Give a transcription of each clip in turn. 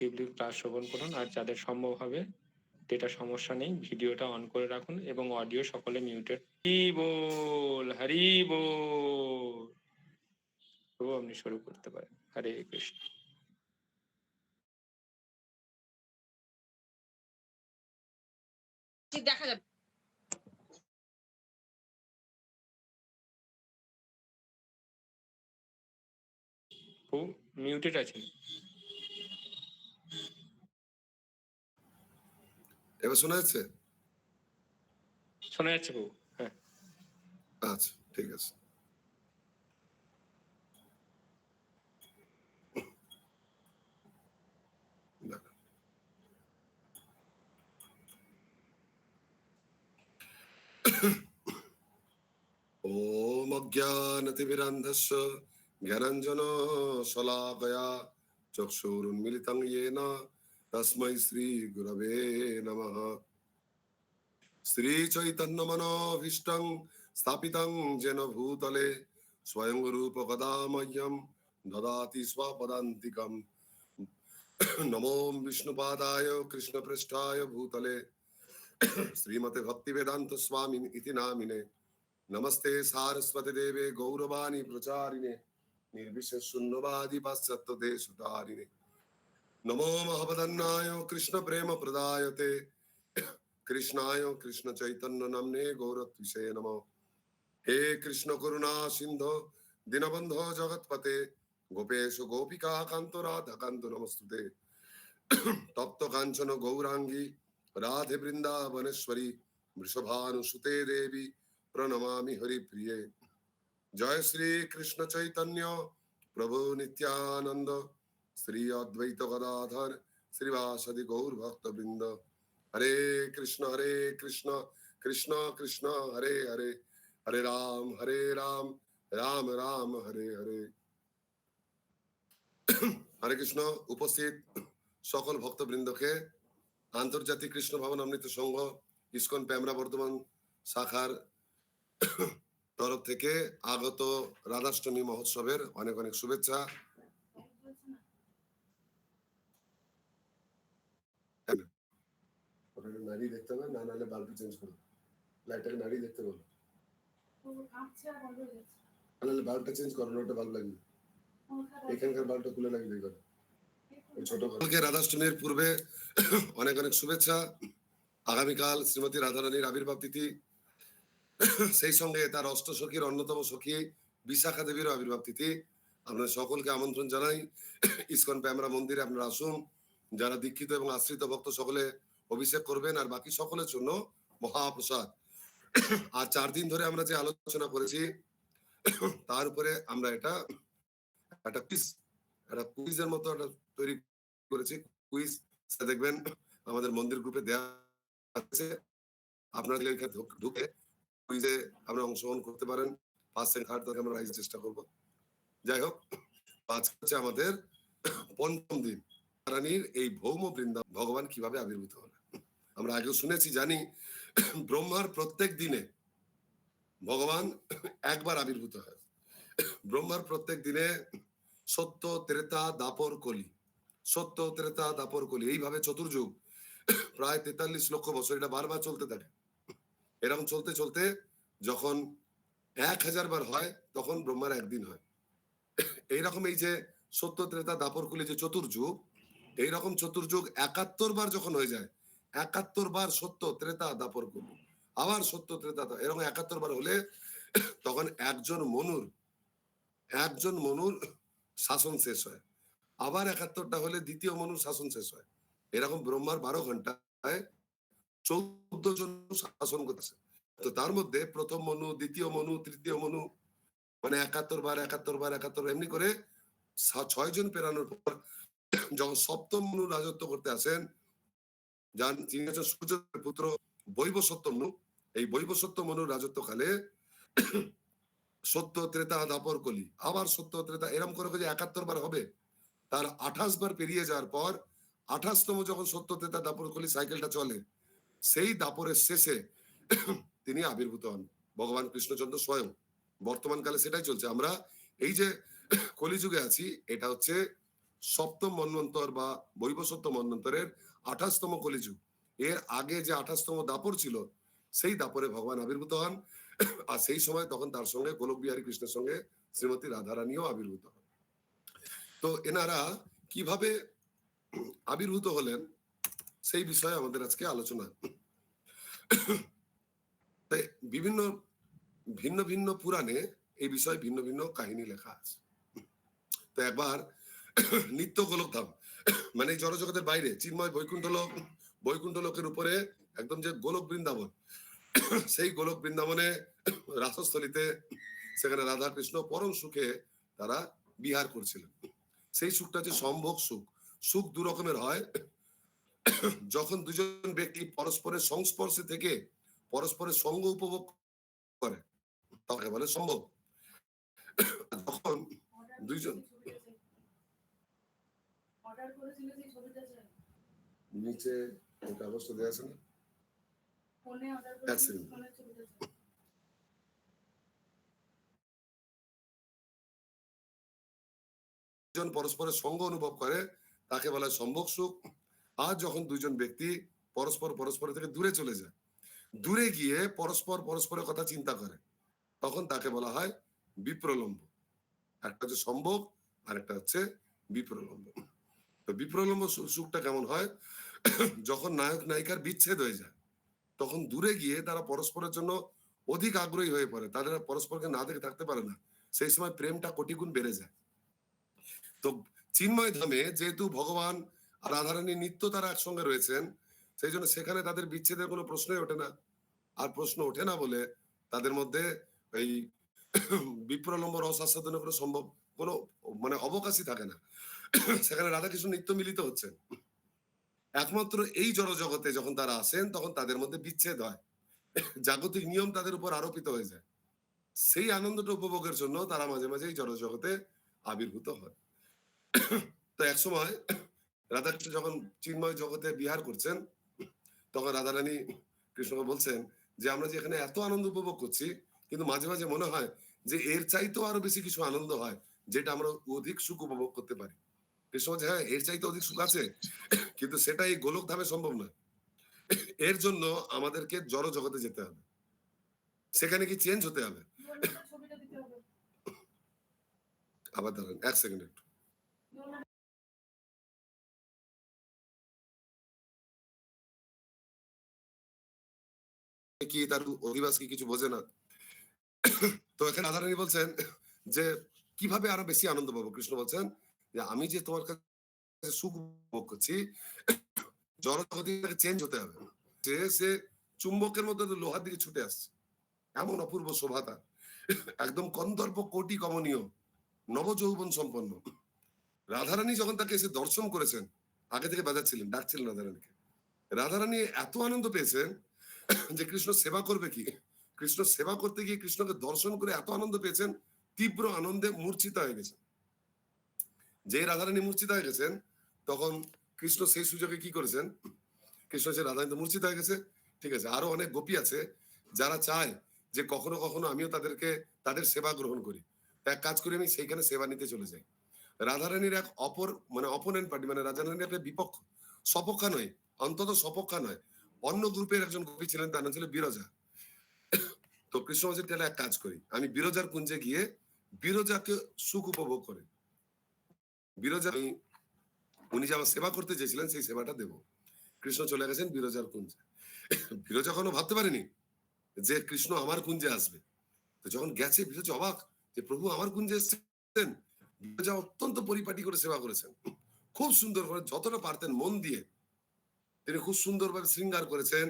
শিবলির class শ্রবণ করুন, আর যাদের সম্ভব হবে যেটা সমস্যা নেই ভিডিওটা অন করে রাখুন এবং অডিও সকলে মিউটেড। হরি বল, হরি বল। তবু আপনি শুরু করতে পারেন। হরে কৃষ্ণ। দেখা যাবে। মিউটেড আছেন। এবার শোনা যাচ্ছে? শোনা যাচ্ছে বাবু? হ্যাঁ, আচ্ছা, ঠিক আছে। ओम अज्ञानतिमिरान्धस्य ज्ञानाञ्जनशलाकया चक्षुरुन्मिलितं येन तस्मै श्रीगुरवे नमः। श्रीचैतन्यमनोभीष्टं स्थापितं येन भूतले स्वयं रूपकदा मह्यं ददाति स्वपदान्तिकम्। नमो विष्णुपादाय कृष्णपृष्ठाय भूतले श्रीमते भक्तिवेदांत स्वामी इति नामिने। नमस्ते सारस्वती देवे गौरवाणी प्रचारिणे निर्विशेष शून्यवादी पाश्चात्य देशतारिणे। नमो महवदन्नाय कृष्ण प्रेम प्रदायते कृष्णाय कृष्ण चैतन्य नामने गौरत्विषे नमो। हे कृष्ण करुणा सिंधो दीनबंधो जगत्पते गोपेश गोपिका कांत राधा कांत नमस्तुते। तप्त कांचन गौरांगी राधे वृंदावनेश्वरी वृषभानुसुते देवी प्रणमामि हरिप्रिये। जय श्री कृष्ण चैतन्य प्रभु नित्यानंद श्री अद्वैत गदाधर श्रीवासदि गौर भक्त वृंद। हरे कृष्ण कृष्ण कृष्ण हरे हरे हरे राम राम राम हरे हरे। हरे कृष्ण। उपस्थित सकल भक्तवृंद के आंतर्जातिक कृष्ण भवन अमृत संघ इस्कन पैमरा बर्धमान शाखार तरफ থেকে আগত রাধাষ্টমী মহোৎসবের অনেক অনেক শুভেচ্ছা। ওটাকে নাড়ি দেখতে হবে, না নাহলে বাল্ব চেঞ্জ করো, লাইটটাকে নাড়ি দেখতে বলো, নাহলে বাল্বটা চেঞ্জ করো, ওটা বাল্ব লাগবে, এখানকার বাল্বটা খুলে লাগিয়ে দিই। ছোট রাধাষ্টমীর পূর্বে অনেক অনেক শুভেচ্ছা। আগামীকাল শ্রীমতী রাধারানীর আবির্ভাব তিথি, সেই সঙ্গে তার অষ্টসখীর অন্যতম সখী বিশাখা দেবীর আবির্ভাব তিথি। আপনাদের সকলকে আমন্ত্রণ জানাই ইসকন প্যামরা মন্দিরে আপনারা আসুন। যারা দীক্ষিত এবং আশ্রিত ভক্ত সকলে অভিষেক করবেন, আর বাকি সকলের জন্য মহাপ্রসাদ। আর 4 দিন ধরে আমরা যে আলোচনা করেছি তার উপরে আমরা একটা কুইজের মতো একটা তৈরি করেছি। কুইজ দেখবেন আমাদের মন্দির গ্রুপে দেওয়া আছে, আপনারা ঢুকে কুইজে আমরা অংশগ্রহণ করতে পারেন। ফার্স্ট এন্ড থার্ড আমরা রাইজের চেষ্টা করব। যাই হোক, আজকে হচ্ছে আমাদের 5ম দিন। রানীর এই ভৌম বৃন্দাবন ভগবান কিভাবে আবির্ভূত হলেন। আমরা আগেও শুনেছি, জানি ব্রহ্মার প্রত্যেক দিনে ভগবান একবার আবির্ভূত হয়। ব্রহ্মার প্রত্যেক দিনে সত্য ত্রেতা দাপর কলি, সত্য ত্রেতা দাপর কলি, এইভাবে চতুর্যুগ প্রায় 43 লক্ষ বছর এটা বারবার চলতে থাকে। এরকম চলতে চলতে যখন 1000 বার হয় তখন ব্রহ্মার একদিন হয়। এইরকম এই যে সত্য ত্রেতা দাপর কলি যে চতুর্যুগ, এইরকম চতুর্যুগ 71 বার যখন হয়ে যায়, 71 বার সত্য ত্রেতা দাপর কলি, আবার সত্য ত্রেতা, এরকম 71 বার হলে তখন একজন মনুর শাসন শেষ হয়। আবার 71টা হলে দ্বিতীয় মনুর শাসন শেষ হয়। এরকম ব্রহ্মার 12 ঘন্টায় 14 জন শাসন করতেছে। তো তার মধ্যে প্রথম মনু, দ্বিতীয় মনু, তৃতীয় মনু, মানে 71 বার 71 বার 71, এমনি করে 6 জন পেরানোর পর যখন সপ্তম মনু রাজত্ব করতে আসেন, যিনি হচ্ছেন সূর্যের পুত্র বৈবসত্য মনু, এই বৈবসত্য মনুর রাজত্বকালে সত্য ত্রেতা দাপর কলি, আবার সত্য ত্রেতা, এরম করে যে 71 বার হবে, তার 28 বার পেরিয়ে যাওয়ার পর 28তম যখন সত্য ত্রেতা দাপর কলি সাইকেলটা চলে, সেই দাপরের শেষে তিনি আবির্ভূত হন ভগবান কৃষ্ণচন্দ্র স্বয়ং। বর্তমান কালে সেটাই চলছে। আমরা এই যে কলিযুগে আছি, এটা হচ্ছে সপ্তম মন্বন্তর বা বৈবসত্য মন্বন্তরের 28তম কলিযুগ। এর আগে যে 28তম দাপর ছিল, সেই দাপরে ভগবান আবির্ভূত হন। আর সেই সময় তখন তার সঙ্গে গোলক বিহারী কৃষ্ণের সঙ্গে শ্রীমতী রাধারানীও আবির্ভূত হন। তো এনারা কিভাবে আবির্ভূত হলেন সেই বিষয়ে আমাদের আজকে আলোচনা। তাই বিভিন্ন ভিন্ন ভিন্ন পুরাণে এই বিষয়ে ভিন্ন ভিন্ন কাহিনী লেখা আছে। তো একবার নিত্য গোলকধাম মানে এই জড়জগতের বাইরে চিন্ময় বৈকুণ্ঠ লোক, বৈকুণ্ঠ লোকের উপরে একদম যে গোলক বৃন্দাবন, সেই গোলক বৃন্দাবনে রাসস্থলিতে সেখানে রাধা কৃষ্ণ পরম সুখে তারা বিহার করছিলেন। সেই সুখটা হচ্ছে সম্ভোগ সুখ। সুখ দু রকমের হয়। যখন দুজন ব্যক্তি পরস্পরের সংস্পর্শে থেকে পরস্পরের সঙ্গ উপভোগ করে তাকে বলে সম্ভোগ। যখন দুইজন নিচে কাগজটা দেওয়া আছে না, এক সেকেন্ড। পরস্পরের সঙ্গ অনুভব করে তাকে বলা হয় সম্ভোগ সুখ। আর যখন দুইজন ব্যক্তি পরস্পর থেকে দূরে চলে যায়, দূরে গিয়ে পরস্পরের কথা চিন্তা করে, তখন তাকে বলা হয় বিপ্রলম্ব। একটা হচ্ছে সম্ভোগ আর একটা হচ্ছে বিপ্রলম্ব। তো বিপ্রলম্ব সুখটা কেমন হয়? যখন নায়ক নায়িকার বিচ্ছেদ হয়ে যায়, তখন দূরে গিয়ে তারা পরস্পরের জন্য অধিক আগ্রহী হয়ে পড়ে, তাদের পরস্পরকে না দেখে থাকতে পারে না। সেই সময় প্রেমটা কোটি গুণ বেড়ে যায়। তো চিন্ময় ধামে যেহেতু ভগবান আর রাধারানী নিত্য তারা একসঙ্গে রয়েছেন, সেই জন্য সেখানে তাদের বিচ্ছেদের কোনো প্রশ্নই ওঠে না। আর প্রশ্ন ওঠে না বলে তাদের মধ্যে এই বিপ্রলম্ব রস আস্বাদনের কোনো সম্ভব কোনো মানে অবকাশই থাকে না। সেখানে রাধাকৃষ্ণ নিত্য মিলিত হচ্ছেন। একমাত্র এই জড়জগতে যখন তারা আসেন তখন তাদের মধ্যে বিচ্ছেদ হয়, জাগতিক নিয়ম তাদের উপর আরোপিত হয়ে যায়। সেই আনন্দটা উপভোগের জন্য তারা মাঝে মাঝে এই জড়জগতে আবির্ভূত হয়। তো এক সময় রাধাকৃষ্ণ যখন চিন্ময় জগতে বিহার করছেন, তখন রাধারানী কৃষ্ণকে বলছেন যে আমরা যে এখানে এত আনন্দ উপভোগ করছি, কিন্তু মাঝে মাঝে মনে হয় যে এর চাইতেও আরো বেশি কিছু আনন্দ হয় যেটা আমরা অধিক সুখ উপভোগ করতে পারি। কৃষ্ণ বলছে হ্যাঁ, এর চাইতে অধিক সুখ আছে, কিন্তু সেটা এই গোলক ধামে সম্ভব নয়। এর জন্য আমাদেরকে জড় জগতে যেতে হবে, সেখানে কি চেঞ্জ হতে হবে। আবার দাঁড়ান এক সেকেন্ড একটু। কি তার অধিবাস কি কিছু বোঝে না। তো এখানে রাধারানী বলছেন যে কিভাবে আরো বেশি আনন্দ পাবো। কৃষ্ণ বলছেন যে আমি যে তোমার কাছে সুখ উপভোগ করছি, জড়জগতে চেঞ্জ হতে হবে। যে সে চুম্বকের মধ্যে লোহার দিকে ছুটে আসছে, এমন অপূর্ব শোভা তার, একদম কন্দর্প কোটি কমনীয়, নবযৌবন সম্পন্ন। রাধারানী যখন তাকে এসে দর্শন করেছেন, আগে থেকে বাজাচ্ছিলেন, ডাকছিলেন রাধারানীকে, রাধারানী এত আনন্দ পেয়েছেন যে কৃষ্ণ সেবা করবে কি, কৃষ্ণ সেবা করতে গিয়ে কৃষ্ণকে দর্শন করে এত আনন্দ পেয়েছেন, তীব্র আনন্দে মূর্ছিত হয়ে গেছেন। যে রাধারানী মূর্ছিত হয়ে গেছেন, তখন কৃষ্ণ সেই সুযোগে কি করেছেন, কৃষ্ণ সে রাধারানী তো মূর্ছিত হয়ে গেছে, ঠিক আছে, আরো অনেক গোপী আছে যারা চায় যে কখনো কখনো আমিও তাদের সেবা গ্রহণ করি, এক কাজ করি আমি সেইখানে সেবা নিতে চলে যাই। রাধারানীর এক অপোনেন্ট পার্টি, মানে রাধারানীর একটা বিপক্ষ, সপক্ষা নয়, অন্তত সপক্ষা নয়, অন্য গ্রুপের একজন গোপী ছিলেন, তার নাম ছিল বিরজা। তো কৃষ্ণ বলছেন তাহলে এক কাজ করি, আমি বিরজার কুঞ্জে গিয়ে বিরজাকে সুখ উপভোগ করি, বিরজা উনি যে আমার সেবা করতে চেয়েছিলেন সেই সেবাটা দেব। কৃষ্ণ চলে গেছেন বিরজার কুঞ্জে। বিরজা কখনো ভাবতে পারেনি যে কৃষ্ণ আমার কুঞ্জে আসবে। তো যখন গেছে বিরজা অবাক যে প্রভু আমার কুঞ্জে এসেছেন। বিরজা অত্যন্ত পরিপাটি করে সেবা করেছেন, খুব সুন্দর করে, যতটা পারতেন মন দিয়ে তিনি খুব সুন্দরভাবে শৃঙ্গার করেছেন।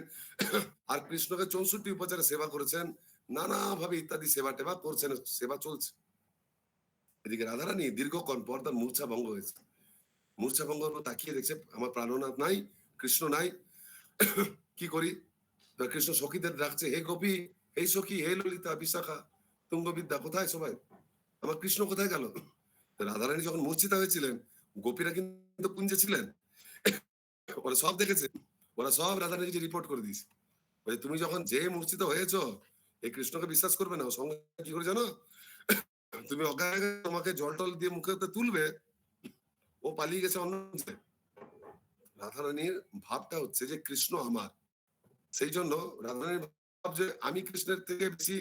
আর কৃষ্ণকে 64 উপচারে সেবা করেছেন, নানাভাবে ইত্যাদি সেবা টেবা করছেন, সেবা চলছে। এদিকে রাধারানী দীর্ঘক্ষণ পর তার মূর্ছা ভঙ্গ হয়েছে, মূর্ছা ভঙ্গ তাকিয়ে দেখছে আমার প্রাণনাথ নাই, কৃষ্ণ নাই, কি করি। কৃষ্ণ সখীদের ডাকছে, হে গোপী, এই সখী, হে ললিতা, বিশাখা, তুঙ্গবিদ্যা, কোথায় সবাই, আমার কৃষ্ণ কোথায় গেল। রাধারানী যখন মূর্ছিতা হয়েছিলেন, গোপীরা কিন্তু কুঞ্জে ছিলেন, ওরা সব দেখেছে, ওরা সব রাধারানীকে রিপোর্ট করে দিয়েছে। তুমি যখন যে মূর্ছিত হয়েছ, এই কৃষ্ণকে বিশ্বাস করবে না, সঙ্গে কি করে জানো, তুমি অজ্ঞান, তোমাকে জল টল দিয়ে মুখে তুলবে, ও পালিয়ে গেছে অন্য জায়গায়। রাধারানীর ভাবটা হচ্ছে যে কৃষ্ণ আমার, সেই জন্য রাধারানীর ভাব যে আমি কৃষ্ণের থেকে বেশি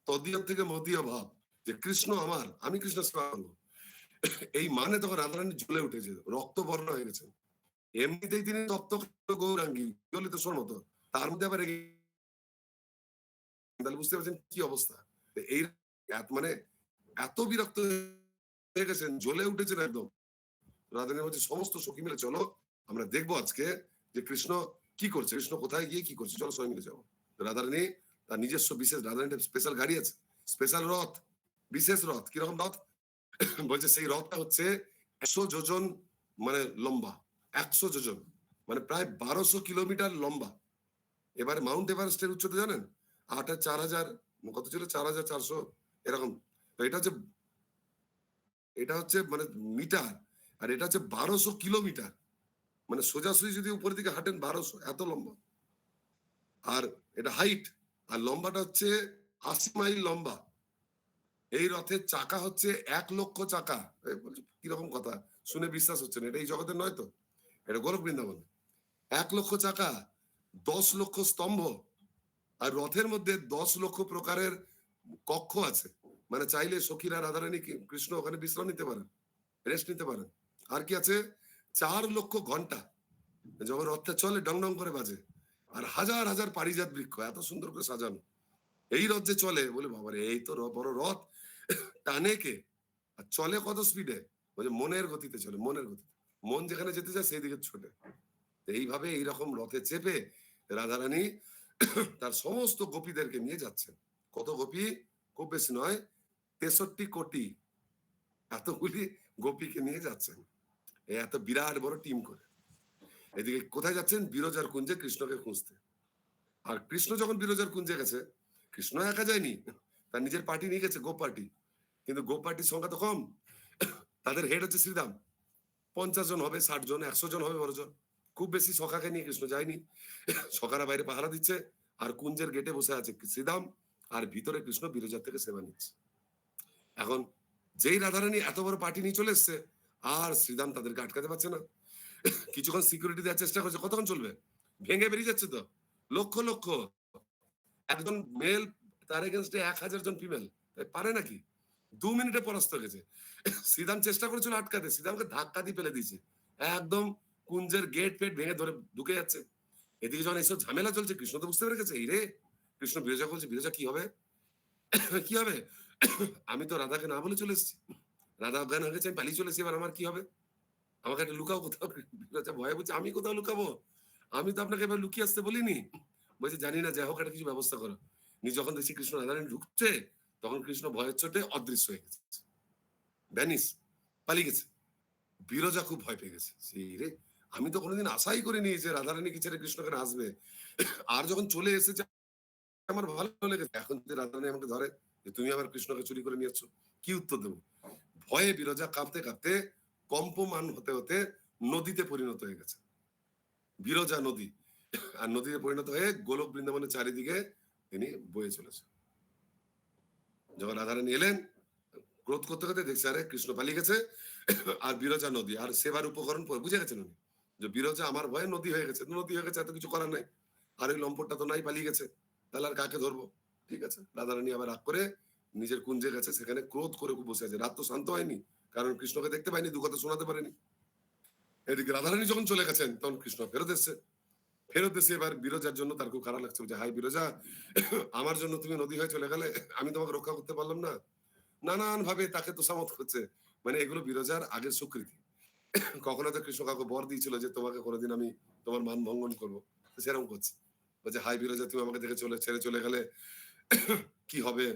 তদীয় থেকে মদীয় ভাব, যে কৃষ্ণ আমার, আমি কৃষ্ণ সেবা করবো। এই মানে তখন রাধারানী জ্বলে উঠেছে, রক্তবর্ণ হয়ে গেছে। এমনিতেই তিনি তপ্ত গৌরাঙ্গী, জ্বলিত সোনমত, তার মধ্যে আবার তাহলে বুঝতে পারছেন কি অবস্থা। এই মানে এত বিরক্ত হয়ে গেছেন, জ্বলে উঠেছেন একদম। রাধারানী বলছে সমস্ত সখী মিলে চলো, আমরা দেখবো আজকে যে কৃষ্ণ কি করছে, কৃষ্ণ কোথায় গিয়ে কি করছে, চলো সবাই মিলে যাবো। রাধারানী তার নিজস্ব বিশেষ, রাধারানীর স্পেশাল গাড়ি আছে, স্পেশাল রথ, বিশেষ রথ। কিরকম রথ? বলছে সেই রথটা হচ্ছে 100 যোজন মানে লম্বা, 100 যোজন মানে প্রায় 1200 কিলোমিটার লম্বা। এবারে মাউন্ট এভারেস্টের উচ্চতা জানেন? 4,000 কত ছিল, 4,400 এরকম। তো এটা হচ্ছে মানে মিটার, আর এটা হচ্ছে 1200 কিলোমিটার। মানে সোজাসুজি যদি উপরের দিকে হাঁটেন 1200, এত লম্বা। আর এটা হাইট, আর লম্বাটা হচ্ছে 80 মাইল লম্বা। এই রথের চাকা হচ্ছে 1,00,000 চাকা। কিরকম কথা, শুনে বিশ্বাস হচ্ছে না, এটা এই জগতের নয় তো, এটা গোলক বৃন্দাবন। 1,00,000 চাকা, 10 লক্ষ স্তম্ভ, আর রথের মধ্যে 10 লক্ষ প্রকারের কক্ষ আছে। মানে চাইলে সখীরা রাধারানী কৃষ্ণ ওখানে বিশ্রাম নিতে পারেন, রেস্ট নিতে পারেন। আর কি আছে, 4 লক্ষ ঘন্টা, যখন রথটা চলে ডং ডং করে বাজে। আর হাজার হাজার পারিজাত বৃক্ষ এত সুন্দর করে সাজানো। এই রথ যে চলে, বলে বাবারে এই তো বড় রথ, টানে কে, আর চলে কত স্পিডে, বলে মনের গতিতে চলে, মনের গতিতে। মন যেখানে যেতে চায় সেই দিকে ছোটে। এইভাবে এইরকম রথে চেপে রাধারানী তার সমস্ত গোপীদেরকে নিয়ে যাচ্ছেন। কত গোপী, খুব বেশি নয়, 63 কোটি, এতগুলি গোপীকে নিয়ে যাচ্ছেন এত বিরাট বড় টিম করে। এদিকে কোথায় যাচ্ছেন, বিরজার কুঞ্জে কৃষ্ণকে খুঁজতে। আর কৃষ্ণ যখন বিরজার কুঞ্জে গেছে, কৃষ্ণ একা যায়নি, তার নিজের পার্টি নিয়ে গেছে, গোপ পার্টি। কিন্তু গোপ পার্টির সংখ্যা তো কম, তাদের হেড হচ্ছে শ্রীরাম। 50 জন হবে, 60 জন, 100 জন হবে বড়জন। খুব বেশি সখাকে নিয়ে কৃষ্ণ যায়নি। সখারা বাইরে পাহারা দিচ্ছে, আর কুঞ্জের গেটে বসে আছে শ্রীরাম, আর ভিতরে কৃষ্ণ বিরজার থেকে সেবা নিচ্ছে। এখন যেই রাধারানী এত বড় পার্টি নিয়ে চলে এসছে, আর শ্রীরাম তাদেরকে আটকাতে পারছে না। কিছুক্ষণ সিকিউরিটি দেওয়ার চেষ্টা করছে, কতক্ষণ চলবে, ভেঙে বেরিয়ে যাচ্ছে তো। লক্ষ লক্ষ, একজন মেল, তার এগেনস্টে 1000 জন ফিমেল, পারে নাকি? 2 মিনিটে পরাস্ত হয়ে গেছে। শ্রীরাম চেষ্টা করেছিল আটকাতে, শ্রীরামকে ধাক্কা দিয়ে ফেলে দিয়েছে একদম, কুঞ্জের গেট ফেট ভেঙে ধরে ঢুকে যাচ্ছে। এদিকে যখন এইসব ঝামেলা চলছে, কৃষ্ণ তো বুঝতে পেরে গেছে, এই রে, কৃষ্ণ বিরজা বলছে, বিরজা কি হবে, কি হবে, আমি তো রাধাকে না বলে চলে এসেছি, রাধা অজ্ঞান হয়ে গেছে, আমি পালিয়ে চলেছি, এবার আমার কি হবে, আমাকে একটা লুকাও কোথাও। বিরজা ভয়ে বলছে, আমি কোথাও লুকাবো, আমি তো আপনাকে এবার লুকিয়ে আসতে বলিনি। বলছে জানি না, যাই হোক একটা কিছু ব্যবস্থা করো। যখন দেখছি কৃষ্ণ রাধারানী ঢুকছে, তখন কৃষ্ণ ভয়ের চোটে অদৃশ্য হয়ে গেছে, ভ্যানিস, পালিয়ে গেছে। বিরজা খুব ভয় পেয়ে গেছে, সেই রে, আমি তো কোনোদিন আশাই করিনি যে রাধারানীকে ছেড়ে কৃষ্ণ কেন আসবে। আর যখন চলে এসেছে আমার ভালো লেগেছে, এখন যদি রাধারানী আমাকে ধরে যে তুমি আবার কৃষ্ণকে চুরি করে নিয়েছো, কি উত্তর দেবো। ভয়ে বিরজা কাঁপতে কাঁপতে, কম্পমান হতে হতে নদীতে পরিণত হয়ে গেছে, বিরজা নদী। আর নদীতে পরিণত হয়ে গোলক বৃন্দাবনের চারিদিকে তিনি বয়ে চলেছে। যখন রাধারানী এলেন, ক্রোধ করতে করতে দেখছে আরে কৃষ্ণ পালিয়ে গেছে, আর বিরজা নদী, আর সেবার উপকরণ বুঝে গেছেন উনি যে বিরজা আমার ভয়ে নদী হয়ে গেছে, নদী হয়ে গেছে, এত কিছু করার নাই। আর ওই লম্পটটা তো নাই, পালিয়ে গেছে, তাহলে আর কাকে ধরবো। ঠিক আছে, রাধারানী আবার রাগ করে নিজের কুঞ্জে গেছে, সেখানে ক্রোধ করে বসে আছে। রাত তো শান্ত হয়নি, কারণ কৃষ্ণকে দেখতে পাইনি, দু কথা শোনাতে পারেনি। এদিকে রাধারানী যখন চলে গেছেন, তখন কৃষ্ণ ফেরত এসছে। ফেরত এসে এবার বিরজার জন্য তার খুব খারাপ লাগছে, যে হাই বিরজা, আমার জন্য তুমি নদী হয়ে চলে গেলে, আমি তোমাকে রক্ষা করতে পারলাম না। নানান ভাবে তাকে তোষামত করছে। মানে এগুলো বিরজার আগের স্বীকৃতি। কখনো তো কৃষ্ণ কাউকে বর দিয়েছিল যে তোমাকে কোনোদিন আমি তোমার মান ভঙ্গন করবো, সেরকম করছে। বলছে হাই বিরজা, তুমি আমাকে দেখে ছেড়ে চলে গেলে কি হবে,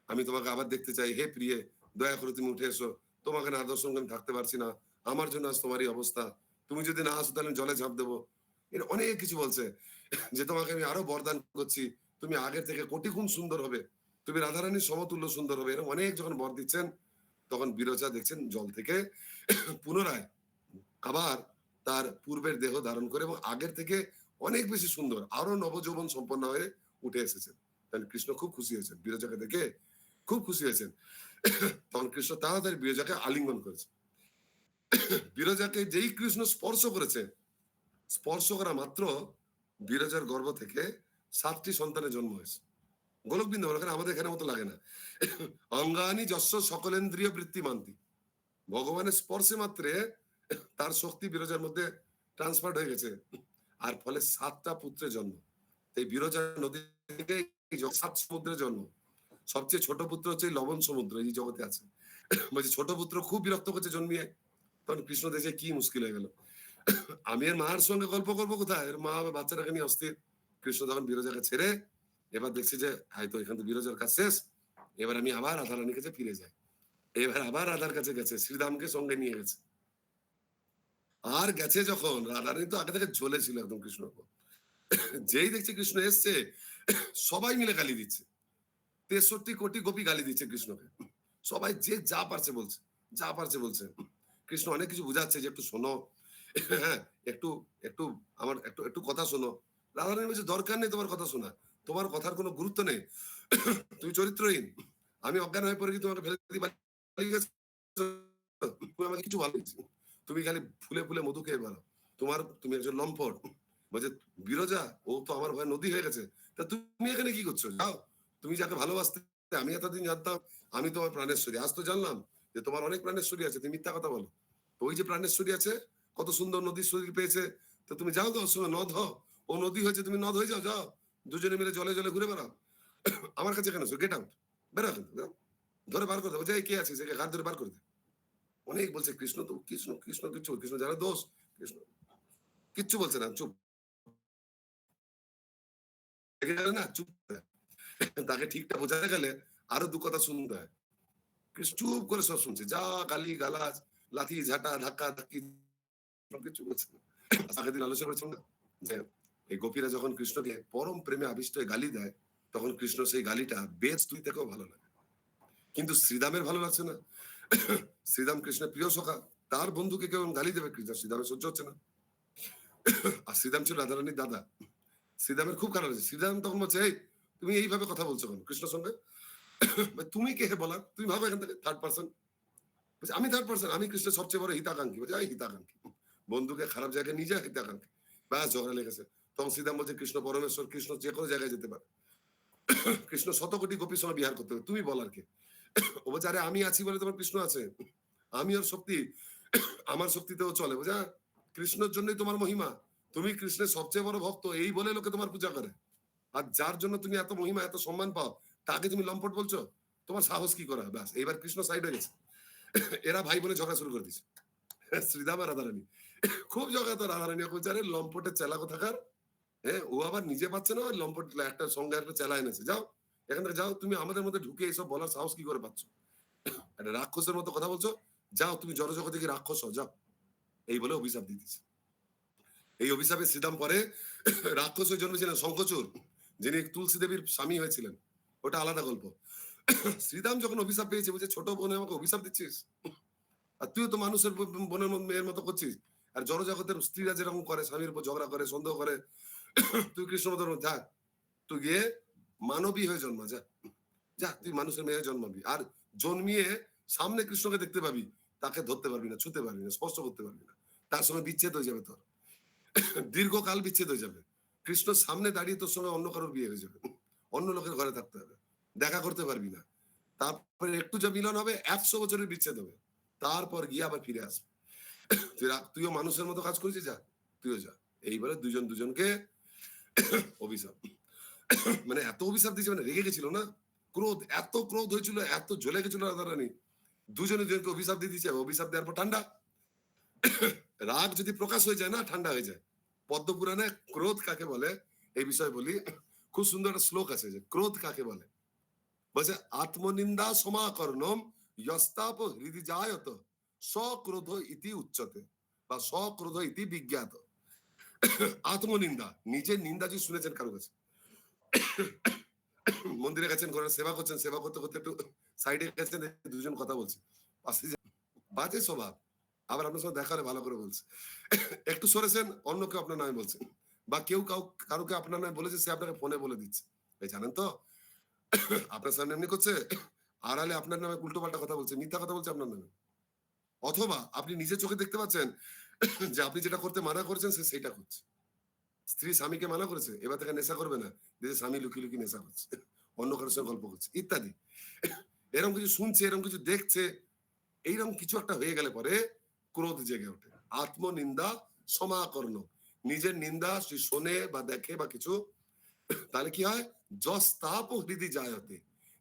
আমি তোমাকে আবার দেখতে চাই, হে প্রিয়ে, দয়া করে তুমি উঠে এসো, তোমাকে না দর্শন করে আমি থাকতে পারছি না, আমার জন্য আজ তোমারই অবস্থা, তুমি যদি না আসো তাহলে আমি জলে ঝাঁপ দেবো। এর অনেক কিছু বলছে, যে তোমাকে আমি আরো বরদান করছি, তুমি আগের থেকে কোটি গুণ সুন্দর হবে, তুমি রাধারানীর সমতুল্য সুন্দর হবে, এরকম অনেক যখন বর দিচ্ছেন, তখন বিরজা দেখছেন জল থেকে পুনরায় আবার তার পূর্বের দেহ ধারণ করে, এবং আগের থেকে অনেক বেশি সুন্দর, আরো নবযৌবন সম্পন্ন হয়ে উঠে এসেছেন। তাহলে কৃষ্ণ খুব খুশি হয়েছেন, বিরজাকে দেখে খুব খুশি হয়েছেন। তখন কৃষ্ণ তাড়াতাড়ি বিরজাকে আলিঙ্গন করেছে। বিরজাকে যেই কৃষ্ণ স্পর্শ করেছে, স্পর্শ করা মাত্র বিরজার গর্ভ থেকে 7টি সন্তানের জন্ম হয়েছে। গোলক বৃন্দাবন, আমাদের এখানে মতো লাগে না। অঙ্গানি যস্য সকলেন্দ্রিয় বৃত্তিমান্তি, ভগবানের স্পর্শে মাত্রে তার শক্তি বিরজার মধ্যে ট্রান্সফার হয়ে গেছে, আর ফলে 7টা পুত্রের জন্ম। এই বিরজা নদী থেকে 7 সমুদ্রের জন্ম। সবচেয়ে ছোট পুত্র হচ্ছে লবণ সমুদ্র এই জগতে আছে। বলছি ছোট পুত্র খুব বিরক্ত করছে জন্মিয়ে, তখন কৃষ্ণ দেশে কি মুশকিল হয়ে গেল। আমি এর মার সঙ্গে গল্প করবো কোথায়, এর মা বাচ্চাটাকে নিয়ে অস্থির। কৃষ্ণ তখন বিরজাকে ছেড়ে এবার দেখছি যে হয়তো এখান থেকে বিরজার কাজ শেষ, এবার আমি আবার রাধারানীর কাছে ফিরে যাই। এবার আবার রাধার কাছে গেছে, শ্রীরামকে সঙ্গে নিয়ে গেছে। আর গেছে যখন, রাধারানী তো আগে থেকে জ্বলেছিল একদম কৃষ্ণ, যেই দেখছে কৃষ্ণ এসছে সবাই মিলে গালি দিচ্ছে। 63 কোটি গোপী গালি দিচ্ছে কৃষ্ণকে, সবাই যে যা পারছে বলছে, যা পারছে বলছে। কৃষ্ণ অনেক কিছু বুঝাচ্ছে যে একটু শোনো, হ্যাঁ একটু একটু আমার একটু একটু কথা শোনো। রাধারানী বলছে দরকার নেই তোমার কথা শোনা, তোমার কথার কোনো গুরুত্ব নেই, তুমি চরিত্রহীন। আমি অজ্ঞান হয়ে পড়ে কি তোমাকে ফেলে দিয়ে পালিয়ে গেছো? তুমি আমাকে কিছু ভালো দিচ্ছি, তুমি খালি ফুলে ফুলে মধু খেয়ে বেড়াও, তুমি একজন লম্পট। বলছে বিরজা ও তো আমার ভয় নদী হয়ে গেছে, তা তুমি এখানে কি করছো? যাও, তুমি যাকে ভালোবাসতে আমি এতদিন জানতাম আমি তোমার প্রাণেশ্বরী, আজ তো জানলাম যে তোমার অনেক প্রাণেশ্বরী আছে, তুমি মিথ্যা কথা বলো। তো ওই যে প্রাণেশ্বরী আছে, কত সুন্দর নদীর শরীর পেয়েছে, তো তুমি যাও তো ওর সঙ্গে নদ হও, ও নদী হয়েছে তুমি নদ হয়ে যাও, যাও দুজনে মিলে জলে জলে ঘুরে বেড়াও। আমার কাছে কেন গেট আউট, বেরো এখান থেকে, ধরে বার করে দেবো, যে কে আছে যে ঘাট ধরে বার করে দে। অনেক বলছে কৃষ্ণ তো কৃষ্ণ কৃষ্ণ কিচ্ছু, কৃষ্ণ যারা দোষ, কৃষ্ণ কিচ্ছু বলছে না, চুপ না চুপ। তাকে ঠিকটা বোঝাতে গেলে আরো দু কথা শুনতে হয়। কৃষ্ণ চুপ করে সব শুনছে, যা গালি গালাজ লাথি ঝাঁটা ধাক্কা ধাক্কি কিছু বলছে না। আগের দিন আলোচনা করেছিলাম না যে এই গোপীরা যখন কৃষ্ণকে পরম প্রেমে আবিষ্ট হয়ে গালি দেয়, তখন কৃষ্ণ সেই গালিটা বেশ তুই থেকেও ভালো লাগে, কিন্তু শ্রীরামের ভালো লাগছে না। শ্রীরাম কৃষ্ণের প্রিয় সখা, তার বন্ধুকে কেউ গালি দেবে, কৃষ্ণ শ্রীরামের সহ্য হচ্ছে না। আর শ্রীরাম ছিল রাধারানীর দাদা, শ্রীরামের খুব খারাপ হয়েছে। শ্রীরাম তখন বলছে এই তুমি এইভাবে কথা বলছো কেন কৃষ্ণের সঙ্গে? তুমি কে হে বলার, তুমি ভাবো এখান থেকে থার্ড পার্সন। আমি থার্ড পার্সন, আমি কৃষ্ণের সবচেয়ে বড় হিতাকাঙ্ক্ষী। বলছে এই হিতাকাঙ্ক্ষী, বন্ধুকে খারাপ জায়গায় নিয়ে যায় হিতাকাঙ্ক্ষী, ব্যাস ঝগড়া লেগেছে। তখন শ্রীরাম বলছে কৃষ্ণ পরমেশ্বর, কৃষ্ণ যে কোনো জায়গায় যেতে পারে, কৃষ্ণ শত কোটি গোপীর সঙ্গে বিহার করতে হবে, তুমি বলার কে? ও বলছে আরে আমি আছি বলে তোমার কৃষ্ণ আছে, আমি ওর শক্তি, আমার শক্তিতেও চলে। বোঝা, কৃষ্ণের জন্যই তোমার মহিমা, তুমি কৃষ্ণের সবচেয়ে বড় ভক্ত এই বলে লোকে তোমার পূজা করে, আর যার জন্য তুমি এত মহিমা এত সম্মান পাও তাকে তুমি লম্পট বলছো, তোমার সাহস কি করা? ব্যাস এইবার কৃষ্ণ সাইড হয়ে গেছে। এরা ভাই বোনে ঝগড়া শুরু করে দিচ্ছে, শ্রীদাম আর রাধারানী খুব ঝগড়া। তো রাধারানী বলছে আরে লম্পটের চেলা কোথাকার, হ্যাঁ ও আবার নিজে পাচ্ছে না, লম্পট একটা সঙ্গে একটা চেলা এনেছে, যাও এখান থেকে যাও, তুমি আমাদের মধ্যে ঢুকে এইসব বলার সাহস কি করে পাচ্ছ, একটা রাক্ষসের মতো কথা বলছো, যাও তুমি জড়জগতে কি রাক্ষস হও, যাও। এই বলে অভিশাপ দিয়ে দিচ্ছে। এই অভিশাপে শ্রীরাম পরে রাক্ষস হয়ে জন্মেছিলেন শঙ্খচূড়, যিনি তুলসী দেবীর স্বামী হয়েছিলেন, ওটা আলাদা গল্প। শ্রীরাম যখন অভিশাপ পেয়েছে বলছে ছোট বোনে আমাকে অভিশাপ দিচ্ছিস, আর তুইও তো মানুষের বোনের মেয়ের মতো করছিস, আর জড়জগতের স্ত্রীরা যেরকম করে স্বামীর উপর ঝগড়া করে সন্দেহ করে, তুই কৃষ্ণ মতো যা, তুই গিয়ে মানবী হয়ে জন্মা, যা যা তুই মানুষের মেয়ে জন্মাবি, আর জন্মিয়ে সামনে কৃষ্ণকে দেখতে পাবি, তাকে ধরতে পারবি না, ছুতে পারবি না, স্পর্শ করতে পারবি না, তার সঙ্গে বিচ্ছেদ হয়ে যাবে তোর, দীর্ঘকাল বিচ্ছেদ হয়ে যাবে, কৃষ্ণর সামনে দাঁড়িয়ে তোর সঙ্গে অন্য কারোর বিয়ে হয়ে যাবে, অন্য লোকের ঘরে থাকতে হবে, দেখা করতে পারবি না, তারপরে একটু যা মিলন হবে 100 বছরের বিচ্ছেদ হবে, তারপর গিয়ে আবার ফিরে আসবে। তুইও মানুষের মতো কাজ করেছিস, যা তুইও যা। এইবারে দুজন দুজনকে অভিশাপ, মানে এত অভিশাপ দিয়েছে, মানে রেগে গেছিল না, ক্রোধ, এত ক্রোধ হয়েছিল, এত জ্বলে গেছিল রাধারানী, দুজনে দুজনকে অভিশাপ দিয়ে দিচ্ছে। অভিশাপ দেওয়ার পর ঠান্ডা, রাগ যদি প্রকাশ হয়ে যায় না ঠান্ডা হয়ে যায়। পদ্মপুরাণে ক্রোধ কাকে বলে এই বিষয়ে বলি, খুব সুন্দর একটা শ্লোক আছে যে ক্রোধ কাকে বলে, বলছে আত্মনিন্দা সমাকর্ণম ইয়স্তাপ হৃদি জায়ত স্বক্রোধ ইতি উচ্চতে বা স্বক্রোধ ইতি বিজ্ঞাত। আত্মনিন্দা, নিজের নিন্দা যদি শুনেছেন কারো কাছে, মন্দিরে গেছেন, ঘরের সেবা করছেন, সেবা করতে করতে একটু সাইডে গেছেন, দুজন কথা বলছে, পাশে বাজে স্বভাব, আবার আপনার সঙ্গে দেখা হলে ভালো করে বলছে, একটু সরেছেন অন্য কেউ আপনার নামে বলছে, বা কেউ কারোকে আপনার নামে বলেছে, সে আপনাকে ফোনে বলে দিচ্ছে, এই জানেন তো আপনার সামনে এমনি করছে, আড়ালে আপনার নামে উল্টো পাল্টা কথা বলছে, মিথ্যা কথা বলছে আপনার নামে, অথবা আপনি নিজের চোখে দেখতে পাচ্ছেন যে আপনি যেটা করতে মানা করেছেন সে সেইটা করছে। স্ত্রী স্বামীকে মানা করেছে এবার থেকে নেশা করবে না, দেখে স্বামী লুকিয়ে লুকিয়ে নেশা করছে, অন্য কারোর সঙ্গে গল্প করছে ইত্যাদি। এরকম কিছু শুনছে, এরকম কিছু দেখছে, এইরকম কিছু একটা হয়ে গেলে পরে ক্রোধ জেগে ওঠে। আত্মনিন্দা সমাকর্ণ, নিজের নিন্দা সে শোনে বা দেখে বা কিছু, তাহলে কি হয়, যশ তাপ ও হৃদি জায়তে,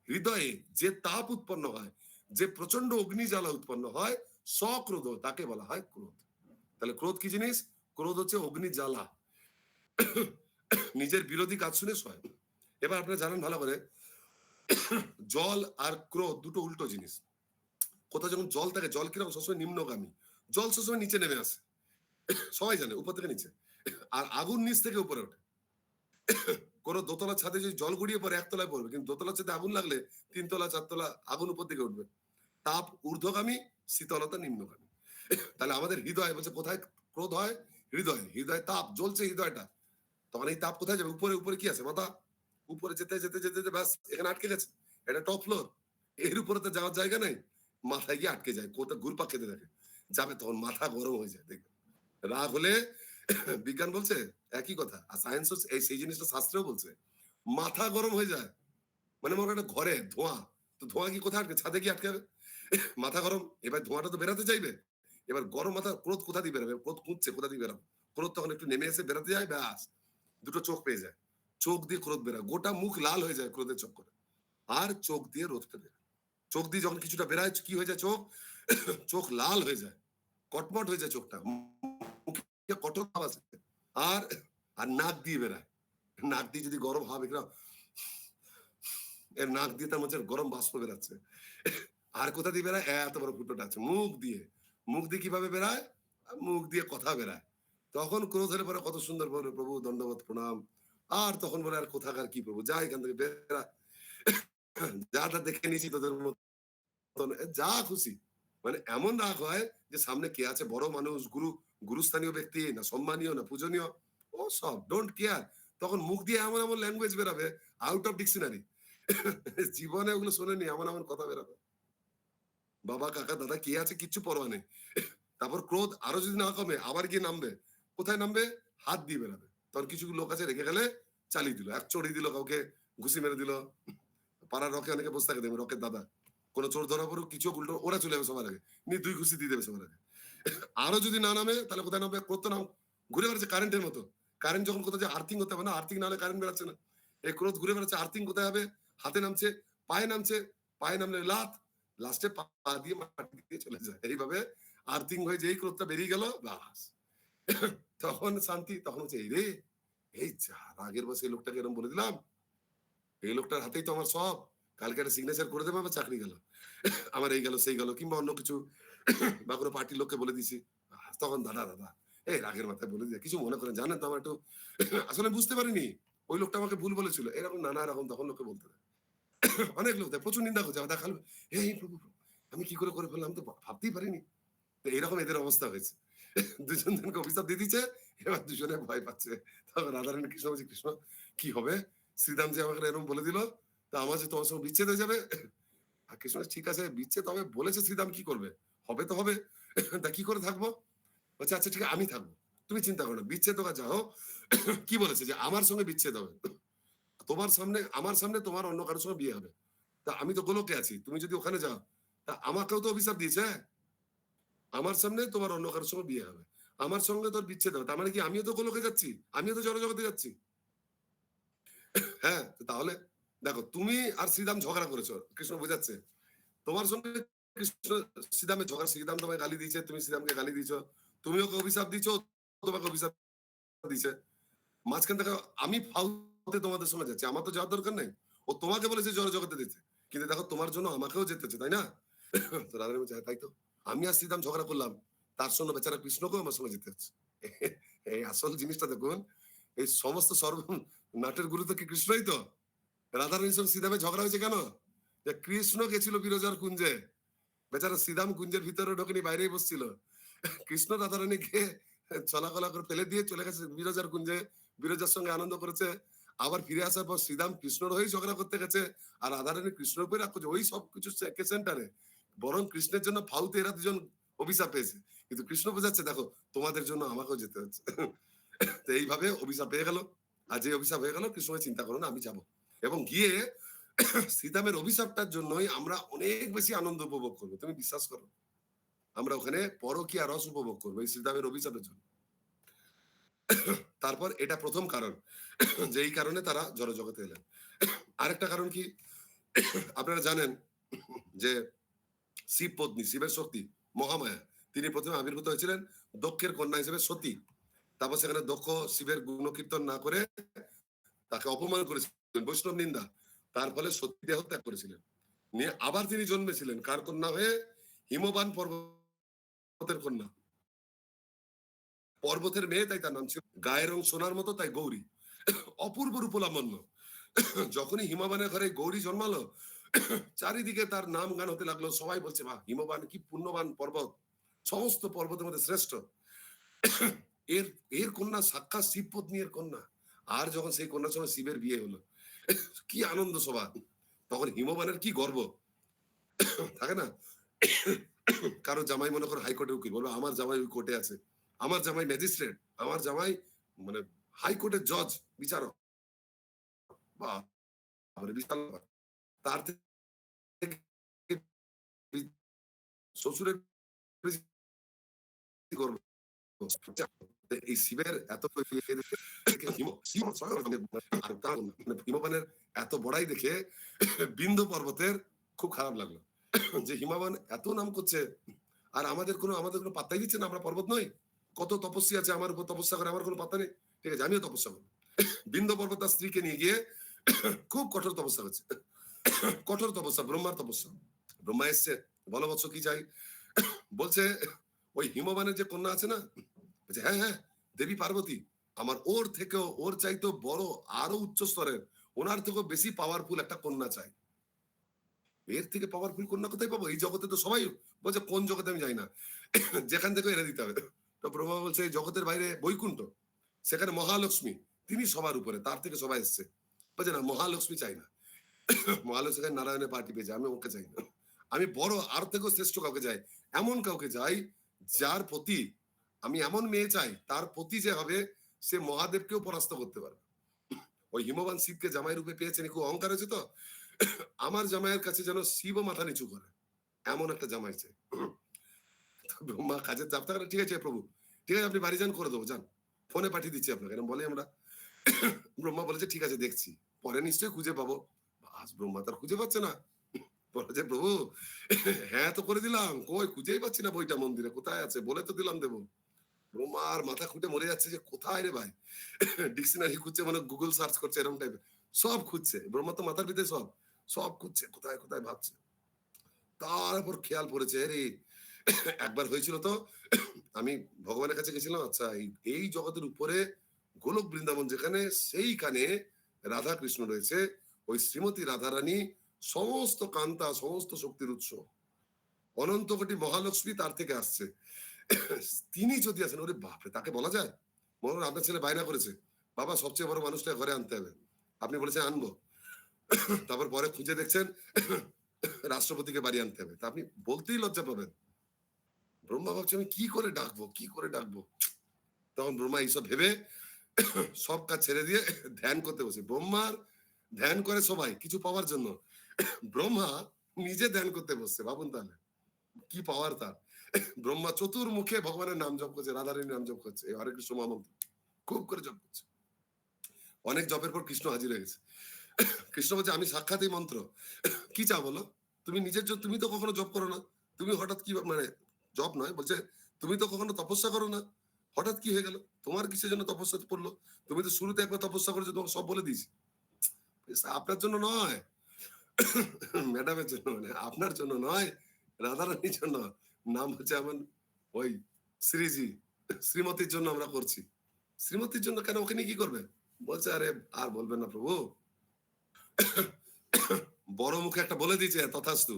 হৃদয়ে যে তাপ উৎপন্ন হয়, যে প্রচন্ড অগ্নিজ্বালা উৎপন্ন হয়, সক্রোধ তাকে বলা হয় ক্রোধ। তাহলে ক্রোধ কি জিনিস? ক্রোধ হচ্ছে অগ্নিজ্বালা, নিজের বিরোধী কাজ শুনে সয়। এবার আপনারা জানেন ভালো করে, জল আর ক্রোধ দুটো উল্টো জিনিস। কোথাও যখন জল থাকে, জল কিরকম সবসময় নিম্নগামী, জল সবসময় নিচে নেমে আসে, সবাই জানে উপর থেকে নিচে, আর আগুন নিচ থেকে উপরে ওঠে। কোন দোতলা ছাদে যদি জল গড়িয়ে পড়ে একতলায় পড়বে, কিন্তু দোতলা ছাদে আগুন লাগলে তিনতলা চারতলা আগুন উপর দিকে উঠবে। তাপ ঊর্ধ্বগামী, শীতলতা নিম্নগামী। তাহলে আমাদের হৃদয় বলছে কোথায় ক্রোধ হয়? হৃদয়, হৃদয় তাপ জ্বলছে হৃদয়টা, তখন এই তাপ কোথায় যাবে? উপরে, উপরে কি আছে? মাথা। উপরে যেতে যেতে যেতে যেতে ব্যাস এখানে আটকে গেছে, এটা টপ ফ্লোর, এর উপরে তো যাওয়ার জায়গা নেই, মাথায় গিয়ে আটকে যায়, কোথাও ঘুরপাক খেতে থাকে, যাবে তখন মাথা গরম হয়ে যায়। দেখবে রাগ হলে, বিজ্ঞান বলছে একই কথা, আর সায়েন্স এই সেই জিনিসটা শাস্ত্রেও বলছে, মাথা গরম হয়ে যায়। মানে মনে একটা ঘরে ধোঁয়া, তো ধোঁয়া কি কোথায় আটকে? ছাদে গিয়ে আটকে যাবে। মাথা গরম, এবার ধোঁয়াটা তো বেরাতে চাইবে, এবার গরম মাথা, ক্রোধ কোথা দিয়ে বেরোবে? ক্রোধ খুঁজছে কোথা দিয়ে বেরোবে, ক্রোধ তখন একটু নেমে এসে বেরাতে যায়, ব্যাস দুটো চোখ পেয়ে যায়, চোখ দিয়ে ক্রোধ বেরোয়, গোটা মুখ লাল হয়ে যায় ক্রোধের চক্করে, আর চোখ দিয়ে রোদটা বেরোয়। চোখ দিয়ে যখন কিছুটা বেরায় কি হয়ে যায়? চোখ, চোখ লাল হয়ে যায়, কটমট হয়ে যায় চোখটা, মুখে কঠোর ভাব আছে। আর আর নাক দিয়ে বেরায়, নাক দিয়ে যদি গরম হাওয়া বেরোয়, এর নাক দিয়ে তার মধ্যে গরম বাষ্প বেরাচ্ছে। আর কোথা দিয়ে বেরায়? এত বড় ফুটোটা আছে মুখ দিয়ে। মুখ দিয়ে কিভাবে বেরায়? মুখ দিয়ে কথা বেরায়। তখন ক্রোধ হলে পরে কত সুন্দর বলে, প্রভু দণ্ডবত প্রণাম। আর তখন বলে, আর কোথাকার কি প্রভু, যা এখান থেকে বেরা, যা তা দেখে নিয়েছি তোদের মতন, যা খুশি। মানে এমন রাগ হয় যে সামনে কে আছে, বড় মানুষ, গুরু, গুরুস্থানীয় ব্যক্তি না সম্মানীয় না পূজনীয়, ও সব ডোন্ট কেয়ার। তখন মুখ দিয়ে এমন এমন ল্যাঙ্গুয়েজ বেরাবে, আউট অফ ডিকশনারি, জীবনে ওগুলো শোনেনি, এমন এমন কথা বেরাবে, বাবা কাকা দাদা কে আছে কিচ্ছু পরোয়া নেই। তারপর ক্রোধ আরো যদি না কমে, আবার গিয়ে নামবে, কোথায় নামবে? হাত দিয়ে বেরাবে। তখন কিছু লোক আছে রেখে গেলে চালিয়ে দিল, এক চড়িয়ে দিল, কাউকে ঘুষি মেরে দিল, পাড়ার রকে অনেকে বসে থাকে, দেখবে রকের দাদা, কোন চোর ধরা পড়ুক কিছু উল্টো ওরা চলে যাবে সবার আগে, নিয়ে দুই ঘুষি দিয়ে দেবে সবার আগে। আরো যদি না নামে তাহলে কোথায় নামবে? ক্রোধ তো নাম ঘুরে বেড়াচ্ছে কারেন্টের মতো, কারেন্ট যখন কোথাও যে আর্থিং হতে হবে না, আর্থিং না হলে কারেন্ট বেড়াচ্ছে না, এই ক্রোধ ঘুরে বেড়াচ্ছে, আর্থিং কোথায় হবে? হাতে নামছে, পায়ে নামছে, পায়ে নামলে লাত, লাস্টে পা দিয়ে মাটি দিয়ে চলে যায়, এইভাবে আর্থিং হয়ে যেই ক্রোধটা বেরিয়ে গেল বাস, তখন শান্তি। তখন হচ্ছে এই রে, এই যা রাগের বসে এই লোকটাকে এরকম বলে দিলাম, এই লোকটার হাতেই তো আমার সব, কালকে একটা সিগনেচার করে দেবে, আমার চাকরি গেল, আমার এই গেল সেই গেল, কিংবা অন্য কিছু, বা কোনো পার্টির লোককে বলে দিছি, তখন দাদা দাদা এই রাগের মাথায় বলে দিয়ে কিছু মনে করেন, জানেন তো আমার একটু আসলে বুঝতে পারিনি, ওই লোকটা আমাকে ভুল বলেছিল, এরকম নানা রকম তখন লোককে বলতে দেয়। অনেক লোক দেয়, প্রচুর নিন্দা করছে, আমার দেখালো, এই প্রভু প্রভু, আমি কি করে করে ফেললাম, আমি তো ভাবতেই পারিনি। তো এইরকম এদের অবস্থা হয়েছে, দুজন জনকে অভিশাপ দিয়ে দিচ্ছে, এবার দুজনে ভয় পাচ্ছে। তখন রাধারানী কৃষ্ণ বলছে, কৃষ্ণ কি হবে, শ্রীরাম যে আমাকে এরকম বলে দিল, তা আমার যে তোমার সঙ্গে বিচ্ছেদ হয়ে যাবে। আর কৃষ্ণ বলছে, ঠিক আছে বিচ্ছেদ হবে বলেছে, শ্রীরাম কি করবে, হবে তো হবে, তা কি করে থাকবো? বলছে আচ্ছা ঠিক আছে আমি থাকবো, তুমি চিন্তা করো না, বিচ্ছেদ হোক আর যাও, কি বলেছে যে আমার সঙ্গে বিচ্ছেদ হবে, তোমার সামনে, আমার সামনে তোমার অন্য কারোর সঙ্গে বিয়ে হবে, তা আমি তো গোলকে আছি, তুমি যদি ওখানে যাও, তা আমাকেও তো অভিশাপ দিয়েছে, আমার সামনে তোমার অন্য কারোর সঙ্গে বিয়ে হবে, আমার সঙ্গে তোর বিচ্ছেদ হবে, তার মানে কি আমিও তো গোলকে যাচ্ছি, আমিও তো জড়জগতে যাচ্ছি। হ্যাঁ, তো তাহলে দেখো তুমি আর শ্রীরাম ঝগড়া করেছো, কৃষ্ণ বোঝাচ্ছে তোমার সঙ্গে কৃষ্ণ, শ্রীরামের ঝগড়া, শ্রীরাম তোমায় গালি দিয়েছে, তুমি শ্রীরামকে গালি দিয়েছো, তুমি ওকে অভিশাপ দিচ্ছো, ও তোমাকে অভিশাপ দিয়েছে, মাঝখান থেকে আমি ফালতে তোমাদের সঙ্গে যাচ্ছি, আমার তো যাওয়ার দরকার নেই, ও তোমাকে বলেছে জড়জগতে দিতে, কিন্তু দেখো তোমার জন্য আমাকেও যেতে হচ্ছে, তাই না? তো রাধারানী বলছে, হ্যাঁ, তাই তো, আমি আর শ্রীরাম ঝগড়া করলাম, তার সঙ্গে বেচারা কৃষ্ণকেও আমার সঙ্গে যেতে হচ্ছে। এই আসল জিনিসটা দেখুন, এই সমস্ত সর্ব নাটের গুরু তো কি কৃষ্ণই তো, রাধারানীর সঙ্গে শ্রীরামের ঝগড়া হয়েছে কেন? যে কৃষ্ণ গেছিল বিরজার কুঞ্জে, বেচারা শ্রীরাম কুঞ্জের ভিতরে ঢোকেনি, বাইরেই বসছিল, কৃষ্ণ রাধারানীকে চলাকলা করে ফেলে দিয়ে চলে গেছে বিরজার কুঞ্জে, বিরজার সঙ্গে আনন্দ করেছে, আবার ফিরে আসার পর শ্রীরাম কৃষ্ণর হয়েই ঝগড়া করতে গেছে, আর রাধারানী কৃষ্ণের উপরে রাগ করছে, ওই সব কিছু সেন্টারে, বরং কৃষ্ণের জন্য ফালতু এরা দুজন অভিশাপ পেয়েছে, কিন্তু কৃষ্ণ বোঝাচ্ছে দেখো তোমাদের জন্য আমাকেও যেতে হচ্ছে। তো এইভাবে অভিশাপ পেয়ে গেল। আর যে অভিশাপ হয়ে গেল, কৃষ্ণ বলে, চিন্তা করো না, আমি যাব। এবং গিয়ে শ্রীরামের অভিশাপটার জন্যই আমরা অনেক বেশি আনন্দ উপভোগ করবো, তুমি বিশ্বাস করো। আমরা ওখানে পরকীয়া রস উপভোগ করবো এই শ্রীরামের অভিশাপের জন্য। তারপর এটা প্রথম কারণ, যেই কারণে তারা জড়জগতে এলেন। আরেকটা কারণ কি, আপনারা জানেন যে শিব পত্নী, শিবের শক্তি মহামায়া, তিনি প্রথমে আবির্ভূত হয়েছিলেন দক্ষের কন্যা হিসেবে সতী। তারপর সেখানে দক্ষ শিবের গুণকীর্তন না করে তাকে অপমান করেছিলেন, বৈষ্ণব নিন্দা, তার ফলে সতী দেহ ত্যাগ করেছিলেন। নিয়ে আবার তিনি জন্মেছিলেন কার কন্যা হয়ে? হিমবান পর্বতের কন্যা, পর্বতের মেয়ে, তাই তার নাম ছিল। গায়ের রং সোনার মতো, তাই গৌরী। অপূর্ব রূপলাবণ্য। যখনই হিমবানের ঘরে গৌরী জন্মালো, চারিদিকে তার নাম গান হতে লাগলো, সবাই বলছে বাহ, হিমবান কি পুণ্যবান পর্বত, সমস্ত পর্বতের মধ্যে শ্রেষ্ঠ। এর এর কন্যা সাক্ষাৎ শিব পত্নী এর কন্যা। আর যখন সেই কন্যার সঙ্গে শিবের বিয়ে হলো, কি আনন্দ সভা, তখন হিমবানের কি গর্ব থাকে না। কারো জামাই মনে করো হাইকোর্টে উকিল, বলবো আমার জামাই ওই কোর্টে আছে, আমার জামাই ম্যাজিস্ট্রেট, আমার জামাই মানে হাইকোর্টের জজ, বিচারক, বা বিশাল ব্যাপার। তার থেকে শ্বশুরের বেশি গর্ব। এই শিবের এত হিমবানের এত বড়াই দেখে বিন্ধ্য পর্বতের খুব খারাপ লাগলো, যে হিমবান এত নাম করছে আর আমাদের কোনো পাত্তাই দিচ্ছে না, আমরা পর্বত নই, কত তপস্যা আছে আমার উপর, তপস্যা করে আমার কোনো পাত্তা নেই, ঠিক আছে আমিও তপস্যা করবো। বিন্ধ্য পর্বত তার স্ত্রীকে নিয়ে গিয়ে খুব কঠোর তপস্যা করছে, কঠোর তপস্যা, ব্রহ্মার তপস্যা। ব্রহ্মা এসছে, বলো বৎস কি চাই? বলছে ওই হিমবানের যে কন্যা আছে না, বলছে হ্যাঁ হ্যাঁ দেবী পার্বতী, আমার ওর থেকেও, ওর চাইতো বড়, আরো উচ্চ স্তরের, ওনার থেকেও বেশি পাওয়ারফুল একটা কন্যা চাই। এর থেকে পাওয়ারফুল কন্যা কোথায় পাবো? এই জগতে তো সবাই বলছে, কোন জগতে আমি যাই না, যেখান থেকে এনে দিতে হবে। তো ব্রহ্মা বলছে এই জগতের বাইরে বৈকুণ্ঠ, সেখানে মহালক্ষ্মী, তিনি সবার উপরে, তার থেকে সবাই এসছে। বলছে না, মহালক্ষ্মী চাই না, মহালক্ষ্মী নারায়ণের পার্টি পেয়েছে, আমি ওকে চাই না, আমি বড় আর থেকেও শ্রেষ্ঠ কাউকে চাই, এমন কাউকে চাই যার প্রতি, আমি এমন মেয়ে চাই তার প্রতি যে হবে সে মহাদেবকেও পরাস্ত করতে পারবে। ওই হিমবান শিবকে জামাই রূপে পেয়েছেন, খুব অহংকার হয়েছে তো, আমার জামাইয়ের কাছে যেন শিব মাথা নিচু করে, এমন একটা জামাই চাই। ব্রহ্মা কাজের চাপ থাকে, ঠিক আছে প্রভু, ঠিক আছে আপনি বাড়ি যান, করে দেবো, যান, ফোনে পাঠিয়ে দিচ্ছি আপনাকে, এরকম বলে আমরা। ব্রহ্মা বলেছে ঠিক আছে দেখছি, পরে নিশ্চয়ই খুঁজে পাবো। আজ ব্রহ্মা তার খুঁজে পাচ্ছে না, বলে যে প্রভু হ্যাঁ তো করে দিলাম, কই খুঁজেই পাচ্ছি না বইটা মন্দিরে, কোথায় আছে, বলে তো দিলাম দেবো। ব্রহ্মার মাথা খুঁটে মরে যাচ্ছে যে কোথায় রে ভাই, ডিকশনারি খুঁজছে, মানে গুগল সার্চ করছে এরকম টাইপের, সব খুঁজছে, ব্রহ্মা তো মাথার ভিতরে সব সব খুঁজছে, কোথায় কোথায় ভাবছে। তারপর খেয়াল পড়েছে, রে একবার হয়েছিল তো, আমি ভগবানের কাছে গেছিলাম, আচ্ছা এই জগতের উপরে গোলক বৃন্দাবন যেখানে, সেইখানে রাধা কৃষ্ণ রয়েছে, ওই শ্রীমতী রাধারানী সমস্ত কান্তা, সমস্ত শক্তির উৎস, অনন্ত কোটি মহালক্ষ্মী তার থেকে আসছে, তিনি যদি আসেন, ওরে বাপরে, তাকে বলা যায়? মনে হয় আপনার ছেলে বায়না করেছে, বাবা সবচেয়ে বড় মানুষটা ঘরে আনতে হবে, আপনি বলেছেন আনবো, তারপর পরে খুঁজে দেখছেন রাষ্ট্রপতিকে বাড়ি আনতে হবে, তা আপনি বলতেই লজ্জা পাবেন। ব্রহ্মা ভাবছে আমি কি করে ডাকবো, কি করে ডাকবো। তখন ব্রহ্মা এইসব ভেবে সব কাজ ছেড়ে দিয়ে ধ্যান করতে বসে। ব্রহ্মার ধ্যান করে সবাই কিছু পাওয়ার জন্য, ব্রহ্মা নিজে ধ্যান করতে বসছে, ভাবুন তাহলে কি পাওয়ার তার। ব্রহ্মা চতুর্মুখে ভগবানের নাম জপ করছে, রাধারানীর নাম জপ করছে, এই হরে কৃষ্ণ মহামন্ত্র খুব করে জপ করছে। অনেক জপের পর কৃষ্ণ হাজির হয়ে গেছে। কৃষ্ণ বলছে আমি সাক্ষাৎ এই মন্ত্র, কি চাও বলো? তুমি নিজের জন্য, তুমি তো কখনো জপ করো না, তুমি হঠাৎ কি, মানে জপ নয়, বলছে তুমি তো কখনো তপস্যা করো না, হঠাৎ কি হয়ে গেল, তোমার কিসের জন্য তপস্যা পড়লো? তুমি তো শুরুতে একবার তপস্যা করেছো, তোমাকে সব বলে দিয়েছি। আপনার জন্য নয়, ম্যাডামের জন্য, মানে আপনার জন্য নয়, রাধারানীর জন্য। নাম হচ্ছে এমন ওই শ্রীজি, শ্রীমতীর জন্য আমরা করছি। শ্রীমতীর জন্য কেন, ওখানে কি করবে? বলছে আরে আর বলবেন না প্রভু, বড় মুখে একটা বলে দিয়েছে তথাস্তু,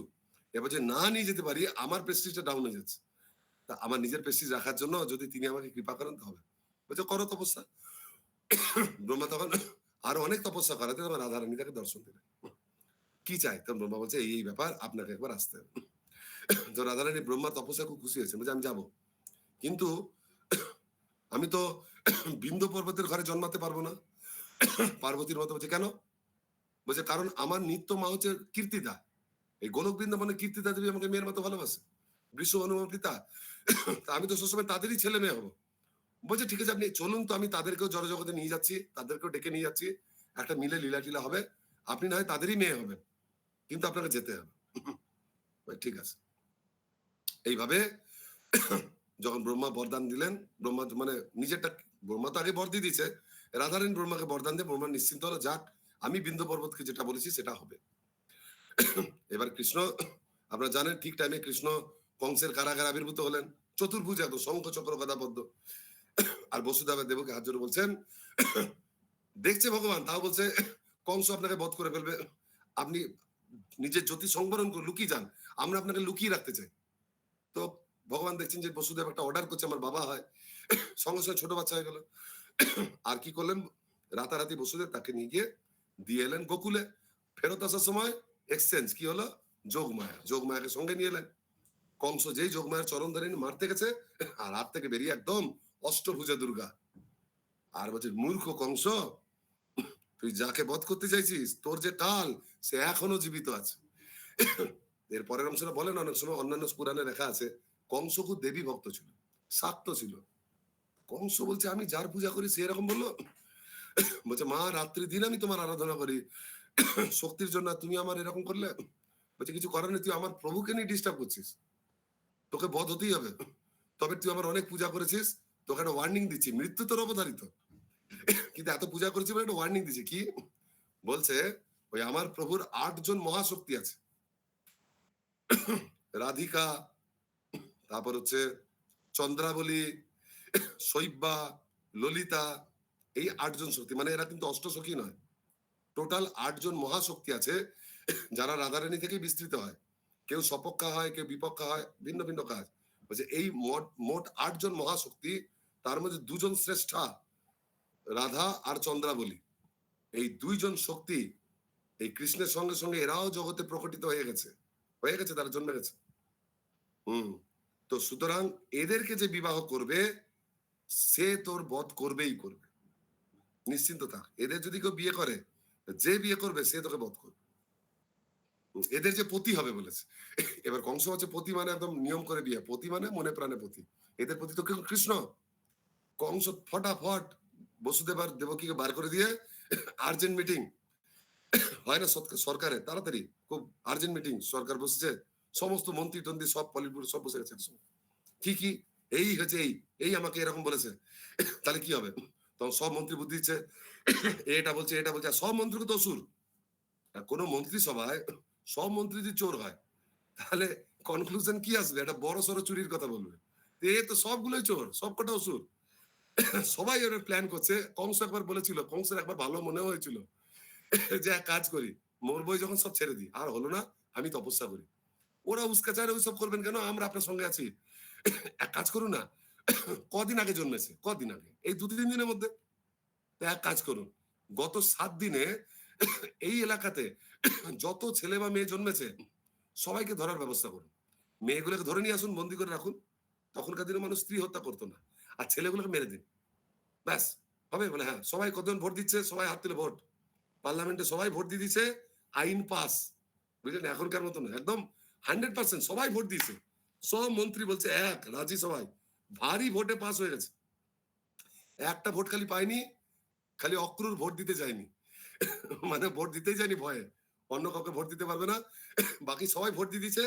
এবার যে না নিয়ে যেতে পারি, আমার প্রেস্টিজটা ডাউন হয়ে যাচ্ছে, তা আমার নিজের প্রেস্টিজ রাখার জন্য যদি তিনি আমাকে কৃপা করেন তাহলে, বলছে করো তপস্যা। ব্রহ্মা তখন আরো অনেক তপস্যা করাতে তখন রাধারানী তাকে দর্শন দিলেন। কি চাই? তখন ব্রহ্মা বলছে এই ব্যাপার, আপনাকে একবার আসতে হবে। তো রাধারানী ব্রহ্মা তপস্যা খুব খুশি হয়েছে, বলছে আমি যাবো, কিন্তু আমি তো বিন্দু পর্বতের ঘরে জন্মাতে পারবো না। পার্বতীর মতো। বলছে কেন? বলছে কারণ আমার নিত্য মা হচ্ছে কীর্তিদা, এই গোলক বৃন্দাবনে কীর্তিদা দেবী আমাকে মেয়ের মতো ভালোবাসে, বিশ্ব অনুমান পিতা। তা আমি তো সবসময় তাদেরই ছেলে মেয়ে হবো। বলছে ঠিক আছে আপনি চলুন, তো আমি তাদেরকেও জড়জগতে নিয়ে যাচ্ছি, তাদেরকেও ডেকে নিয়ে যাচ্ছি, একটা মিলে লীলা টিলা হবে, আপনি না হয় তাদেরই মেয়ে হবেন, কিন্তু আপনাকে যেতে হবে। ঠিক আছে। এইভাবে যখন ব্রহ্মা বরদান দিলেন, ব্রহ্মা মানে নিজেরটা, ব্রহ্মা তো আগে বর দিয়ে দিয়েছে, রাধারানী ব্রহ্মাকে বরদান দিয়ে ব্রহ্মা নিশ্চিন্ত হলো, যাক আমি বিন্দু পর্বতকে যেটা বলেছি সেটা হবে। এবার কৃষ্ণ, আপনারা জানেন ঠিক টাইমে কৃষ্ণ কংসের কারাগারে আবির্ভূত হলেন, চতুর্ভুজ, এত শঙ্খ চক্র গদাপদ্ম। আর বসুদেব দেবকে হাত জোড়ে বলছেন, দেখছে ভগবান, তাও বলছে কংস আপনাকে বধ করে ফেলবে, আপনি নিজের জ্যোতি সংবরণ করে লুকিয়ে যান, আমরা আপনাকে লুকিয়ে রাখতে চাই। তো ভগবান দেখছেন যে বসুদেব একটা অর্ডার করছে, আমার বাবা হয়, সঙ্গে সঙ্গে ছোট বাচ্চা হয়ে গেল। আর কি করলেন, রাতারাতি বসুদেব তাকে নিয়ে গিয়ে দিয়ে এলেন গোকুলে। ফেরত আসার সময় এক্সচেঞ্জ কি হলো, যোগমায়া, যোগমায়াকে সঙ্গে নিয়ে এলেন। কংস যেই যোগমায়ের চরণ ধরে মারতে গেছে, আর হাত থেকে বেরিয়ে একদম অষ্টভুজা দুর্গা। আর বলছে মূর্খ কংস, তুই যাকে বধ করতে চাইছিস, তোর যে টাল, সে এখনো জীবিত আছে। এর পরের অংশটা বলেন, অনেক সময় অন্যান্য পুরাণে লেখা আছে কংস খুব দেবী ভক্ত ছিল, শাক্ত ছিল। কংস বলছে আমি যার পূজা করি সে এরকম বললো। বলছে মা রাত্রি দিন আমি তোমার আরাধনা করি শক্তির জন্য, তুমি আমার এরকম করলে। বলছে কিছু করার নেই, তুই আমার প্রভুকে নিয়ে ডিস্টার্ব করছিস, তোকে বধ হতেই হবে। তবে তুই আমার অনেক পূজা করেছিস, তোকে একটা ওয়ার্নিং দিচ্ছি, মৃত্যু তোর অবধারিত, কিন্তু এত পূজা করেছি বলে একটা ওয়ার্নিং দিচ্ছি। কি বলছে, ওই আমার প্রভুর 8 জন মহাশক্তি আছে, রাধিকা, তারপর হচ্ছে চন্দ্রাবলী, শৈব্যা, ললিতা, এই 8 জন শক্তি, মানে এরা কিন্তু অষ্টসখী নয়, টোটাল 8 জন মহাশক্তি আছে, যারা রাধারানী থেকে বিস্তৃত হয়, কেউ সপক্ষা হয়, কেউ বিপক্ষা হয়, ভিন্ন ভিন্ন কাজ। বলছে এই মোট 8 জন মহাশক্তি, তার মধ্যে 2 জন শ্রেষ্ঠা, রাধা আর চন্দ্রাবলী। এই 2 জন শক্তি এই কৃষ্ণের সঙ্গে সঙ্গে এরাও জগতে প্রকটিত হয়ে গেছে, তারা জন্মে গেছে। হুম। তো সুতরাং এদেরকে যে বিবাহ করবে, সে তোর বধ করবেই করবে, নিশ্চিন্ত থাক। এদের যদি কেউ বিয়ে করে, যে বিয়ে করবে সে তোকে বধ করবে। এদের যে পতি হবে বলেছে। এবার কংস হচ্ছে পতি, মানে একদম নিয়ম করে বিয়ে, পতি মানে মনে প্রাণে পতি, এদের পতি তো কৃষ্ণ। কংস ফটাফট বসুদেব আর দেবকীকে বার করে দিয়ে আর্জেন্ট মিটিং হয় না সরকারে, তাড়াতাড়ি খুব আর্জেন্ট মিটিং, সরকার বসেছে, সমস্ত মন্ত্রী টন্ত্রী সব পলিটুর সব বসে গেছে। কি কি এই হয়েছে, এই আমাকে এরকম বলেছে, তাহলে কি হবে? তখন সব মন্ত্রী বুদ্ধি দিচ্ছে, এটা বলছে এটা বলছে, সব মন্ত্রীকে তো অসুর। কোন মন্ত্রী সভায় সব মন্ত্রী যদি চোর হয়, তাহলে কনক্লুশন কি আসবে? একটা বড় সড়ো চুরির কথা বলবে, এ তো সবগুলোই চোর, সব কটা অসুর। সবাই ওর প্ল্যান করছে। কংস একবার বলেছিল, কংসের একবার ভালো মনে হয়েছিল যে এক কাজ করি, মরবো যখন সব ছেড়ে দিই, আর হলো না, আমি তপস্যা করি। ওরা উস্কাচারে ওইসব করবেন কেন, আমরা আপনার সঙ্গে আছি, এক কাজ করুন না। কদিন আগে জন্মেছে, কদিন আগে, এই 2-3 দিনের মধ্যে। এক কাজ করুন, গত 7 দিনে এই এলাকাতে যত ছেলে বা মেয়ে জন্মেছে সবাইকে ধরার ব্যবস্থা করুন, মেয়েগুলোকে ধরে নিয়ে আসুন, বন্দি করে রাখুন। তখনকার দিনে মানুষ স্ত্রী হত্যা করতো না, আর ছেলেগুলোকে মেরে দিন, ব্যাস হবে। বলে হ্যাঁ, সবাই কতজন ভোট দিচ্ছে, সবাই হাত তুলে ভোট, পার্লামেন্টে সবাই ভোট দিয়ে দিচ্ছে, আইন পাস, বুঝলেন? এখনকার মতো না, একদম 100% সবাই ভোট দিয়েছে, সব মন্ত্রী বলছে এক রাজি, সবাই ভারী ভোটে পাস হয়ে গেছে। একটা ভোট খালি পায়নি, খালি অক্রুর ভোট দিতে যায়নি, মানে ভোট দিতেই যায়নি ভয়ে, অন্য কাউকে ভোট দিতে পারবে না, বাকি সবাই ভোট দিয়ে দিচ্ছে,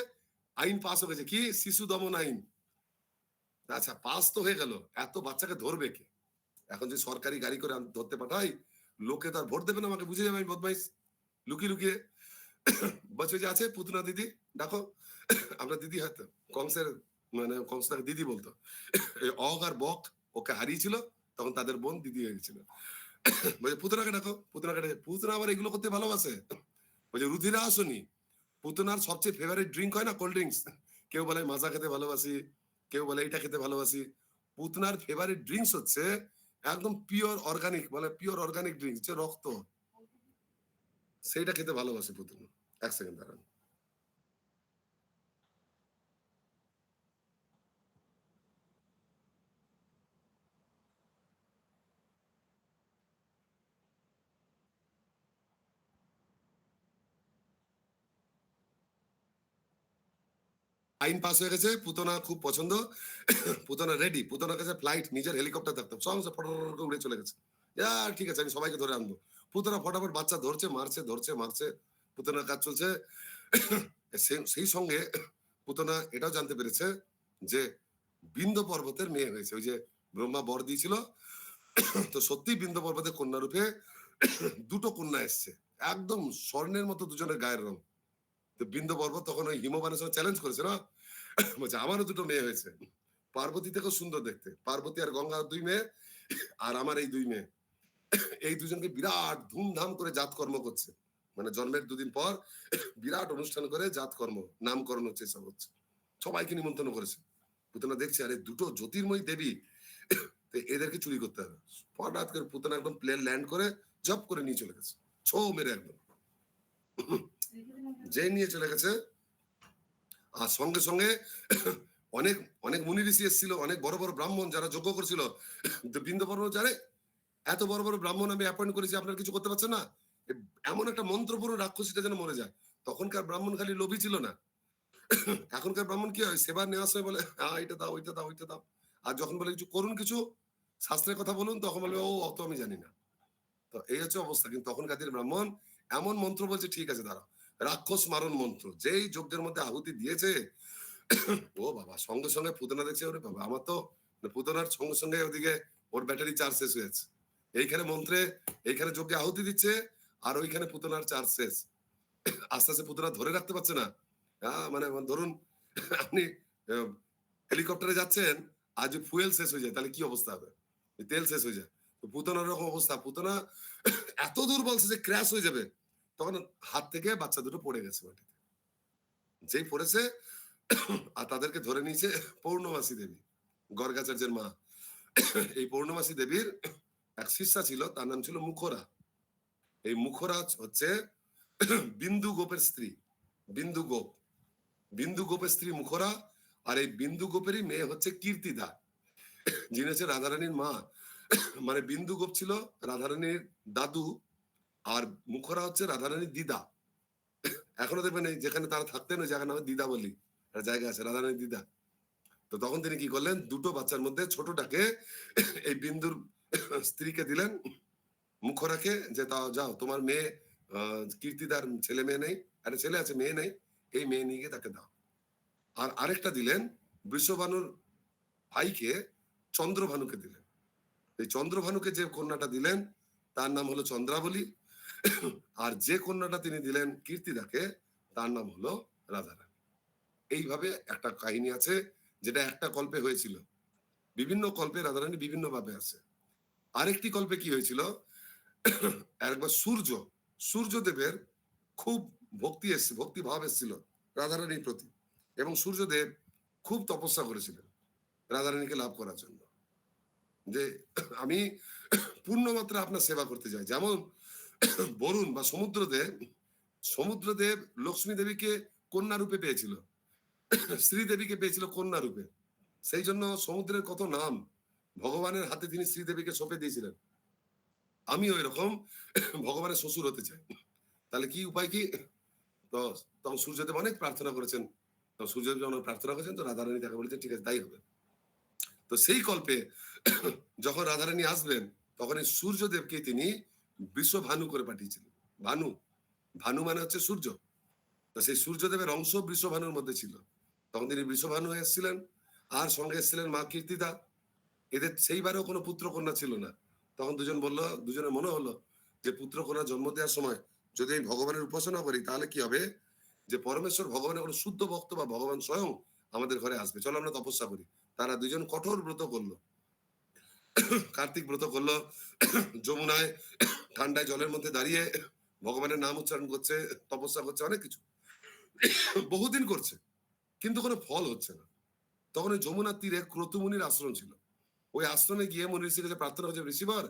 আইন পাস হয়ে গেছে। কি শিশু দমন আইন। আচ্ছা পাস তো হয়ে গেল, এত বাচ্চাকে ধরবে কে? এখন যদি সরকারি গাড়ি করে ধরতে পাঠাই, লোকে তার ভোট দেবে না, আমাকে বুঝে যাবে আমি বদমাইশ, লুকিয়ে লুকিয়ে। বছর যে আছে পুতনা দিদি, দেখো আপনার দিদি হয়তো কংসের, মানে কংস তাকে দিদি বলতো, অগ আর বক ওকে হারিয়েছিল, তখন তাদের বোন দিদি হয়ে গেছিল। বলছে পুতনাকে ডাকো, পুতনাকে ডাকে, পুতনা আবার এগুলো করতে ভালোবাসে। বলছে রুধিরা আসনি, পুতনার সবচেয়ে ফেভারিট ড্রিঙ্ক হয় না, কোল্ড ড্রিঙ্কস, কেউ বলে মাজা খেতে ভালোবাসি, কেউ বলে এটা খেতে ভালোবাসি, পুতনার ফেভারিট ড্রিঙ্কস হচ্ছে একদম পিওর অর্গানিক, বলে পিওর অর্গানিক ড্রিঙ্কস, যে রক্ত, সেইটা খেতে ভালোবাসে পুতনা। এক সেকেন্ড দাঁড়ান। আইন পাস হয়ে গেছে, পুতনা খুব পছন্দ, পুতনা রেডি, পুতনার কাছে ফ্লাইট, নিজের হেলিকপ্টার থাকতো, সঙ্গে ফটাফট করে উড়ে চলে গেছে। ঠিক আছে, আমি সবাইকে ধরে আনবো। পুতনা ফটাফট বাচ্চা ধরছে, মারছে, পুতনার কাজ চলছে। সেই সঙ্গে পুতনা এটাও জানতে পেরেছে যে বিন্ধ্য পর্বতের মেয়ে হয়েছে, ওই যে ব্রহ্মা বর দিয়েছিল, তো সত্যি বিন্ধ্য পর্বতের কন্যা রূপে দুটো কন্যা এসছে, একদম স্বর্ণের মতো দুজনের গায়ের রং। তো বিন্ধ্য পর্বত তখন ওই হিমবানের সঙ্গে চ্যালেঞ্জ করেছে না, বলছে আমারও দুটো মেয়ে হয়েছে, পার্বতী থেকেও সুন্দর দেখতে, পার্বতী আর গঙ্গা দুই মেয়ে, আর আমার এই দুই মেয়ে, এই দুজনকে বিরাট ধুমধাম করে জাতকর্ম করছে, মানে জন্মের দুদিন পর বিরাট অনুষ্ঠান করে জাতকর্ম, নামকরণ হচ্ছে, সব হচ্ছে, সবাইকে নিমন্ত্রণ করেছে। পুতনা দেখছে আরে দুটো জ্যোতির্ময়ী দেবী, তো এদেরকে চুরি করতে হবে। হঠাৎ করে পুতনা একদম প্লেন ল্যান্ড করে জব করে নিয়ে চলে গেছে, ছো মেরে একদম, যে নিয়ে চলে গেছে। আর সঙ্গে সঙ্গে অনেক অনেক মুনি ঋষি এসেছিল, অনেক বড় বড় ব্রাহ্মণ যারা যজ্ঞ করছিল। বিন্দ পর্বত জানে এত বড় বড় ব্রাহ্মণ আমি অ্যাপয়েন্ট করেছি, আপনার কিছু করতে পারছেন না, এমন একটা মন্ত্র পুরো রাক্ষসীটা যেন মরে যায়। তখনকার ব্রাহ্মণ খালি লোভী ছিল না, এখনকার ব্রাহ্মণ কি হয়, সেবা নেওয়ার সময় বলে হ্যাঁ এটা দাও, ওইটা দাও, ওইটা দাও, আর যখন বলে কিছু করুন, কিছু শাস্ত্রের কথা বলুন, তখন বলবে ও অত আমি জানি না। তো এই হচ্ছে অবস্থা। কিন্তু তখনকার দিনের ব্রাহ্মণ এমন মন্ত্র বলছে, ঠিক আছে দাঁড়া, রাক্ষস মারণ মন্ত্র, যেই যজ্ঞের মধ্যে আহুতি দিয়েছে, ও বাবা, সঙ্গে সঙ্গে পুতনা দেখছে, ওরে বাবা, আমার তো পুতনার সঙ্গে সঙ্গে ওদিকে ওর ব্যাটারি চার্জ শেষ হয়েছে, এইখানে মন্ত্রে, এইখানে যজ্ঞে আহুতি দিচ্ছে, আর ওইখানে পুতনার চার্জ শেষ। আস্তে আস্তে পুতনা ধরে রাখতে পারছে না। মানে ধরুন আপনি হেলিকপ্টারে যাচ্ছেন, আজ ফুয়েল শেষ হয়ে যায়, তাহলে কি অবস্থা হবে, তেল শেষ হয়ে যায়, তো পুতনার রকম অবস্থা, পুতনা এত দূর বলছে যে ক্র্যাশ হয়ে যাবে, তখন হাত থেকে বাচ্চা দুটো পড়ে গেছে মাটিতে, যেই পড়েছে, আর তাদেরকে ধরে নিয়েছে পৌর্ণমাসী দেবী, গর্গাচার্যের মা। এই পৌর্ণমাসী দেবীর এক শিষ্যা ছিল, তার নাম ছিল মুখরা। এই মুখরা হচ্ছে বিন্দু গোপের স্ত্রী, বিন্দু গোপ, বিন্দু গোপের স্ত্রী মুখরা। আর এই বিন্দু গোপেরই মেয়ে হচ্ছে কীর্তিদা, যিনি হচ্ছে রাধারানীর মা। মানে বিন্দু গোপ ছিল রাধারানীর দাদু, আর মুখরা হচ্ছে রাধারানীর দিদা। এখনো দেখবেন এই যেখানে তারা থাকতেন ওই জায়গার নামে দিদা বলি, একটা জায়গা আছে রাধারানীর দিদা। তো তখন তিনি কি করলেন, দুটো বাচ্চার মধ্যে ছোটটাকে এই বিন্দুর স্ত্রীকে দিলেন, মুখরাকে, যে তাও যাও তোমার মেয়ে কীর্তিদার ছেলে মেয়ে নেই, একটা ছেলে আছে মেয়ে নেই, এই মেয়ে নিয়ে গিয়ে তাকে দাও। আর আরেকটা দিলেন বৃষভানুর ভাইকে, চন্দ্রভানুকে দিলেন। এই চন্দ্রভানুকে যে কন্যাটা দিলেন তার নাম হলো চন্দ্রাবলী, আর যে কন্যাটা তিনি দিলেন কীর্তিদাকে তার নাম হলো রাধারানী। এইভাবে একটা কাহিনী আছে, যেটা একটা কল্পে হয়েছিল, বিভিন্ন কল্পে রাধারানী বিভিন্ন ভাবে আছে। আরেকটি কল্পে কি হয়েছিল, একবার সূর্যদেবের খুব ভক্তি এসছে, ভক্তি ভাব এসেছিল রাধারানীর প্রতি, এবং সূর্যদেব খুব তপস্যা করেছিলেন রাধারানীকে লাভ করার জন্য, যে আমি পূর্ণ মাত্রা আপনার সেবা করতে চাই। যেমন বরুণ বা সমুদ্রদেব লক্ষ্মী দেবীকে কন্যা রূপে পেয়েছিল, শ্রীদেবীকে পেয়েছিল কন্যা রূপে, সেই জন্য সমুদ্রের কত নাম, ভগবানের হাতে তিনি শ্রীদেবীকে সঁপে দিয়েছিলেন। আমি ওই রকম ভগবানের শ্বশুর হতে চাই, তাহলে কি উপায় কি? তো তখন সূর্যদেব অনেক প্রার্থনা করেছেন, তখন সূর্যদেব যখন প্রার্থনা করেছেন, তো রাধারানী তাকে বলেছেন ঠিক আছে তাই হবে। তো সেই কল্পে যখন রাধারানী আসবেন, তখন এই সূর্যদেবকে তিনি বৃষভানু করে পাঠিয়েছিলেন। ভানু, ভানু মানে হচ্ছে সূর্য, তো সেই সূর্যদেবের অংশ বৃষভানুর মধ্যে ছিল, তখন তিনি বৃষভানু হয়ে এসেছিলেন, আর সঙ্গে এসেছিলেন মা কীর্তিদা। এদের সেইবারেও কোনো পুত্র কন্যা ছিল না। তখন দুজনের মনে হলো যে পুত্র কন্যা জন্ম দেওয়ার সময় যদি আমি ভগবানের উপাসনা করি, তাহলে কি হবে, যে পরমেশ্বর ভগবানের কোনো শুদ্ধ ভক্ত বা ভগবান স্বয়ং আমাদের ঘরে আসবে, চলো আমরা তপস্যা করি। তারা দুজন কঠোর ব্রত করলো, কার্তিক ব্রত করলো, যমুনায় ঠান্ডায় জলের মধ্যে দাঁড়িয়ে ভগবানের নাম উচ্চারণ করছে, তপস্যা করছে, অনেক কিছু বহুদিন করছে, কিন্তু কোনো ফল হচ্ছে না। তখন ওই যমুনার তীরে ক্রতুমুনির আশ্রম ছিল, ওই আশ্রমে গিয়ে মুনি ঋষির কাছে প্রার্থনা করছে, ঋষিবর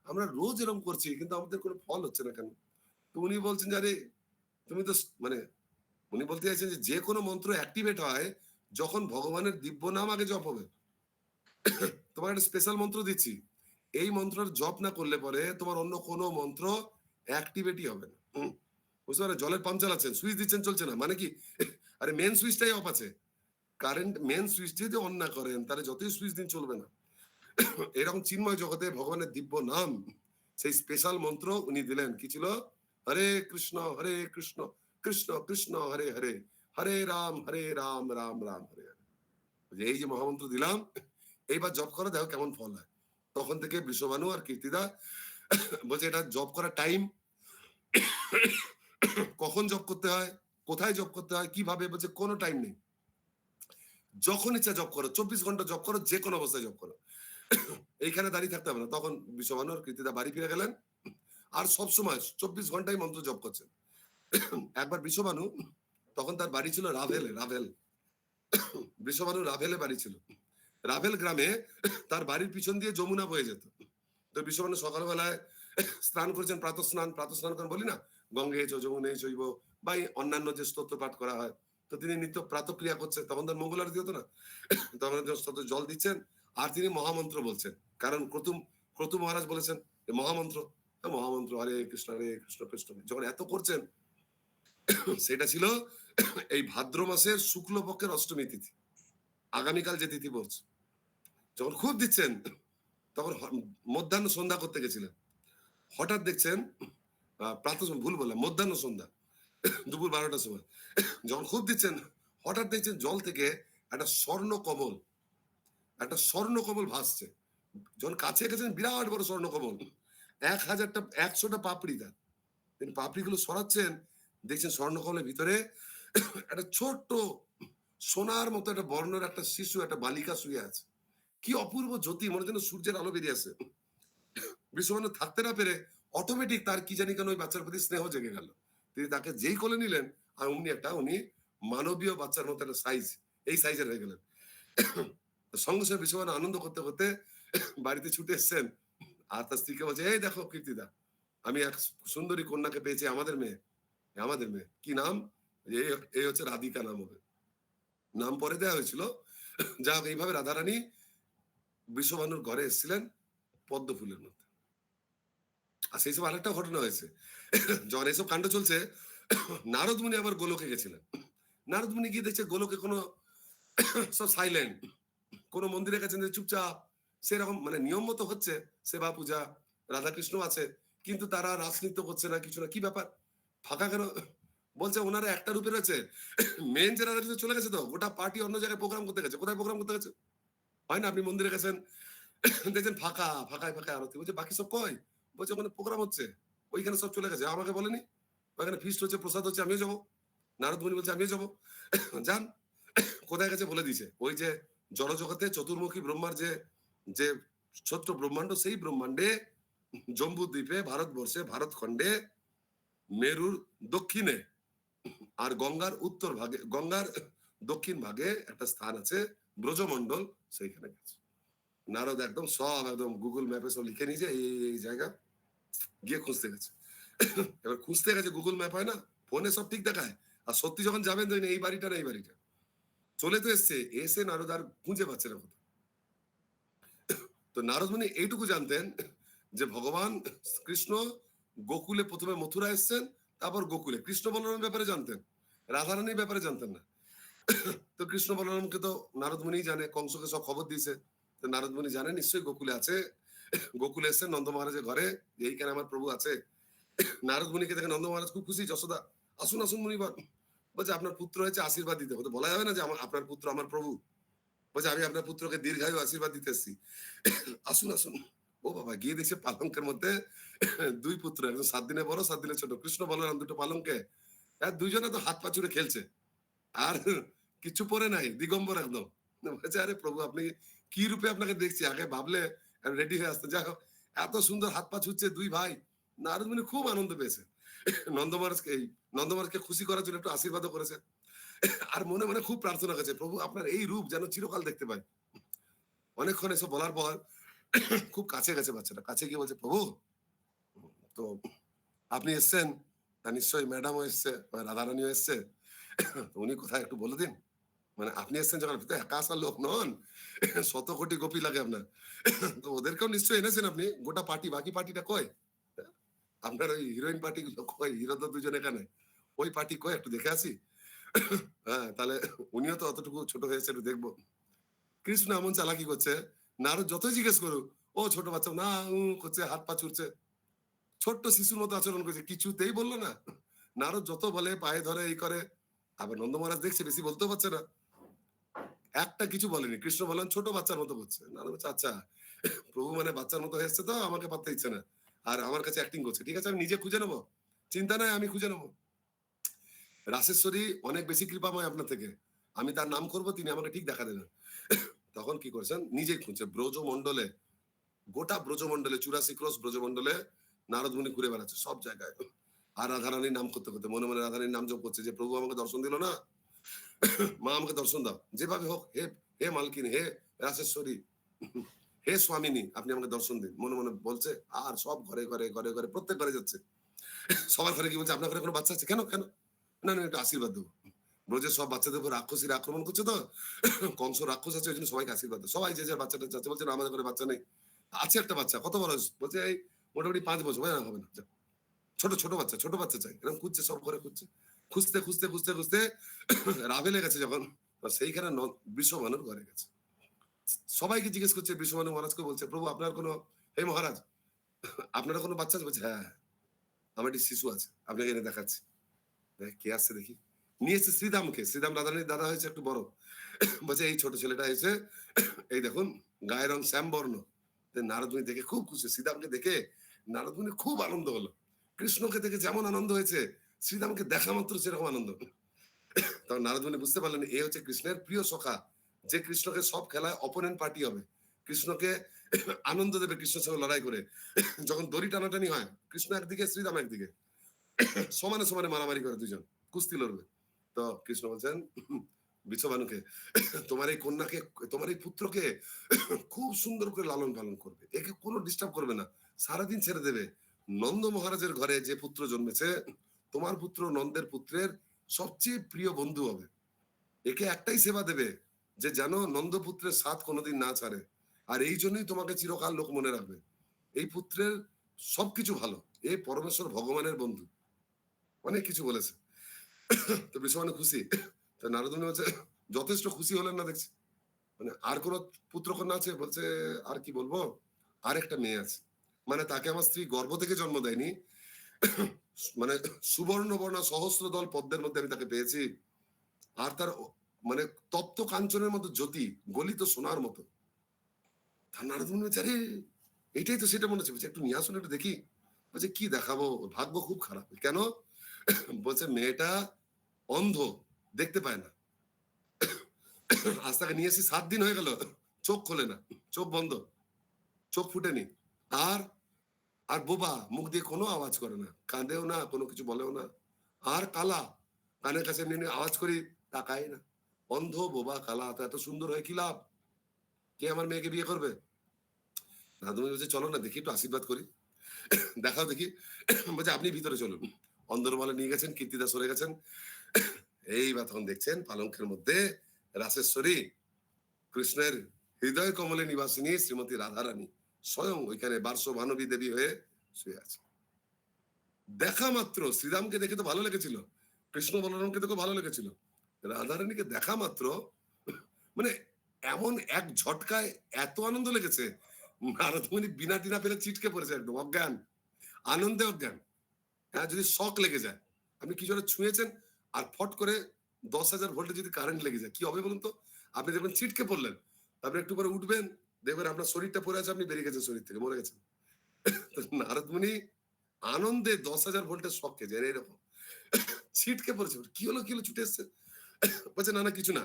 আমরা রোজ এরকম করছি, কিন্তু আমাদের কোনো ফল হচ্ছে না কেন? তো উনি বলছেন যে আরে তুমি তো মানে, উনি বলতে চাইছেন যে কোনো মন্ত্র অ্যাক্টিভেট হয় যখন ভগবানের দিব্য নাম আগে জপ হবে। তোমার একটা স্পেশাল মন্ত্র দিচ্ছি, এই মন্ত্রের জপ না করলে পরে তোমার অন্য কোনো মন্ত্র অ্যাক্টিভেটই হবে না। বুঝতে পারে, জলের পাম্প চালাচ্ছেন, সুইচ দিচ্ছেন, চলছে না, মানে কি? আরে মেন সুইচটাই অফ আছে, কারেন্ট মেন সুইচ যদি অন না করেন তাহলে যতই সুইচ দিন চলবে না। এরকম চিন্ময় জগতে ভগবানের দিব্য নাম, সেই স্পেশাল মন্ত্র উনি দিলেন, কি ছিল? হরে কৃষ্ণ কৃষ্ণ কৃষ্ণ হরে হরে, হরে রাম রাম রাম হরে হরে। এই যে মহামন্ত্র দিলাম, এইবার জপ করো, দেখো কেমন ফল হয়। তখন থেকে বিশ্ববানু আর কীর্তিদা বলছে এটা জব করার টাইম, কখন জব করতে হয়, কোথায় জব করতে হয়, কিভাবে, বলছে কোনো টাইম নেই, যখন ইচ্ছা জব করো, 24 ঘন্টা জব করো, যে কোনো অবস্থায় জব করো, এইখানে দাঁড়িয়ে থাকতে হবে না। তখন বিশ্ববানু আর কীর্তিদা বাড়ি ফিরে গেলেন, আর সবসময় 24 ঘন্টাই মন্ত্র জপ করছেন। একবার বিশ্ববানু, তখন তার বাড়ি ছিল রাভেলে, রাভেল, বিশ্ববানু রাভেলে বাড়ি ছিল। রাভেল গ্রামে তার বাড়ির পিছন দিয়ে যমুনা বয়ে যেত। তো বিশ্ববানু সকালবেলায় স্নান করেছেন, প্রাতঃ স্নান করেন বলি না, গঙ্গে চ যমুনে চৈব, বা অন্যান্য যে স্তোত্র পাঠ করা হয়, তো তিনি নিত্য প্রাতঃক্রিয়া করছেন, তখন তার মঙ্গল আরতি হতো না, তখন স্তোত্র জল দিচ্ছেন, আর তিনি মহামন্ত্র বলছেন, কারণ ক্রতু মহারাজ বলেছেন মহামন্ত্র, মহামন্ত্র হরে কৃষ্ণ কৃষ্ণ, যখন এত করছেন, সেটা ছিল এই ভাদ্র মাসের শুক্লপক্ষের অষ্টমী তিথি, আগামীকাল যে তিথি পড়ছে, যখন খুব দিচ্ছেন, তখন মধ্যাহ্ন সন্ধ্যা করতে গেছিলেন, হঠাৎ দেখছেন ভুল বললাম, মধ্যাহ্ন সন্ধ্যা, দুপুর 12টার সময় যখন খুব দিচ্ছেন, হঠাৎ দেখছেন জল থেকে একটা স্বর্ণ কমল ভাসছে। যখন কাছে গেছেন, বিরাট বড় স্বর্ণ কমল, 1000টা 100টা পাপড়ি, তার তিনি পাপড়িগুলো সরাচ্ছেন, দেখছেন স্বর্ণ কমলের ভিতরে একটা ছোট্ট সোনার মতো একটা বর্ণের একটা শিশু, একটা বালিকা শুয়ে আছে। কি অপূর্ব জ্যোতি, মনে যেন সূর্যের আলো বেরিয়ে আসে। বিশ্ববানু থাকতে না পেরে অটোমেটিক তার কি জানি কেন ওই বাচ্চার প্রতি স্নেহ জেগে গেল। তিনি তাকে যেই কোলে নিলেন, আর উনি মানবীয় বাচ্চার মতো একটা সাইজ, এই সাইজের হয়ে গেলেন। সঙ্গে সঙ্গে বিশ্ববানু আনন্দ করতে করতে বাড়িতে ছুটে এসছেন, আর তার স্ত্রীকে বলছে, এই দেখো কীর্তিদা, আমি এক সুন্দরী কন্যাকে পেয়েছি, আমাদের মেয়ে। কি নাম? এই হচ্ছে রাধিকা, নাম হবে, নাম পরে দেওয়া হয়েছিল। যা হোক, এইভাবে রাধারানী বিশ্ববানুর ঘরে এসেছিলেন পদ্ম ফুলের মধ্যে। আর সেই সময় আরেকটা ঘটনা হয়েছে, যখন এইসব কাণ্ড চলছে, নারদ মুনি আবার গোলকে গেছিলেন। নারদ মুনি গিয়ে দেখছে গোলকে কোনো সব সাইলেন্ট, কোন মন্দিরে গেছেন চুপচাপ, সেরকম মানে নিয়ম মতো হচ্ছে সেবা পূজা, রাধাকৃষ্ণ আছে, কিন্তু তারা রাজনীতি করছে না, কিছু না, কি ব্যাপার ফাঁকা কেন? বলছে ওনারা একটা রূপে রয়েছে, মেন যে রাজনীতি চলে গেছে, তো গোটা পার্টি অন্য জায়গায় প্রোগ্রাম করতে গেছে। কোথায় প্রোগ্রাম করতে গেছে? হয় না, আপনি মন্দিরে গেছেন, দেখছেন ফাঁকায় আরতি, বলছে বাকি সব কই? বলছে ওখানে প্রোগ্রাম হচ্ছে, ওইখানে সব চলে গেছে, আমাকে বলেনি, ওখানে ফিস্ট হচ্ছে, প্রসাদ হচ্ছে, আমিও যাবো। নারদ মুনি বলছে আমিও যাবো। যান, কোথায় গেছে বলে দিছে, ওই যে জড়জগতে চতুর্মুখী ব্রহ্মার যে যে ছোট্ট ব্রহ্মাণ্ড, সেই ব্রহ্মাণ্ডে জম্বু দ্বীপে, ভারতবর্ষে, ভারতখণ্ডে, মেরুর দক্ষিণে আর গঙ্গার উত্তর ভাগে, গঙ্গার দক্ষিণ ভাগে একটা স্থান আছে ব্রজমণ্ডল, সেইখানে গেছে। নারদ একদম সব একদম গুগল ম্যাপে সব লিখে নিয়েছে, এই জায়গা গিয়ে খুঁজতে গেছে। এবার খুঁজতে গেছে, গুগল ম্যাপ হয় না, ফোনে সব ঠিক দেখায়, আর সত্যি যখন যাবেন তো এই বাড়িটা না, এই বাড়িটা চলে তো এসছে, এসে নারদ আর খুঁজে পাচ্ছে না কোথাও। তো নারদ মুনি এইটুকু জানতেন যে ভগবান কৃষ্ণ গোকুলে প্রথমে মথুরা এসছেন, তারপর গোকুলে। কৃষ্ণ বলরামের ব্যাপারে জানতেন, রাধারানীর ব্যাপারে জানতেন না। তো কৃষ্ণ বলরামকে তো নারদ মুনি জানে, কংসকে সব খবর দিয়েছে, তো নারদ মুনি জানে নিশ্চয়ই গোকুলে আছে, গোকুলে এসছেন নন্দ মহারাজের ঘরে, এইখানে আমার প্রভু আছে। নারদ মুনিকে দেখে নন্দ মহারাজ খুব খুশি, যশোদা আসুন আসুন মুনিবর, বলছে আপনার পুত্র হয়েছে, আশীর্বাদ দিতে হবে, বলা যাবে না যে আপনার পুত্র আমার প্রভু, বলছে আমি আপনার পুত্রকে দীর্ঘায়ু আশীর্বাদ দিতে এসেছি, আসুন আসুন। ও বাবা, গিয়ে দেখছে পালঙ্কের মধ্যে দুই পুত্র, একজন 7 দিনে বড় 7 দিনে ছোট, কৃষ্ণ বলরাম দুটো পালঙ্কে, দুইজনে তো হাত পা চুড়ে খেলছে, আর কিছু পরে নাই, দিগম্বর একদম। বলছে আরে প্রভু, আপনি কি রূপে আপনাকে দেখছি, আগে ভাবলে রেডি হয়ে আসতে, যাই হোক এত সুন্দর হাত পা ছুটছে দুই ভাই। নারদ মুনি খুব আনন্দ পেয়েছে, নন্দমহারাজকে খুশি করার জন্য একটু আশীর্বাদও করেছে, আর মনে মনে খুব প্রার্থনা করেছে, প্রভু আপনার এই রূপ যেন চিরকাল দেখতে পাই। অনেকক্ষণ এসব বলার পর খুব কাছে গেছে বাচ্চাটা, কাছে গিয়ে বলছে প্রভু, তো আপনি এসছেন, তা নিশ্চয়ই ম্যাডামও এসছে, রাধারানীও এসছে, উনি কোথায় একটু বলে দিন, মানে আপনি এসছেন যখন, আপনি তো একা আসার লোক নন, 100 কোটি গোপী লাগে আপনার, তো ওদেরকেও নিশ্চয়ই এনেছেন আপনি, গোটা পার্টি, বাকি পার্টিটা কয়, আপনার ওই হিরোইন পার্টি গুলো কয়, হিরো তো দুজন এখানে, ওই পার্টি কয়, একটু দেখে আসি। হ্যাঁ, তাহলে উনিও তো অতটুকু ছোট হয়েছে, একটু দেখবো। কৃষ্ণ এমন চালাকি করছে, নারদ যতই জিজ্ঞেস করুক, ও ছোট বাচ্চা না করছে, হাত পা ছুড়ছে, ছোট্ট শিশুর মতো আচরণ করছে, কিছুতেই বললো না। নারদ যত বলে, পায়ে ধরে, এই করে। আবার নন্দ মহারাজ দেখছে বেশি বলতেও পারছে না, একটা কিছু বলেনি। কৃষ্ণ বলেন ছোট বাচ্চার মতো করছে। নারদ বলছে, আচ্ছা প্রভু মানে বাচ্চার মতো হয়েছে, তো আমাকে পাত্তা দিচ্ছে না, আর আমার কাছে অ্যাক্টিং করছে, ঠিক আছে আমি নিজে খুঁজে নেবো, চিন্তা নাই, আমি খুঁজে নেবো। রাসেশ্বরী অনেক বেশি কৃপাময় আপনার থেকে, আমি তার নাম করবো, তিনি আমাকে ঠিক দেখা দেবেন। তখন কি করছেন, নিজেই খুঁজছে ব্রজমণ্ডলে, গোটা ব্রজমণ্ডলে 84 ক্রোশ ব্রজমণ্ডলে নারদ মুনি ঘুরে বেড়াচ্ছে সব জায়গায়, আর রাধারানীর নাম করতে করতে মনে মনে রাধারানীর নাম জপ করছে, যে প্রভু আমাকে দর্শন দিল না, মা আমাকে দর্শন দাও, যেভাবে হোক, হে হে মালকিনী, হে রাসেশ্বরী, হে স্বামিনী, আপনি আমাকে দর্শন দিন, মনে মনে বলছে। আর সব ঘরে ঘরে ঘরে ঘরে প্রত্যেক ঘরে যাচ্ছে, সবার ঘরে কি বলছে, আপনার ঘরে কোনো বাচ্চা আছে কেন কেন, না না একটু আশীর্বাদ দেবো। ব্রজের সব বাচ্চাদের উপর রাক্ষসীরা আক্রমণ করছে তো, কংস রাক্ষস আছে, ওই জন্য সবাইকে আশীর্বাদ দেয়। সবাই যে যার বাচ্চাটা চাচ্ছে, বলছে না আমাদের ঘরে বাচ্চা নেই, আছে একটা বাচ্চা, কত বড় হয়েছে? বলছে এই মোটামুটি 5 বছর। না হবে না, যাও। ছোট ছোট বাচ্চা, ছোট বাচ্চা চাই, এরকম খুঁজছে, সব ঘরে খুঁজছে, খুঁজতে খুঁজতে খুঁজতে খুঁজতে রাভেলে গেছে যখন, সেইখানে বিশ্বমানুর ঘরে গেছে। সবাইকে জিজ্ঞেস করছে, বিশ্বমানু মহারাজকে বলছে, প্রভু আপনার কোনো, হে মহারাজ আপনারা কোনো বাচ্চা আছে? বলছে হ্যাঁ, আমার একটি শিশু আছে, আপনাকে এনে দেখাচ্ছি। কে আসছে দেখি, নিয়েছে শ্রীদামকে, শ্রীদাম রাধারানীর দাদা হয়েছে একটু বড়। বলছে এই ছোট ছেলেটা এসে, এই দেখুন গায়ের রং শ্যামবর্ণ। নারদমুনি দেখে খুব খুশি, শ্রীদামকে দেখে নারদমুনি খুব আনন্দ হলো। কৃষ্ণকে দেখে যেমন আনন্দ হয়েছে, শ্রীদামকে দেখা মাত্র সেরকম আনন্দ। তখন নারদমুনি বুঝতে পারলেন এ হচ্ছে কৃষ্ণের প্রিয় সখা, যে কৃষ্ণকে সব খেলায় অপোনেন্ট পার্টি হবে, কৃষ্ণকে আনন্দ দেবে কৃষ্ণের সঙ্গে লড়াই করে। যখন দড়ি টানাটানি হয়, কৃষ্ণ একদিকে, শ্রীরাম একদিকে, সমানে সমানে মারামারি করে, দুজন কুস্তি লড়বে। তো কৃষ্ণ বলছেন বিশ্ববানুকে, তোমার এই কন্যাকে, তোমার এই পুত্রকে খুব সুন্দর করে লালন পালন করবে, একে কোনো ডিস্টার্ব করবে না, সারাদিন ছেড়ে দেবে। নন্দ মহারাজের ঘরে যে পুত্র জন্মেছে, তোমার পুত্র নন্দের পুত্রের সবচেয়ে প্রিয় বন্ধু হবে, একে একটাই সেবা দেবে, যে যেন নন্দপুত্রের সাথ কোনোদিন না ছাড়ে, আর এই জন্যই তোমাকে চিরকাল লোক মনে রাখবে। এই পুত্রের সবকিছু ভালো, এই পরমেশ্বর ভগবানের বন্ধু, অনেক কিছু বলেছে। তো বিশ্বমানু খুশি। তো নারদমুনি বলছে, যথেষ্ট খুশি হলেন না দেখছি, মানে আর কোন পুত্র কন্যা আছে? বলছে আর কি বলবো, আর একটা মেয়ে আছে, মানে তাকে আমার স্ত্রী গর্ভ থেকে জন্ম দেয়নি, মানে সুবর্ণ বর্ণা সহস্র দল পদ্মের মধ্যে আমি তাকে পেয়েছি, আর তার মানে তপ্ত কাঞ্চনের মতো জ্যোতি, গলিত সোনার মতো। তার নারদমুনি বলছে, আরে এটাই তো সেটা মনে হচ্ছে। বলছে একটু নিয়ে আসুন, একটু দেখি। বলছে কি দেখাবো, ভাগ্য খুব খারাপ। কেন? বলছে মেয়েটা অন্ধ, দেখতে পায় না, আজ তাকে নিয়ে এসে 7 দিন হয়ে গেল, চোখ খোলে না, চোখ বন্ধ, চোখ ফুটেনি, আর আর বোবা, মুখ দিয়ে কোনো আওয়াজ করে না, কাঁদেও না, কোনো কিছু বলেও না, আর কালা, কানের কাছে নিয়ে নিয়ে আওয়াজ করি, তাকায় না, অন্ধ, বোবা, কালা, তো এত সুন্দর হয় কি লাভ, কে আমার মেয়েকে বিয়ে করবে? দাদুমি বলছে চলো না দেখি, একটু আশীর্বাদ করি, দেখাও দেখি। বলছে আপনি ভিতরে চলুন। অন্দরমহলে নিয়ে গেছেন, কীর্তিদা সরে গেছেন। এইবার তখন দেখছেন পালঙ্কের মধ্যে রাসেশ্বরী, কৃষ্ণের হৃদয় কমলে নিবাসিনী শ্রীমতী রাধারানী স্বয়ং ওইখানে বার্ষ মানবী দেবী হয়ে শুয়ে আছে। দেখা মাত্র শ্রীরামকে দেখে তো ভালো লেগেছিল, কৃষ্ণ বলরামকে দেখে ভালো লেগেছিল, রাধারানীকে দেখা মাত্র মানে এমন এক ঝটকায় এত আনন্দ লেগেছে, নারদমুনি বিনা টিনা ফেলে চিটকে পড়েছে, একদম অজ্ঞান, আনন্দে অজ্ঞান। হ্যাঁ, যদি শক লেগে যায়, আপনি কিছু একটা ছুঁয়েছেন, আর ফট করে 10,000 ভোল্টে যদি কারেন্ট লেগে যায়, কি হবে বলুন তো? আপনি দেখবেন ছিটকে পড়লেন, তারপরে একটু পরে উঠবেন, দেখবেন আপনার শরীরটা পড়ে আছে, আপনি বেরিয়ে গেছেন শরীর থেকে, মরে গেছেন। তো নারদমুনি আনন্দে 10,000 ভোল্টের শক খেয়ে যায় এরকম, ছিটকে পড়েছে, কি হলো কি হলো, ছুটে এসছে। বলছে না না কিছু না।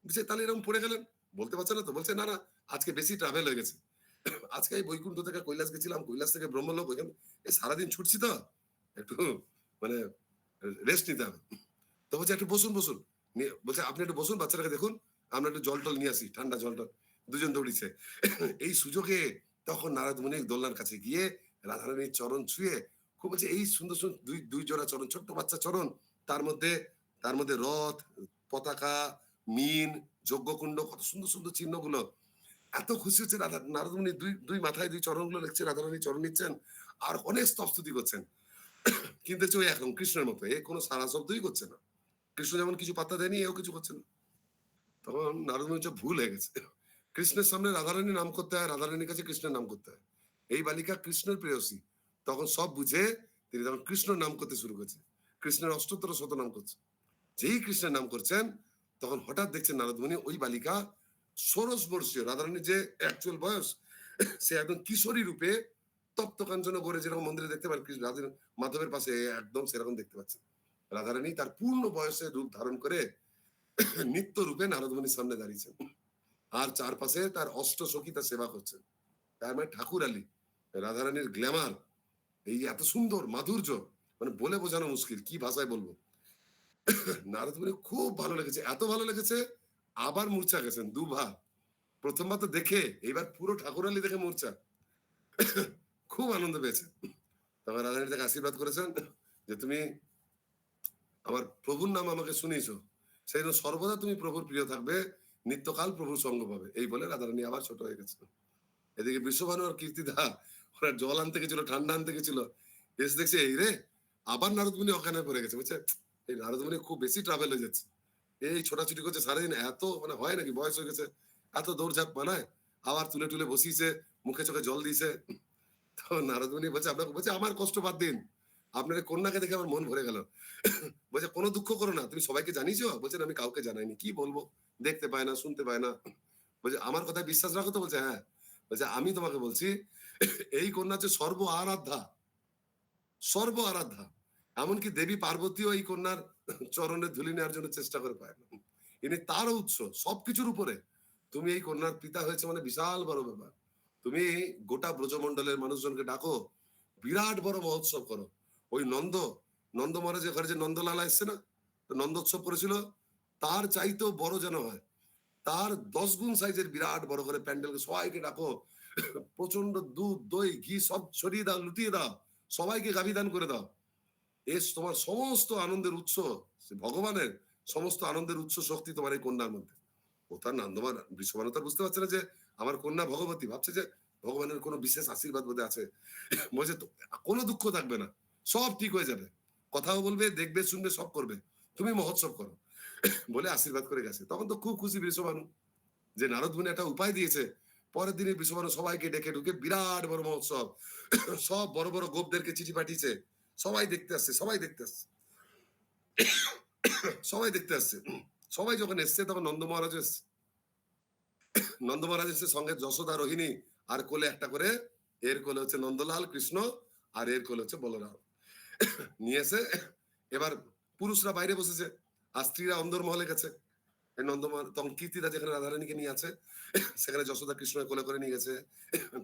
বলছে তাহলে এরকম পড়ে গেলেন, বলতে পারছে না তো? বলছে না না, আজকে বেশি ট্রাভেল হয়ে গেছে, আজকে এই বৈকুণ্ঠ থেকে কৈলাস গেছিলাম, কৈলাস থেকে ব্রহ্মলোক, ওইখানে এই সারাদিন ছুটছি তো, একটু মানে রেস্ট নিতে হবে। তো বলছে একটু বসুন বসুন, বলছে আপনি একটু বসুন, বাচ্চাটাকে দেখুন, আমরা একটু জল টল নিয়ে আসি, ঠান্ডা জল টল। দুজন দৌড়িছে। এই সুযোগে তখন নারদ মুনি দোলনার কাছে গিয়ে রাধারানীর চরণ ছুঁয়ে খুব বলছে এই সুন্দর সুন্দর দুই দুই জোড়া চরণ, ছোট্ট বাচ্চা চরণ, তার মধ্যে তার মধ্যে রথ, পতাকা, মিন, যজ্ঞকুণ্ড, কত সুন্দর সুন্দর চিহ্নগুলো। এত খুশি হচ্ছে রাধা, নারদ মুনি দুই দুই মাথায় দুই চরণগুলো লিখছে, রাধারানীর চরণ নিচ্ছেন, আর অনেক স্তবস্তুতি করছেন। কিন্তু ওই এখন কৃষ্ণের মতো এ কোনো সারা শব্দই করছে না, কৃষ্ণ যেমন কিছু পাত্তা দেয়নি, এও কিছু করছে না। তখন নারদ মুনি হচ্ছে ভুল হয়ে গেছে। কৃষ্ণের সামনে রাধারানীর নাম করতে হয়, রাধারানীর কাছে কৃষ্ণের নাম করতে হয়। এই বালিকা কৃষ্ণের প্রেয়সী। তখন সব বুঝে তিনি তখন কৃষ্ণের নাম করতে শুরু করছে। কৃষ্ণের অষ্টোত্তর শত নাম করছে। যেই কৃষ্ণের নাম করছেন, তখন হঠাৎ দেখছেন নারদ মুনি ওই বালিকা ষোড়শ বর্ষীয়, রাধারানীর যে অ্যাকচুয়াল বয়স, সে একদম কিশোরী রূপে তপ্ত কাঞ্চন করে যেরকম মন্দিরে দেখতে পারেন কৃষ্ণ রাধা মাধবের পাশে একদম সেরকম দেখতে পাচ্ছেন। রাধারানী তার পূর্ণ বয়সে রূপ ধারণ করে নিত্য রূপে নারদ মুনির সামনে দাঁড়িয়েছেন। আর চারপাশে তার অষ্ট সখী তার সেবা করছেন। তার মানে ঠাকুর আলী, রাধারানীর গ্ল্যামার, এই এত সুন্দর মাধুর্য, মানে বলে বোঝানো মুশকিল, কি ভাষায় বলবো। নারদ মুনি খুব ভালো লেগেছে, এত ভালো লেগেছে আবার মূর্ছা গেছেন দুবার। প্রথমবার তো দেখে, এবার পুরো ঠাকুর আলী দেখে মূর্ছা। খুব আনন্দ পেয়েছে। তখন রাধারানী তাকে আশীর্বাদ করেছেন যে তুমি আমার প্রভুর নাম আমাকে শুনিয়েছো, সেই জন্য সর্বদা তুমি প্রভুর প্রিয় থাকবে, নিত্যকাল প্রভুর সঙ্গ পাবে। এই বলে রাধারানী আবার ছোট হয়ে গেছে। এদিকে বিশ্বভানু আর কীর্তিদা ওরা জল আনতে গেছিল, ঠান্ডা আনতে গেছিল, এসে দেখছে এই রে আবার নারদ মুনি অজ্ঞান পড়ে গেছে। বুঝছে, এই নারদ মুনি খুব বেশি ট্রাভেল হয়ে যাচ্ছে, এই ছোটাছুটি করছে সারাদিন, এত মানে হয় নাকি, বয়স হয়ে গেছে, এত দৌড়ঝাঁপ মানায়। আবার তুলে টুলে বসিয়েছে, মুখে চোখে জল দিয়েছে। তো নারদ মুনি বলছে আপনাকে, বলছে আমার কষ্ট বাদ দিন, আপনার এই কন্যাকে দেখে আমার মন ভরে গেল। বলছে কোনো দুঃখ করো না, তুমি সবাইকে জানিয়েছো? বলছেন আমি কাউকে জানাইনি, কি বলবো, দেখতে পায় না, শুনতে পায় না। বলছে আমার কথায় বিশ্বাস রাখো তো? বলছে হ্যাঁ। বলছে আমি তোমাকে বলছি, এই কন্যা হচ্ছে সর্ব আরাধ্যা, সর্ব আরাধ্যা। এমনকি দেবী পার্বতীও এই কন্যার চরণের ধুলি নেওয়ার জন্য চেষ্টা করে পায় না। ইনি তারও উৎস সবকিছুর উপরে। তুমি এই কন্যার পিতা হয়েছে মানে বিশাল বড় ব্যাপার। তুমি গোটা ব্রজমন্ডলের মানুষজনকে ডাকো, বিরাট বড় মহোৎসব করো। ওই নন্দ মহারাজের ঘরে যে নন্দলালা এসছে না, নন্দোৎসব করেছিল, তার চাইতেও বড় যেন হয়, তার 10 গুণ সাইজের বিরাট বড় করে প্যান্ডেল, সবাইকে ডাকো, প্রচন্ড দুধ দই ঘি সব ছড়িয়ে দাও, লুটিয়ে দাও, সবাইকে গাভী দান করে দাও। এস তোমার সমস্ত আনন্দের উৎস, ভগবানের সমস্ত আনন্দের উৎস শক্তি তোমার এই কন্যার মধ্যে। ও তার নন্দমান বিশ্বমানব তার বুঝতে পারছে না যে আমার কন্যা ভগবতী, ভাবছে যে ভগবানের কোনো বিশেষ আশীর্বাদ বোধহয় আছে। বলছে কোনো দুঃখ থাকবে না, সব ঠিক হয়ে যাবে, কথাও বলবে, দেখবে, শুনবে, সব করবে, তুমি মহোৎসব করো বলে আশীর্বাদ করে গেছে। তখন তো খুব খুশি বৃষভানু যে নারদ মুনি একটা উপায় দিয়েছে। পরের দিনে বৃষভানু সবাইকে ডেকে ঢুকে বিরাট বড় মহোৎসব, সব বড় বড় গোপদেরকে চিঠি পাঠিয়েছে, সবাই দেখতে আসছে, সবাই দেখতে আসছে, সবাই দেখতে আসছে। সবাই যখন এসছে তখন নন্দ মহারাজ এসছে। নন্দ মহারাজ এসে সঙ্গে যশোদা, রোহিণী, আর কোলে একটা করে, এর কোলে হচ্ছে নন্দলাল কৃষ্ণ, আর এর কোলে হচ্ছে বলরাম নিয়ে এসে এবার পুরুষরা বাইরে বসেছে আর স্ত্রীরা অন্দরমহলে গেছে। তখন কীর্তিদা যেখানে রাধারানীকে নিয়ে আছে, সেখানে যশোদা কৃষ্ণকে কোলে করে নিয়ে গেছে,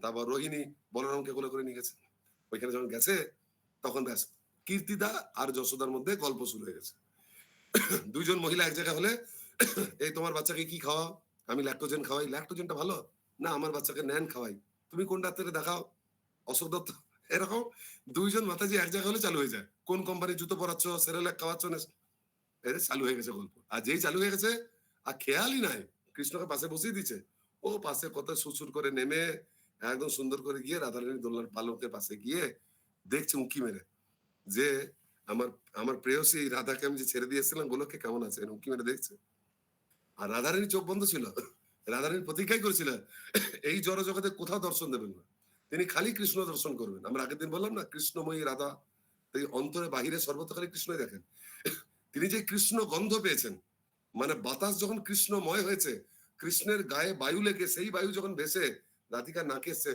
তারপর রোহিণী বলরামকে কোলে করে নিয়ে গেছে। ওইখানে যখন গেছে তখন ব্যাস কীর্তিদা আর যশোদার মধ্যে গল্প শুরু হয়ে গেছে। দুইজন মহিলা এক জায়গায় হলে, এই তোমার বাচ্চাকে কি খাওয়াও? আমি ল্যাক্টোজেন খাওয়াই। ল্যাক্টোজেনটা ভালো না, আমার বাচ্চাকে ন্যান খাওয়াই। তুমি কোন ডাক্তারে দেখাও? অশোক দত্ত। এরকম দুইজন মাতাজি এক জায়গায় হলে চালু হয়ে যায়, কোন কোম্পানির জুতো পরাচ্ছ, সেরেলাক খাওয়াচ্ছ না, এদের চালু হয়ে গেছে গল্প। আর যেই চালু হয়ে গেছে আর খেয়ালই নাই, কৃষ্ণকে পাশে বসিয়ে দিচ্ছে, ও পাশে কত সুসুর করে নেমে একদম সুন্দর করে গিয়ে রাধারানী দোলনার পালকের পাশে গিয়ে দেখছে উঁকি মেরে যে আমার আমার প্রেয়সী রাধাকে আমি যে ছেড়ে দিয়েছিলাম গোলককে কেমন আছে, উঁকি মেরে দেখছে। আর রাধারানী চোখ বন্ধ ছিল, রাধারানী প্রতিজ্ঞাই করেছিল এই জড় জগতে কোথাও দর্শন দেবেন না, তিনি খালি কৃষ্ণ দর্শন করবেন। আমরা আগের দিন বললাম না, কৃষ্ণময়ী রাধা, এই অন্তরে বাহিরে সর্বত্র খালি কৃষ্ণই দেখেন। তিনি যে কৃষ্ণ গন্ধ পেয়েছেন, মানে বাতাস যখন কৃষ্ণময় হয়েছে, কৃষ্ণের গায়ে বায়ু লেগে সেই বায়ু যখন ভেসে রাধিকার নাকে এসছে,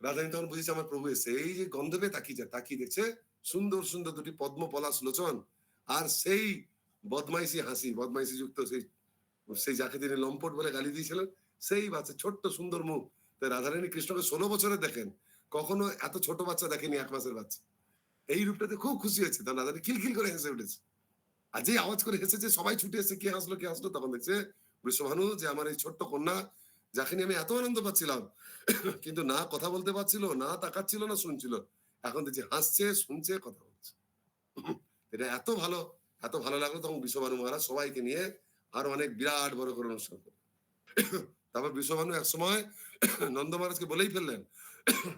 রাধারানী তখন বুঝেছে আমার প্রভু এসে। এই যে গন্ধ পেয়ে তাকিয়ে দেখছে সুন্দর সুন্দর দুটি পদ্ম পলাশ লোচন, আর সেই বদমাইশি হাসি, বদমাইশি যুক্ত সেই সেই যাকে তিনি লম্পট বলে গালি দিয়েছিলেন, সেই বাচ্চা ছোট্ট সুন্দর মুখ। তাই রাধারানী কৃষ্ণকে 16 বছরে দেখেন, কখনো এত ছোট বাচ্চা দেখেনি, 1 মাসের বাচ্চা। এই রূপটাতে খুব খুশি হয়েছে, তার রাধারানী খিলখিল করে হেসে উঠেছে। আর যে আওয়াজ করে হেসেছে, সবাই ছুটে এসেছে, কে হাসলো কে হাসলো, তখন দেখছে বৃষভানু যে আমার এই ছোট্ট কন্যা, যাকে নিয়ে আমি এত আনন্দ পাচ্ছিলাম, কিন্তু না কথা বলতে পারছিল না, তাকাচ্ছিল না, শুনছিল, এখন দেখছি হাসছে, শুনছে, কথা বলছে। এটা এত ভালো, এত ভালো লাগলো। তখন বিশ্বভানু মহারাজ সবাইকে নিয়ে আরো অনেক বিরাট বড় করে অনুষ্ঠান করলেন। তারপর বিশ্বভানু এক সময় নন্দ মহারাজকে বলেই ফেললেন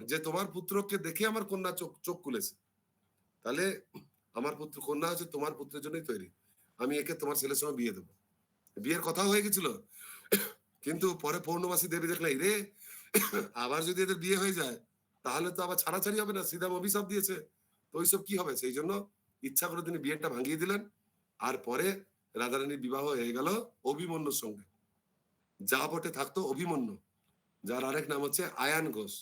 যে তোমার পুত্রকে দেখে আমার কন্যা চোখ চোখ খুলেছে, তাহলে আমার পুত্র কন্যা হচ্ছে তোমার পুত্রের জন্যই তৈরি। আমি একে তোমার ছেলের সঙ্গে বিয়ে দেবো। বিয়ের কথা হয়ে গেছিল, কিন্তু পরে পৌর্ণমাসী দেবী দেখলে রে আবার যদি এদের বিয়ে হয়ে যায় তাহলে তো আবার ছাড়াছাড়ি হবে না, শ্রীরাম অভিশাপ দিয়েছে, তো ওইসব কি হবে, সেই জন্য ইচ্ছা করে তিনি বিয়েটা ভাঙিয়ে দিলেন। আর পরে রাধারানীর বিবাহ হয়ে গেল অভিমন্যুর সঙ্গে। যা বটে থাকতো অভিমন্যু, যার আরেক নাম হচ্ছে আয়ান ঘোষ।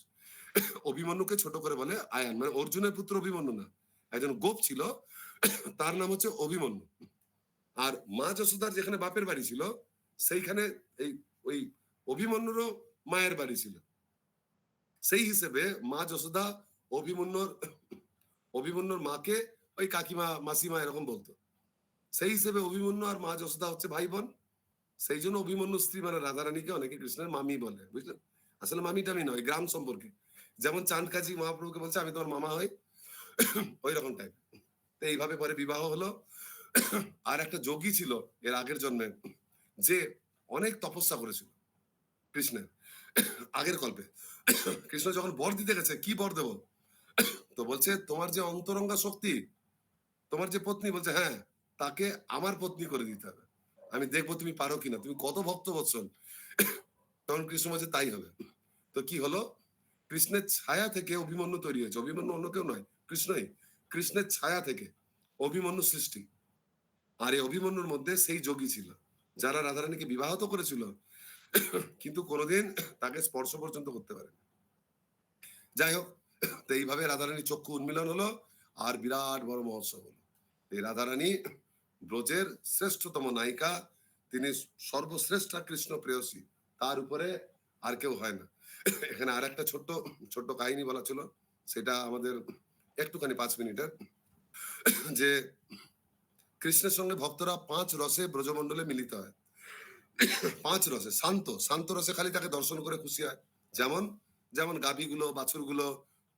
অভিমন্যুকে ছোট করে বলে আয়ান, মানে অর্জুনের পুত্র অভিমন্যু না, একজন গোপ ছিল, তার নাম হচ্ছে অভিমন্যু। আর মা যশোদার যেখানে বাপের বাড়ি ছিল সেইখানে এই ওই অভিমন্যুরও মায়ের বাড়ি ছিল। সেই হিসেবে মা যশোদা অভিমন্যুর অভিমন্যুর মাকে ওই কাকিমা মাসিমা এরকম বলতো। সেই হিসেবে অভিমন্যু আর মা যশোদা হচ্ছে ভাই বোন। সেই জন্য অভিমন্যু স্ত্রী মানে রাধারানীকে অনেকে কৃষ্ণের মামি বলে, বুঝলেন? আসলে মামি টামি নয়, গ্রাম সম্পর্কে। যেমন চাঁদ কাজী মহাপ্রভুকে বলছে আমি তোমার মামা হই, ওই রকম টাইপ। তো এইভাবে পরে বিবাহ হলো। আর একটা যোগী ছিল এর আগের জন্মে, যে অনেক তপস্যা করেছিল কৃষ্ণের আগের কল্পে। কৃষ্ণ যখন বর দিতে গেছে, কি বর দেবো, তো বলছে তোমার যে অন্তরঙ্গা শক্তি, তোমার যে পত্নী, বলছে হ্যাঁ, তাকে আমার পত্নী করে দিতে হবে, আমি দেখবো তুমি পারো কিনা, তুমি কত ভক্ত বৎসল। তখন কৃষ্ণ বলছে তাই হবে। তো কি হলো, কৃষ্ণের ছায়া থেকে অভিমন্যু তৈরি হয়েছে। অভিমন্যু অন্য কেউ নয়, কৃষ্ণই। কৃষ্ণের ছায়া থেকে অভিমন্যু সৃষ্টি। আর এই অভিমন্যুর মধ্যে সেই যোগী ছিল যারা রাধারানীকে বিবাহ তো করেছিল, কিন্তু কোনোদিন তাকে স্পর্শ পর্যন্ত করতে পারে। যাই হোক, তো এইভাবে রাধারানীর চক্ষু উন্মিলন হলো, আর বিরাট বড় মহোৎসব হলো। এই রাধারানী ব্রজের শ্রেষ্ঠতম নায়িকা, তিনি সর্বশ্রেষ্ঠা কৃষ্ণ প্রেয়সী, তার উপরে আর কেউ হয় না। এখানে আর একটা ছোট্ট ছোট্ট কাহিনী বলা ছিল, সেটা আমাদের একটুখানি 5 মিনিটের। যে কৃষ্ণের সঙ্গে ভক্তরা 5 রসে ব্রজমণ্ডলে মিলিত হয়। 5 রসে, শান্ত শান্ত রসে খালি তাকে দর্শন করে খুশি হয়। যেমন যেমন গাভীগুলো, বাছুরগুলো,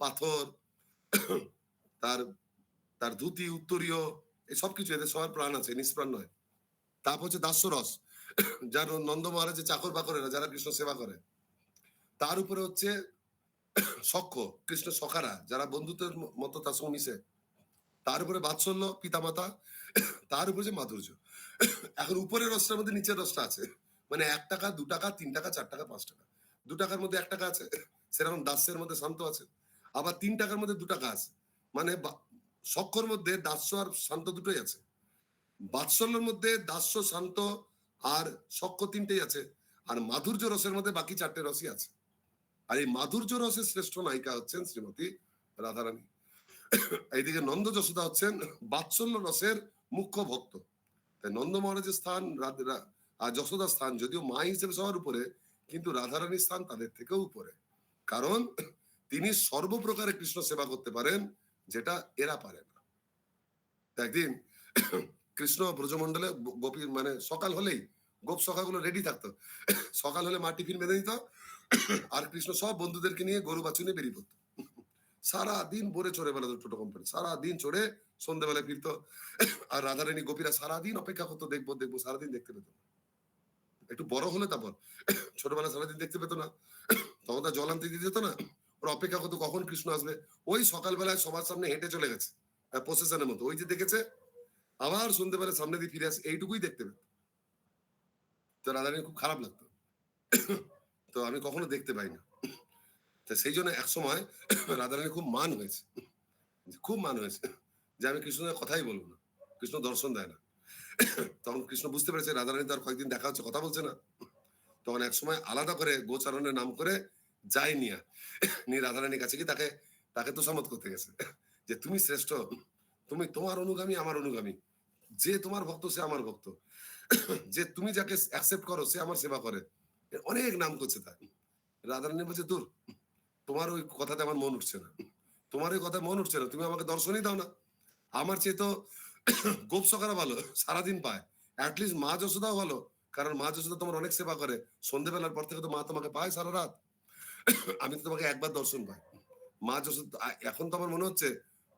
পাথর, তার তার ধুতি, উত্তরীয়, এই সবকিছু, এদের সবার প্রাণ আছে, নিষ্প্রাণ নয়। তারপর হচ্ছে দাস্যরস, যার নন্দ মহারাজের চাকর বাকরেরা যারা কৃষ্ণ সেবা করে। তার উপরে হচ্ছে সখ্য, কৃষ্ণ সখারা যারা বন্ধুত্বের মতো তার সঙ্গে মিশে। তার উপরে বাৎসল্য, পিতামাতা। তার উপরে যে মাধুর্য। এখন উপরের রসটার মধ্যে নিচের রসটা আছে, মানে 1 টাকা, 2 টাকা, 3 টাকা, 4 টাকা, 5 টাকা। 2 টাকার মধ্যে 1 টাকা আছে, সেরকম দাস্যের মধ্যে শান্ত আছে। আবার 3 টাকার মধ্যে 2 টাকা আছে, মানে সক্ষর মধ্যে দাস্য আর শান্ত দুটোই আছে। বাৎসল্যের মধ্যে দাস্য, শান্ত আর সক্ষ 3টেই আছে। আর মাধুর্য রসের মধ্যে বাকি 4টে রসই আছে। আর এই মাধুর্য রসের শ্রেষ্ঠ নায়িকা হচ্ছেন শ্রীমতী রাধারানী। এইদিকে নন্দ যশোদা হচ্ছেন বাৎসল্য রসের মুখ্য ভক্ত। তাই নন্দ মহারাজের স্থান আর যশোদার স্থান যদিও মা হিসেবে সবার উপরে, কিন্তু রাধারানীর স্থান তাদের থেকেও উপরে। কারণ তিনি সর্বপ্রকারে কৃষ্ণ সেবা করতে পারেন, যেটা এরা পারে না। একদিন কৃষ্ণ ব্রজমন্ডলে গোপী, মানে সকাল হলেই গোপ সখাগুলো রেডি থাকতো। সকাল হলে মা টিফিন বেঁধে দিত, আর কৃষ্ণ সব বন্ধুদেরকে নিয়ে গরু বাছুর নিয়ে বেরিয়ে পড়তো। সারা দিন ভোরে চড়ে বেড়াতো ছোট কোম্পানি, সারা দিন চড়ে সন্ধ্যেবেলায় ফিরতো। আর রাধারানী গোপীরা সারাদিন অপেক্ষা করতো, দেখবো দেখবো, সারাদিন দেখতে পেত না। একটু বড় হলে তারপর, ছোটবেলা সারাদিন দেখতে পেত না, তখন তার জল আনতে দিতে যেত না, ওরা অপেক্ষা করতো কখন কৃষ্ণ আসবে। ওই সকালবেলায় সবার সামনে হেঁটে চলে গেছে প্রসেশনের মতো, ওই যে দেখেছে, আবার সন্ধ্যেবেলা সামনে দিয়ে ফিরে আসে, এইটুকুই দেখতে পেত। তো রাধারানী খুব খারাপ লাগতো, তো আমি কখনো দেখতে পাই না। তো সেই জন্য এক সময় রাধারানী খুব মান হয়েছে, খুব মান হয়েছে, যে আমি কৃষ্ণের কথাই বলবো না, কৃষ্ণ দর্শন দেয় না। তখন কৃষ্ণ বুঝতে পেরেছে রাধারানী তার কয়েকদিন দেখা হচ্ছে, কথা বলছে না। তখন এক সময় আলাদা করে গোচারণের নাম করে যাই নিয়ে রাধারানীর কাছে কি তাকে তাকে তোষামত করতে গেছে, যে তুমি শ্রেষ্ঠ, তুমি, তোমার অনুগামী আমার অনুগামী, যে তোমার ভক্ত সে আমার ভক্ত, যে তুমি যাকে অ্যাকসেপ্ট করো সে আমার সেবা করে, অনেক নাম করছে তাই। রাধারানী বলছে দূর, তোমার ওই কথাতে আমার মন উঠছে না, তোমার ওই কথা মন উঠছে না, তুমি আমাকে দর্শনই দাও না। আমার চেয়ে তো গোপ সখারা ভালো, সারাদিন পায়। অ্যাটলিস্ট মা যশোদাও ভালো, কারণ মা যশোদা তোমার অনেক সেবা করে, সন্ধ্যেবেলার পর থেকে তো মা তোমাকে পায় সারা রাত, আমি তো তোমাকে একবার দর্শন পাই। মা যশোদা, এখন তো আমার মনে হচ্ছে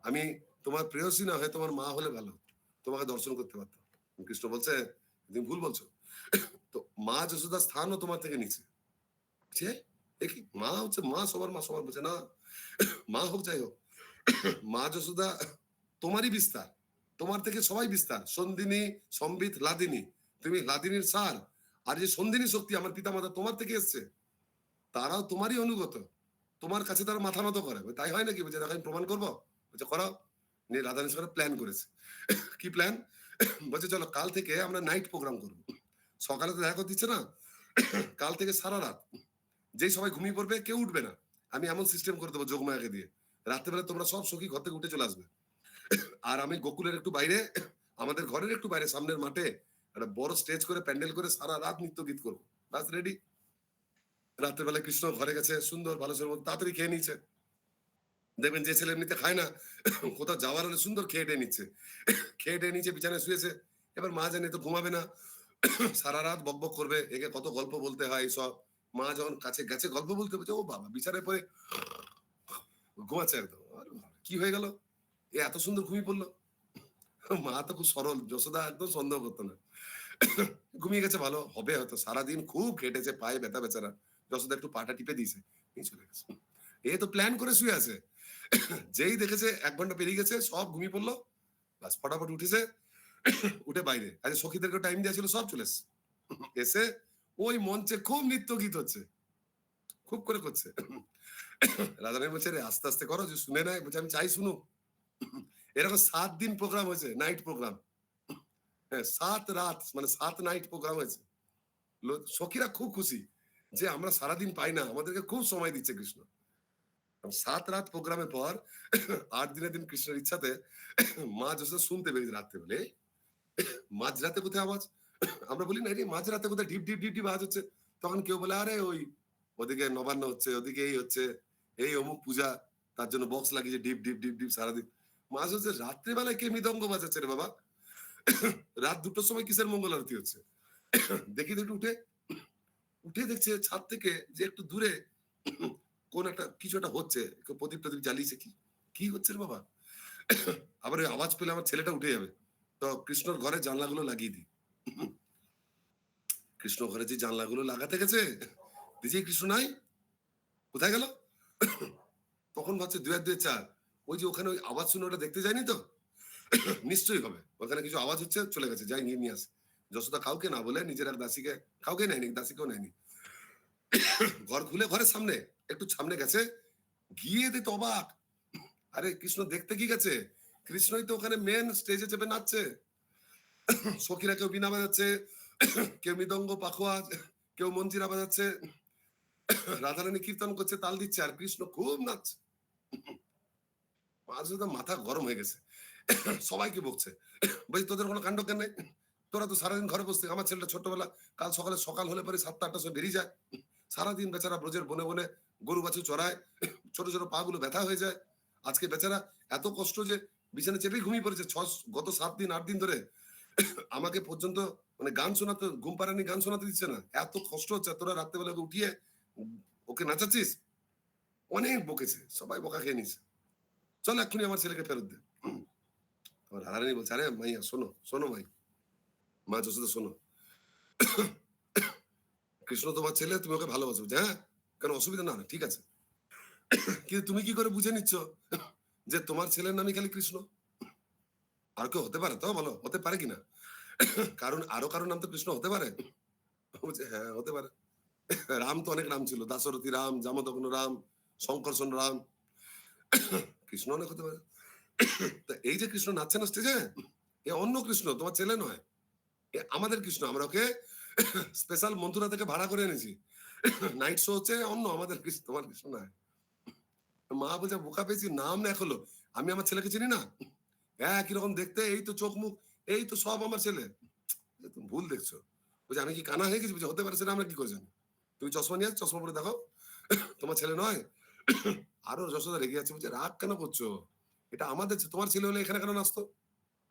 আমি তোমার প্রেয়সী না হয়ে তোমার মা হলে ভালো, তোমাকে দর্শন করতে পারতাম। কৃষ্ণ বলছে তুমি ভুল বলছো, তো মা যশোদার স্থানও তোমার থেকে নিচে। যে দেখি মা হচ্ছে মা, সবার মা সবার, বলছে না, মা হোক যাই হোক, মা যশোদা তোমারই বিস্তার, তোমার থেকে সবাই বিস্তার, সন্দিনী, সম্বিত, লাদিনী, তুমি লাদিনীর সার। আর যে সন্দিনী শক্তি আমার পিতামাতা তোমার থেকে এসছে, তারাও তোমারই অনুগত, তোমার কাছে তারা মাথা নত করে। তাই হয় নাকি? বলছে দেখো আমি প্রমাণ করবো। বলছে করো। নিয়ে রাধারানী সরকার প্ল্যান করেছে। কি প্ল্যান? বলছে চলো কাল থেকে আমরা নাইট প্রোগ্রাম করবো। সকালে তো দেখা করতে দিচ্ছে না, কাল থেকে সারা রাত যেই সবাই ঘুমিয়ে পড়বে কেউ উঠবে না, আমি এমন সিস্টেম করে দেবো যোগমায়াকে দিয়ে, রাত্রেবেলা তোমরা সব সখী ঘর থেকে উঠে চলে আসবে। আর আমি গোকুলের একটু বাইরে, আমাদের ঘরের একটু বাইরে সামনের মাঠে একটা বড় স্টেজ করে প্যান্ডেল করে সারা রাত নৃত্য গীত করবো। বাস রেডি। রাত্রেবেলা কৃষ্ণ ঘরে গেছে, সুন্দর ভালো ছেলে, তাড়াতাড়ি খেয়ে নিচ্ছে। দেখবেন যে ছেলে এমনিতে খায় না, কোথাও যাওয়ার হলে সুন্দর খেয়ে টেয়ে নিচ্ছে, খেয়ে টেয়ে নিচে বিছানায় শুয়েছে। এবার মা জানে তো ঘুমাবে না, সারা রাত বকবক করবে, একে কত গল্প বলতে হয় এইসব। মা যখন কাছে গেছে গল্প বলতে বলছে, ও বাবা বিছানায় পরে ঘুমাচ্ছে একদম। আরে বাবা, কি হয়ে গেল, এ এত সুন্দর ঘুমিয়ে পড়লো। মা তো খুব সরল, যশোদা একদম সন্দেহ করতো না। ঘুমিয়ে গেছে, ভালো হবে হয়তো, সারাদিন খুব খেটেছে, পায়ে ব্যথা বেচারা। যশোদা একটু পাটা টিপে দিয়েছে, এই চলে গেছে। এ তো প্ল্যান করে শুয়ে আছে। যেই দেখেছে 1 ঘন্টা পেরিয়ে গেছে, সব ঘুমিয়ে পড়লো। বাস ফটাফট উঠেছে, উঠে বাইরে আজ সখীদেরকে টাইম দেওয়া ছিল, সব চলে এসছে। এসে ওই মঞ্চে খুব নৃত্য গীত হচ্ছে, খুব করে করছে। রাধারানী বলছে রে আস্তে আস্তে করো, যে শুনে নেয়। বলছে আমি চাই শুনুক। এরকম 7 দিন প্রোগ্রাম হয়েছে, নাইট প্রোগ্রাম। হ্যাঁ 7 রাত, মানে 7 নাইট প্রোগ্রাম হয়েছে। সখীরা খুব খুশি যে আমরা সারাদিন পাই না, আমাদেরকে খুব সময় দিচ্ছে কৃষ্ণ। 7 রাত প্রোগ্রামের পর 8 দিনের দিন কৃষ্ণের ইচ্ছাতে মা যশোদা শুনতে পেরেছে রাত্রেবেলে মাঝরাতে কোথায় আওয়াজ। আমরা বলি না রে মাঝরাতে কোথায় ঢিপ ঢিপ ঢিপ ঢিপ আওয়াজ হচ্ছে। তখন কেউ বলে আরে ওই ওদিকে নবান্ন হচ্ছে, ওদিকে এই হচ্ছে, এই অমুক পূজা, তার জন্য বক্স লাগিয়েছে ঢিপ ঢিপ ঢিপ ঢিপ সারাদিন। মাঝ হচ্ছে রাত্রেবেলায় কে মৃদঙ্গ বাজাচ্ছে রে বাবা, রাত 2টোর সময় কিসের মঙ্গল আরতি হচ্ছে। দেখি তো একটু উঠে, উঠে দেখছে ছাদ থেকে যে একটু দূরে কোন একটা কিছু একটা হচ্ছে, কেউ প্রদীপ টদীপ জ্বালিয়েছে, কি কি হচ্ছে রে বাবা। আবার ওই আওয়াজ পেলে আমার ছেলেটা উঠে যাবে, তো কৃষ্ণর ঘরে জানলাগুলো লাগিয়ে দিই। কৃষ্ণ ঘরে যে জানলাগুলো লাগাতে গেছে, দিদি কৃষ্ণ নাই, কোথায় গেল। তখন ভাবছে 2 আর 2 4, ওই যে ওখানে ওই আওয়াজ শুনে ওটা দেখতে যায়নি তো, নিশ্চয়ই হবে ওখানে কিছু আওয়াজ হচ্ছে, চলে গেছে, যাই নিয়ে নিয়ে আসে। যশোদা কাউকে না বলে নিজের এক দাসীকে, কাউকে নেয়নি, দাসীকেও নেয়নি, ঘর খুলে ঘরের সামনে একটু সামনে গেছে, গিয়ে দেখতে অবাক, আরে কৃষ্ণ দেখতে কি গেছে, কৃষ্ণই তো ওখানে মেন স্টেজে চেপে নাচছে। সখীরা কেউ বিনা বাজাচ্ছে, কেউ মৃদঙ্গ পাখোয়া, কেউ মঞ্জিরা বাজাচ্ছে, রাধারানী কীর্তন করছে, তাল দিচ্ছে, আর কৃষ্ণ খুব নাচছে। মাঝে তো মাথা গরম হয়ে গেছে, সবাইকে বকছে, বলছি তোদের কোনো কাণ্ড কেন নেই, তোরা তো সারাদিন ঘরে বসতে। আমার ছেলেটা ছোটবেলা কাল সকালে সকাল হলে পরে 7টা 8টার সময় বেরিয়ে যায়, সারাদিন বেচারা ব্রজের বনে বনে গরু বাছুর চড়ায়, ছোট ছোট পা গুলো ব্যথা হয়ে যায়। আজকে বেচারা এত কষ্ট যে বিছানে চেপেই ঘুমিয়ে পড়েছে, গত 7 দিন 8 দিন ধরে আমাকে পর্যন্ত মানে গান শোনাতে, ঘুম পাড়ানি গান শোনাতে দিচ্ছে না, এত কষ্ট হচ্ছে। তোরা রাত্রেবেলা ওকে উঠিয়ে ওকে নাচাচ্ছিস। অনেক বকেছে, সবাই বকা খেয়ে নিছে, চল এক্ষুনি আমার ছেলেকে ফেরত দে। আমার রাধারানী বলছে আরে মাইয়া শোনো শোনো মাই, মা যশোদা শোনো, কৃষ্ণ তোমার ছেলে, তুমি ওকে ভালোবাসো, হ্যাঁ কেন অসুবিধা না, না ঠিক আছে, কিন্তু তুমি কি করে বুঝে নিচ্ছ যে তোমার ছেলের নামই খালি কৃষ্ণ, আর কেউ হতে পারে তো বলো, হতে পারে কিনা, কারণ আরো কারো নাম তো কৃষ্ণ হতে পারে। বলছে হ্যাঁ হতে পারে, রাম তো অনেক নাম ছিল, দাশরথী রাম, জামদগ্ন রাম, শঙ্কর্ষণ রাম, কৃষ্ণ অনেক হতে পারে। তা এই যে কৃষ্ণ নাচছে না স্টেজে, এ অন্য কৃষ্ণ, তোমার ছেলে নয়, এ আমাদের কৃষ্ণ, আমরা ওকে স্পেশাল মন্থুরা থেকে ভাড়া করে এনেছি, নাইট শো হচ্ছে অন্য, আমাদের কৃষ্ণ, তোমার কৃষ্ণ নয়। মা বলছে বোকা পেয়েছি, নাম না হলো, আমি আমার ছেলেকে চিনি না, হ্যাঁ কিরকম দেখতে, এই তো চোখ মুখ, এই তো সব আমার ছেলে। তুমি ভুল দেখছো। বলছে আমি কি কানা হয়ে গেছি, বলছে হতে পারে, সেটা আমরা কি করে জানি, তুমি চশমা নিয়ে আসো, চশমা পরে দেখো, তোমার ছেলে নয়। আরো যশোদা রেগে যাচ্ছে, বলছে রাগ কেন করছো, এটা আমাদের তোমার ছেলে হলে এখানে কেন নাচতো,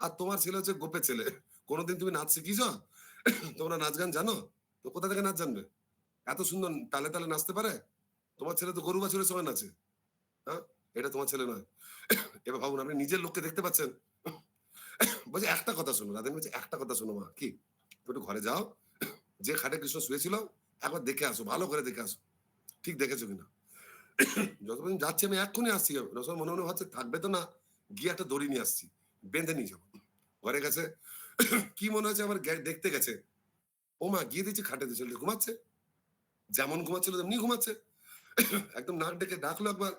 আর তোমার ছেলে হচ্ছে গোপের ছেলে, কোনোদিন তুমি নাচ শিখিছ, তোমরা নাচ গান জানো, তো কোথা থেকে নাচ জানবে, এত সুন্দর তালে তালে নাচতে পারে, তোমার ছেলে তো গরু বাছুরের সময় নাচে, হ্যাঁ এটা তোমার ছেলে নয়। এবার ভাবুন আপনি নিজের লোককে দেখতে পাচ্ছেন। বলছে একটা কথা শোনো, রাধেন বলছে একটা কথা শোনো মা, কি তুমি একটু ঘরে যাও, যে খাটে কৃষ্ণ শুয়েছিল একবার দেখে আসো, ভালো করে দেখে আসো, ঠিক দেখেছো কিনা। যতদিন যাচ্ছে আমি এক্ষুনি আসছি, রসম মনে মনে ভাবছে থাকবে তো না, গিয়ে একটা দড়ি নিয়ে আসছি, বেঁধে নিয়ে যাবো। ঘরে গেছে, কি মনে হচ্ছে আমার দেখতে গেছে, ও মা গিয়ে দিচ্ছে খাটে ছেলেটা ঘুমাচ্ছে, যেমন ঘুমাচ্ছিল তেমনি ঘুমাচ্ছে, একদম নাক ডেকে ডাকলো একবার,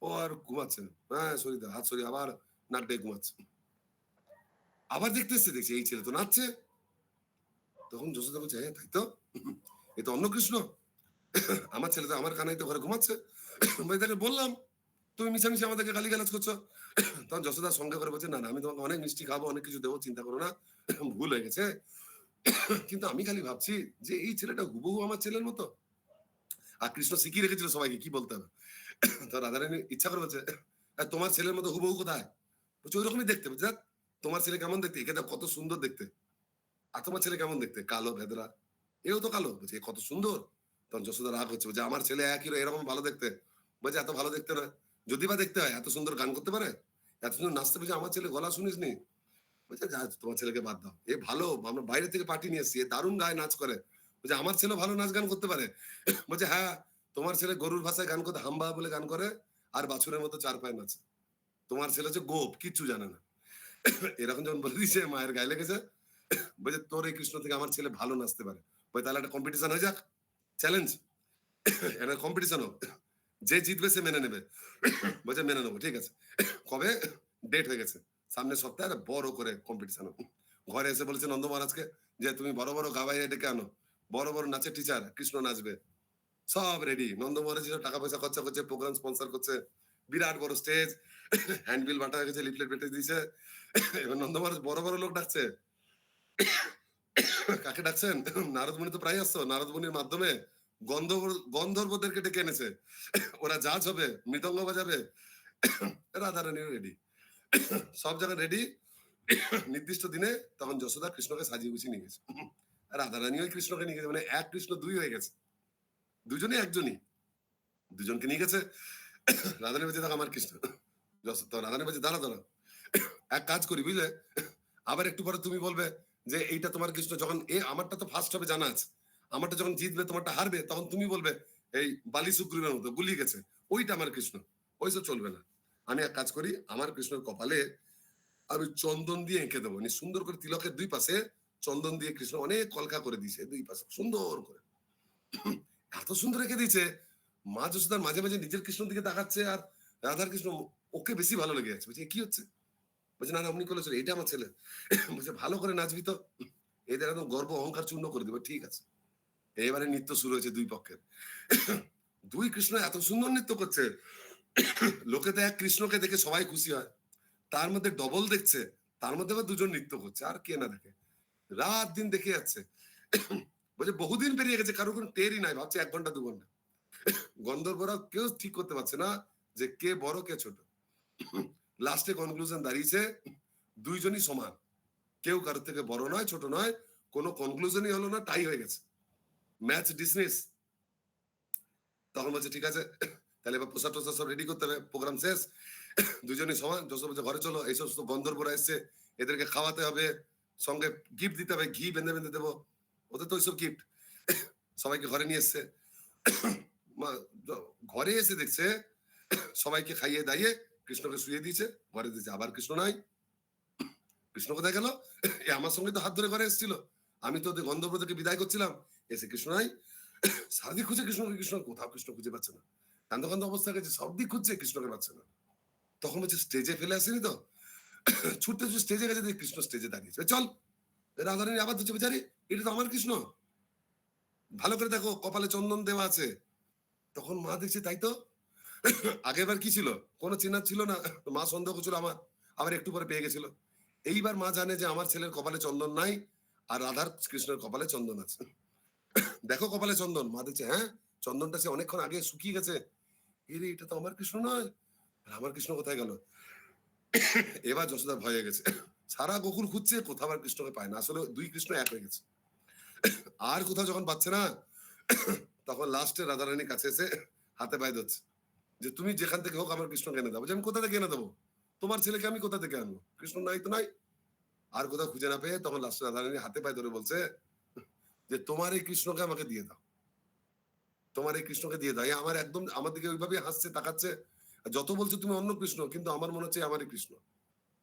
ও আর ঘুমাচ্ছে না, হ্যাঁ সরিয়ে দাও, হাত সরিয়ে আবার নাক ডেকে ঘুমাচ্ছে। আবার দেখতে এসছে, দেখছি এই ছেলে তো নাচছে। তখন যশোদা বলছে, হ্যাঁ তাই তো, এ তো অন্য কৃষ্ণ, আমার ছেলে তো আমার কানাই তো ঘরে ঘুমাচ্ছে। ভাই তাকে বললাম, তুমি মিশামিশি আমাদেরকে গালিগালাজ করছো। তখন যশোদা সঙ্গে করে বলছে, না না আমি তোমাকে অনেক মিষ্টি খাবো, অনেক কিছু দেবো, চিন্তা করো না, ভুল হয়ে গেছে। কিন্তু আমি খালি ভাবছি যে এই ছেলেটা হুবহু আমার ছেলের মতো। আর কৃষ্ণ শিখিয়ে রেখেছিল সবাইকে কি বলতে হবে। তো রাধারানী ইচ্ছা করে বলছে, তোমার ছেলের মতো হুবহু কোথায়? বলছে ওইরকমই দেখতে। বলছে "ধ্যাৎ, তোমার ছেলে কেমন দেখতে, একে কত সুন্দর দেখতে। আর তোমার ছেলে কেমন দেখতে, কালো ভেদরা, এও তো কালো। বলছে এ কত সুন্দর। তখন যশোদা রাগ হচ্ছে, বলছে আমার ছেলে একই এরকম ভালো দেখতে। বলছে এত ভালো দেখতে না, যদি বা দেখতে হয় এত সুন্দর গান করতে পারে, এত সুন্দর নাচতে পারে, আমার ছেলে গলা শুনিস নি? বলছে যা তোমার ছেলেকে বাদ দাও, এ ভালো, আমরা বাইরে থেকে পার্টি নিয়ে এসেছি, এ দারুণ গায়ে নাচ করে। বলছে আমার ছেলে ভালো নাচ গান করতে পারে? বলছে হ্যাঁ, তোমার ছেলে গরুর ভাষায় গান করতে হাম্বা বলে গান করে, আর বাছুরের মতো চার পায়ে নাচে। তোমার ছেলে হচ্ছে গোপ, কিচ্ছু জানে না। এরকম যখন বলে দিছে, মায়ের গায়ে লেগেছে। বলছে তোর এই কৃষ্ণ থেকে আমার ছেলে ভালো নাচতে পারে। বলে তাহলে একটা কম্পিটিশন হয়ে যাক, চ্যালেঞ্জ, একটা কম্পিটিশন হোক, যে জিতবে সে মেনে নেবে। বলছে মেনে নেবো, ঠিক আছে। কবে? ডেট হয়ে গেছে, সামনের সপ্তাহে একটা বড় করে কম্পিটিশন হোক। ঘরে এসে বলেছে নন্দ মহারাজকে যে তুমি বড় বড় গাবাই ডেকে আনো, বড় বড় নাচের টিচার, কৃষ্ণ নাচবে। সব রেডি, নন্দ মহারাজ টাকা পয়সা খরচা করছে, প্রোগ্রাম স্পন্সর করছে, বিরাট বড় স্টেজ, হ্যান্ডবিল বাটা হয়ে গেছে, লিফলেট বেটে দিয়েছে। এবার নন্দ মহারাজ বড় বড় লোক ডাকছে। কাকে ডাকছেন? নারদ মুনি তো প্রায় আসতো, নারদ মুনির মাধ্যমে গন্ধর্বদেরকে ডেকে এনেছে, ওরা জাজ হবে, মৃদঙ্গ বাজাবে। রাধারানী রেডি, সব জায়গায় রেডি। নির্দিষ্ট দিনে তখন যশোদা কৃষ্ণকে সাজিয়ে গুছিয়ে নিয়ে গেছে। রাধারানী ওই কৃষ্ণকে নিয়ে গেছে, মানে এক কৃষ্ণ দুই হয়ে গেছে, দুজনই একজনই, দুজনকে নিয়ে গেছে। রাধারানী বলছে দেখো আমার কৃষ্ণ। তো রাধারানী বলছে দাঁড়া দাঁড়া, এক কাজ করি বুঝলে, আবার একটু পরে তুমি বলবে যে এইটা তোমার কৃষ্ণ, যখন আমারটা তো ফার্স্ট হবে জানা আছে, আমারটা যখন জিতবে তোমারটা হারবে, তখন তুমি বলবে এই বালি সুগ্রীবের মতো গুলিয়ে গেছে, ওইটা আমার কৃষ্ণ। ওইসব চলবে না, আমি এক কাজ করি, আমার কৃষ্ণের কপালে আমি চন্দন দিয়ে এঁকে দেবো, মানে সুন্দর করে তিলকের দুই পাশে চন্দন দিয়ে কৃষ্ণ অনেক কলকা করে দিয়েছে, দুই পাশে সুন্দর করে, এত সুন্দর রেখে দিয়েছে। মা যশোদার মাঝে মাঝে নিজের কৃষ্ণর দিকে তাকাচ্ছে, আর রাধার কৃষ্ণ ওকে বেশি ভালো লেগে যাচ্ছে। বলছে কি হচ্ছে? বলছে না না অমনি করেছিল, এটা আমার ছেলে। বলছে ভালো করে নাচবি তো, এদের একদম গর্ব অহংকার চূর্ণ করে দেবে, ঠিক আছে। এবারে নৃত্য শুরু হয়েছে দুই পক্ষের। দুই কৃষ্ণ এত সুন্দর নৃত্য করছে, লোকে তো এক কৃষ্ণকে দেখে সবাই খুশি হয়, তার মধ্যে ডবল দেখছে, তার মধ্যে আবার দুজন নৃত্য করছে, আর কে না দেখে, রাত দিন দেখে যাচ্ছে। বলছে বহুদিন পেরিয়ে গেছে, কারো কোনো টেরই নাই, ভাবছে 1 ঘন্টা 2 ঘন্টা। গন্ধর্বরা কেউ ঠিক করতে পারছে না যে কে বড় কে ছোট। লাস্টে কনক্লুশন দাঁড়িয়েছে দুইজনই সমান, কেউ কারোর থেকে বড় নয় ছোট নয়, কোনো কনক্লুশনই হলো না, টাই হয়ে গেছে, ম্যাচ ডিসমিস। তখন বলছে ঠিক আছে, তাহলে এবার প্রসাদ টোসাদ সব রেডি করতে হবে, প্রোগ্রাম শেষ, দুজনই সমান। যশোদা বলছে ঘরে চলো, এই সমস্ত গন্ধর্বরা এসছে, এদেরকে খাওয়াতে হবে, সঙ্গে গিফট দিতে হবে, ঘি বেঁধে বেঁধে দেবো, ওদের তো ওইসব গিফট। সবাইকে ঘরে নিয়ে এসছে, ঘরে এসে দেখছে সবাইকে খাইয়ে দাইয়ে কৃষ্ণকে শুয়ে দিয়েছে, ঘরে দিয়েছে, আবার কৃষ্ণ নাই। কৃষ্ণ কোথায় গেল? আমার সঙ্গে তো হাত ধরে ঘরে এসেছিল, আমি তো ওদের গন্ধর্ব থেকে বিদায় করছিলাম, এসে কৃষ্ণ নাই। সারাদিক খুঁজে কৃষ্ণকে, কৃষ্ণ কোথাও কৃষ্ণ খুঁজে পাচ্ছে না, কান্দ কান্দ অবস্থা গেছে, সব দিক খুঁজছে কৃষ্ণকে পাচ্ছে না। তখন বলছে স্টেজে ফেলে আসেনি তো, ছুটতে ছুটে স্টেজে গেছে, কৃষ্ণ স্টেজে দাঁড়িয়েছে, চল। রাধারানী আবার দিচ্ছে, বেচারি এটা তো আমার কৃষ্ণ, ভালো করে দেখো কপালে চন্দন দেওয়া আছে। তখন মা দেখছে তাই তো, আগেরবার কি ছিল, কোনো চিহ্ন ছিল না, মা সন্দেহ করছিল আমার, আবার একটু পরে পেয়ে গেছিল। এইবার মা জানে যে আমার ছেলের কপালে চন্দন নাই, আর রাধার কৃষ্ণের কপালে চন্দন আছে। দেখো কপালে চন্দন, মা দেখছে হ্যাঁ চন্দনটা সে অনেকক্ষণ আগে শুকিয়ে গেছে, এরে এটা তো আমার কৃষ্ণ নয়, আমার কৃষ্ণ কোথায় গেল? এবার যশোদা ভয় হয়ে গেছে, সারা গোকুল খুঁজছে, কোথাও আর কৃষ্ণকে পায় না, আসলে দুই কৃষ্ণ এক হয়ে গেছে। আর কোথাও যখন পাচ্ছে না, তখন লাস্টে রাধারানীর কাছে এসে হাতে পায়ে ধরছে যে তুমি যেখান থেকে হোক আমার কৃষ্ণকে এনে দেবো। আমি কোথা থেকে এনে দেবো, তোমার ছেলেকে আমি কোথা থেকে আনবো, কৃষ্ণ নাই তো নাই। আর কোথাও খুঁজে না পেয়ে তখন লাস্টে রাধারানী হাতে পায়ে ধরে বলছে যে তোমার এই কৃষ্ণকে আমাকে দিয়ে দাও, তোমার এই কৃষ্ণকে দিয়ে দাও। আমার একদম আমার দিকে ওইভাবে হাসছে, তাকাচ্ছে, যত বলছো তুমি অন্য কৃষ্ণ, কিন্তু আমার মনে হচ্ছে আমারই কৃষ্ণ,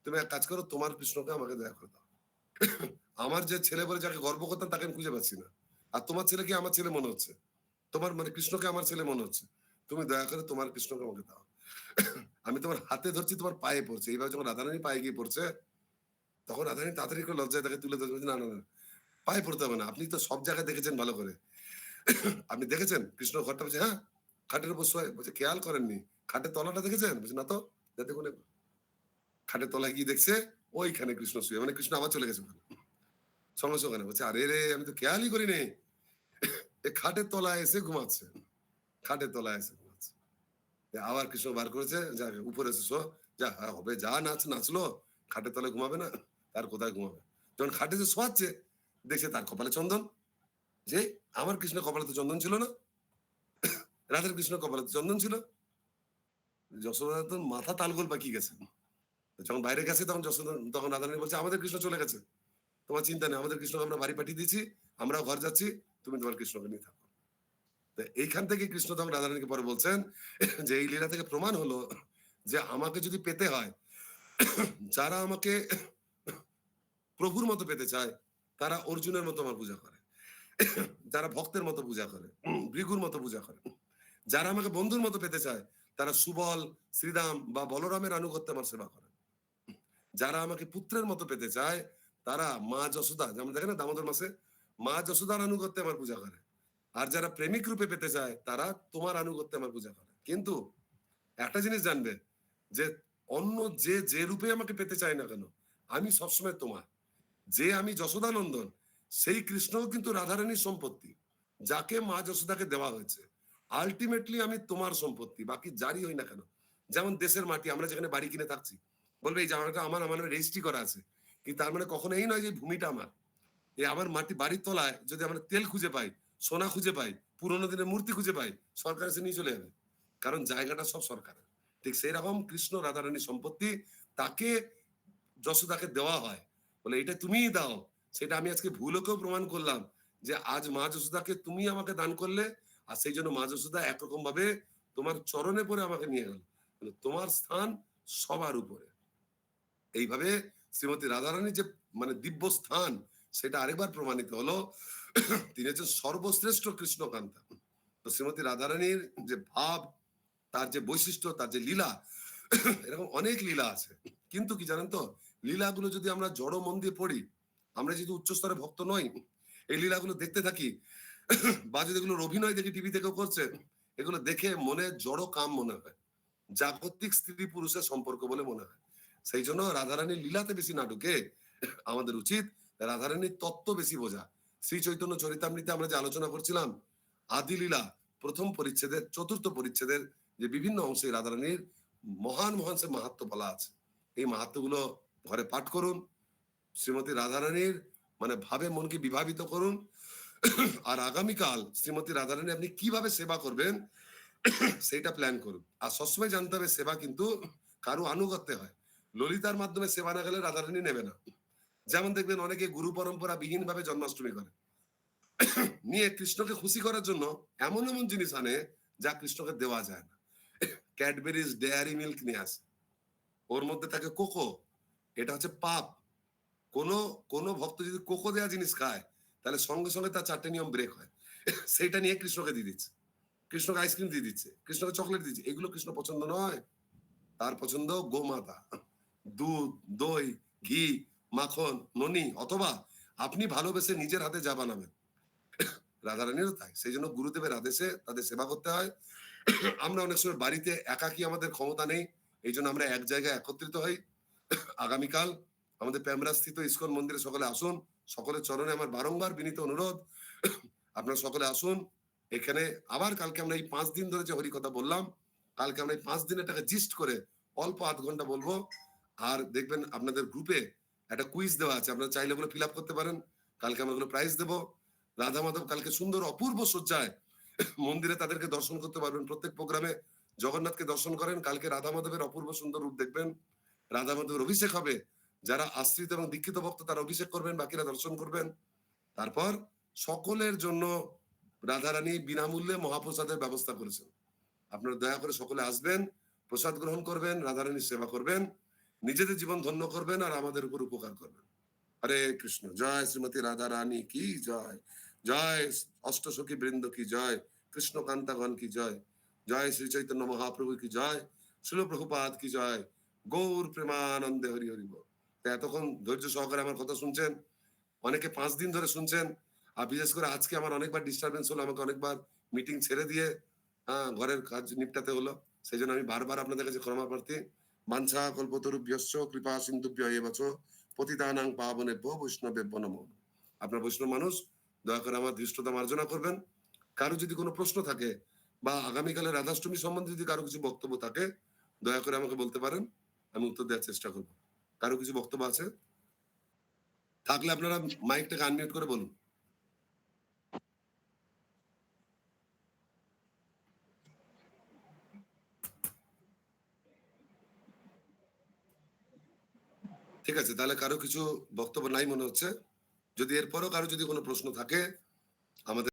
তুমি এক কাজ করো, তোমার কৃষ্ণকে আমাকে দয়া করে দাও। আমার যে ছেলে বলে যাকে গর্ব করতাম তাকে আমি খুঁজে পাচ্ছি না। আর তোমার ছেলেকে আমার ছেলে মনে হচ্ছে। তোমার মানে কৃষ্ণকে আমার ছেলে মনে হচ্ছে। তুমি দয়া করে তোমার কৃষ্ণকে আমাকে দাও। আমি তোমার হাতে ধরছি, তোমার পায়ে পড়ছে। এইভাবে যখন রাধারানী পায়ে গিয়ে পড়ছে, তখন রাধারানী তাড়াতাড়ি করে লজ্জায় তাকে তুলে ধরে বলছে, "না, না, না, পায়ে পড়তে হবে না। আপনি তো সব জায়গায় দেখেছেন ভালো করে। আপনি দেখেছেন কৃষ্ণ ঘরটা?" বলছে, "হ্যাঁ, খাটের উপর শোয়।" বলছে, "খেয়াল করেননি। খাটের তলাটা দেখেছেন?" বলছে, "না তো।" দেখুন একবার। খাটের তলায় গিয়ে দেখছে ওইখানে কৃষ্ণ শুয়ে। মানে কৃষ্ণ আবার চলে গেছে ওখানে। সঙ্গে, সঙ্গে বলছে, "আরে রে! আমি তো খেয়ালই করিনি। এ খাটের তলায় এসে ঘুমাচ্ছে। খাটের তলায় এসে ঘুমাচ্ছে।" আবার কৃষ্ণ বার করেছে, "যা উপরে এসে শো। যা হবে যা নাচলো। খাটের তলায় ঘুমাবে না? তার কোথায় ঘুমাবে?" যখন খাটে যে শোয়াচ্ছে, দেখছে তার কপালে চন্দন। যে আমার কৃষ্ণের কপালে তো চন্দন ছিল না। রাধার কৃষ্ণের কপালে তো চন্দন ছিল। যশোদা তো মাথা তালগোল পাকিয়ে গেছে। যখন বাইরে গেছে তখন যশোদা তখন রাধারানী বলছে, "আমাদের কৃষ্ণ চলে গেছে। তোমার চিন্তা নেই। আমাদের কৃষ্ণকে আমরা বাড়ি পাঠিয়ে দিয়েছি। আমরাও ঘর যাচ্ছি। তুমি তোমার কৃষ্ণকে নিয়ে থাকো।" তো এইখান থেকে কৃষ্ণ তখন রাধারানীকে পরে বলছেন যে এই লীলা থেকে প্রমাণ হলো যে আমাকে যদি পেতে হয়, যারা আমাকে প্রভুর মতো পেতে চায় তারা অর্জুনের মতো আমার পূজা করে, যারা ভক্তের মতো পূজা করে, ভৃগুর মতো পূজা করে। যারা আমাকে বন্ধুর মতো পেতে চায় তারা সুবল, শ্রীরাম বা বলরামের আনুগত্যে আমার সেবা করে। যারা আমাকে পুত্রের মতো পেতে চায় তারা মা যশোদা, যেমন দেখেন না দামোদর মাসে, মা যশোদার আনুগত্যে আমার পূজা করে। আর যারা প্রেমিক রূপে পেতে চায় তারা তোমার আনুগত্যে আমার পূজা করে। কিন্তু একটা জিনিস জানবে যে অন্য যে যে রূপে আমাকে পেতে চায় না কেন, আমি সবসময় তোমার। যে আমি যশোদানন্দন, সেই কৃষ্ণও কিন্তু রাধারানীর সম্পত্তি, যাকে মা যশোদাকে দেওয়া হয়েছে। আলটিমেটলি আমি তোমার সম্পত্তি, বাকি যারই হই না কেন। যেমন দেশের মাটি, আমরা যেখানে বাড়ি কিনে থাকছি, বলবে এই জায়গাটা আমার, আমার নামে রেজিস্ট্রি করা আছে। কিন্তু তার মানে কখনো এই নয় যে এই ভূমিটা আমার। এই আমার মাটি বাড়ির তলায় যদি আমরা তেল খুঁজে পাই, সোনা খুঁজে পাই, পুরোনো দিনের মূর্তি খুঁজে পাই, সরকার এসে নিয়ে চলে যাবে। কারণ জায়গাটা সব সরকারের। ঠিক সেই রকম কৃষ্ণ রাধারানীর সম্পত্তি, তাকে যশোদাকে দেওয়া হয়। বলে এটা তুমিই দাও। সেটা আমি আজকে ভুলকেও প্রমাণ করলাম যে আজ মা যশোদাকে তুমি আমাকে দান করলে, আর সেই জন্য মা যশোদা একরকম ভাবে তোমার চরণে পড়ে আমাকে নিয়ে গেল। তোমার স্থান সবার উপরে। এইভাবে শ্রীমতী রাধারানীর যে মানে দিব্য স্থান, সেটা আরেকবার প্রমাণিত হলো। তিনি হচ্ছেন সর্বশ্রেষ্ঠ কৃষ্ণকান্তা। তো শ্রীমতী রাধারানীর যে ভাব, তার যে বৈশিষ্ট্য, তার যে লীলা, এরকম অনেক লীলা আছে। কিন্তু কি জানেন তো, লীলাগুলো যদি আমরা জড় মন দিয়ে পড়ি, আমরা যেহেতু উচ্চস্তরে ভক্ত নই, এই লীলাগুলো দেখতে থাকি বা যদি এগুলোর অভিনয় দেখি টিভি থেকেও করছে, এগুলো দেখে মনে জড় কাম মনে হয়, জাগতিক স্ত্রী পুরুষের সম্পর্ক বলে মনে হয়। সেই জন্য রাধারানীর লীলাতে বেশি না ঢুকে আমাদের উচিত রাধারানীর তত্ত্ব বেশি বোঝা। শ্রী চৈতন্য চরিতামৃতে আমরা যে আলোচনা করছিলাম, আদি লীলা প্রথম পরিচ্ছেদের চতুর্থ পরিচ্ছেদের যে বিভিন্ন অংশে রাধারানীর মহান মহান সে মাহাত্ম বলা আছে। এই মাহাত্মগুলো ঘরে পাঠ করুন। শ্রীমতী রাধারানীর মানে ভাবে মনকে বিভাবিত করুন। আর আগামীকাল শ্রীমতী রাধারানী আপনি কিভাবে সেবা করবেন সেইটা প্ল্যান করুন। আর সবসময় জানতে হবে সেবা কিন্তু কারো আনুগত্যে হয়। ললিতার মাধ্যমে সেবা না গেলে রাধারানী নেবে না। যেমন দেখবেন অনেকে গুরু পরম্পরা বিহীন ভাবে জন্মাষ্টমী করে, নিয়ে কৃষ্ণকে খুশি করার জন্য এমন এমন জিনিস আনে যা কৃষ্ণকে দেওয়া যায় না। ক্যাডবেরিজ ডেয়ারি মিল্ক নিয়ে আসে, ওর মধ্যে থাকে কোকো। এটা হচ্ছে পাপ। কোন কোন ভক্ত যদি কোকো দেওয়া জিনিস খায়, তাহলে সঙ্গে সঙ্গে তার চারটে নিয়ম ব্রেক হয়। সেইটা নিয়ে কৃষ্ণকে দিয়ে দিচ্ছে, কৃষ্ণকে আইসক্রিম দিয়ে দিচ্ছে, কৃষ্ণকে চকলেট দিচ্ছে। এগুলো কৃষ্ণ পছন্দ নয়। তার পছন্দ গোমাতা, দুধ, দই, ঘি, মাখন, ননি, অথবা আপনি ভালোবেসে নিজের হাতে যা বানাবেন। রাধারানীরও তাই। সেই জন্য গুরুদেবের আদেশে তাদের সেবা করতে হয়। আমরা অনেক সময় বাড়িতে একাকী আমাদের ক্ষমতা নেই, এই জন্য আমরা এক জায়গায় একত্রিত হই। আগামীকাল আমাদের প্যামরা স্থিত ইস্কন মন্দিরে সকলে আসুন। সকলের চরণে আমার বারংবার বিনীত অনুরোধ, আপনারা সকলে আসুন এখানে। আবার কালকে আমরা এই 5 দিন ধরে যে হরিকথা বললাম, কালকে আমরা এই 5 দিন এটাকে জিস্ট করে অল্প আধ ঘন্টা বলবো। আর দেখবেন আপনাদের গ্রুপে একটা কুইজ দেওয়া আছে, আপনারা চাইলে ওগুলো ফিল আপ করতে পারেন। কালকে আমরা ওগুলো প্রাইজ দেবো। রাধা মাধব কালকে সুন্দর অপূর্ব সজ্জায় মন্দিরে তাদেরকে দর্শন করতে পারবেন। প্রত্যেক প্রোগ্রামে জগন্নাথকে দর্শন করেন, কালকে রাধা মাধবের অপূর্ব সুন্দর রূপ দেখবেন। রাধা মাধবের অভিষেক হবে। যারা আশ্রিত এবং দীক্ষিত ভক্ত তারা অভিষেক করবেন, বাকিরা দর্শন করবেন। তারপর সকলের জন্য রাধারানী বিনামূল্যে মহাপ্রসাদের ব্যবস্থা করেছেন। আপনারা দয়া করে সকলে আসবেন, প্রসাদ গ্রহণ করবেন, রাধারানীর সেবা করবেন, নিজেদের জীবন ধন্য করবেন আর আমাদের উপর উপকার করবেন। হরে কৃষ্ণ। জয় শ্রীমতী রাধা রানী কি জয়, জয় অষ্টসখী বৃন্দ কি জয়, কৃষ্ণ কান্তাগণ কি জয়, জয় শ্রী চৈতন্য মহাপ্রভু কি জয়, শিল প্রভুপাদ কি জয়, গৌর প্রেমানন্দে হরি হরি বল। তা এতক্ষণ ধৈর্য সহকারে আমার কথা শুনছেন, অনেকে 5 দিন ধরে শুনছেন, আর বিশেষ করে আজকে আমার অনেকবার ডিস্টারবেন্স হলো, আমাকে অনেকবার মিটিং ছেড়ে দিয়ে ঘরের কাজ নিপটাতে হলো। সেই জন্য আমি বারবার আপনাদের কাছে ক্ষমা প্রার্থী। বাঞ্ছা কল্পতরুভ্যশ্চ কৃপা সিন্ধুভ্য এবচ পতিতানাং পাবনেভ্যো বৈষ্ণবেভ্যো নমঃ। আপনার বৈষ্ণব মানুষ, দয়া করে আমার ধৃষ্টতা মার্জনা করবেন। কারো যদি কোনো প্রশ্ন থাকে বা আগামীকালে রাধাষ্টমী সম্বন্ধে যদি কারো কিছু বক্তব্য থাকে, দয়া করে আমাকে বলতে পারেন, আমি উত্তর দেওয়ার চেষ্টা করব। কারো কিছু বক্তব্য আছে থাকলে আপনারা মাইকটাকে আনমিউট করে বলুন। ঠিক আছে, তাহলে কারো কিছু বক্তব্য নাই মনে হচ্ছে। যদি এরপরও কারো যদি কোনো প্রশ্ন থাকে আমাদের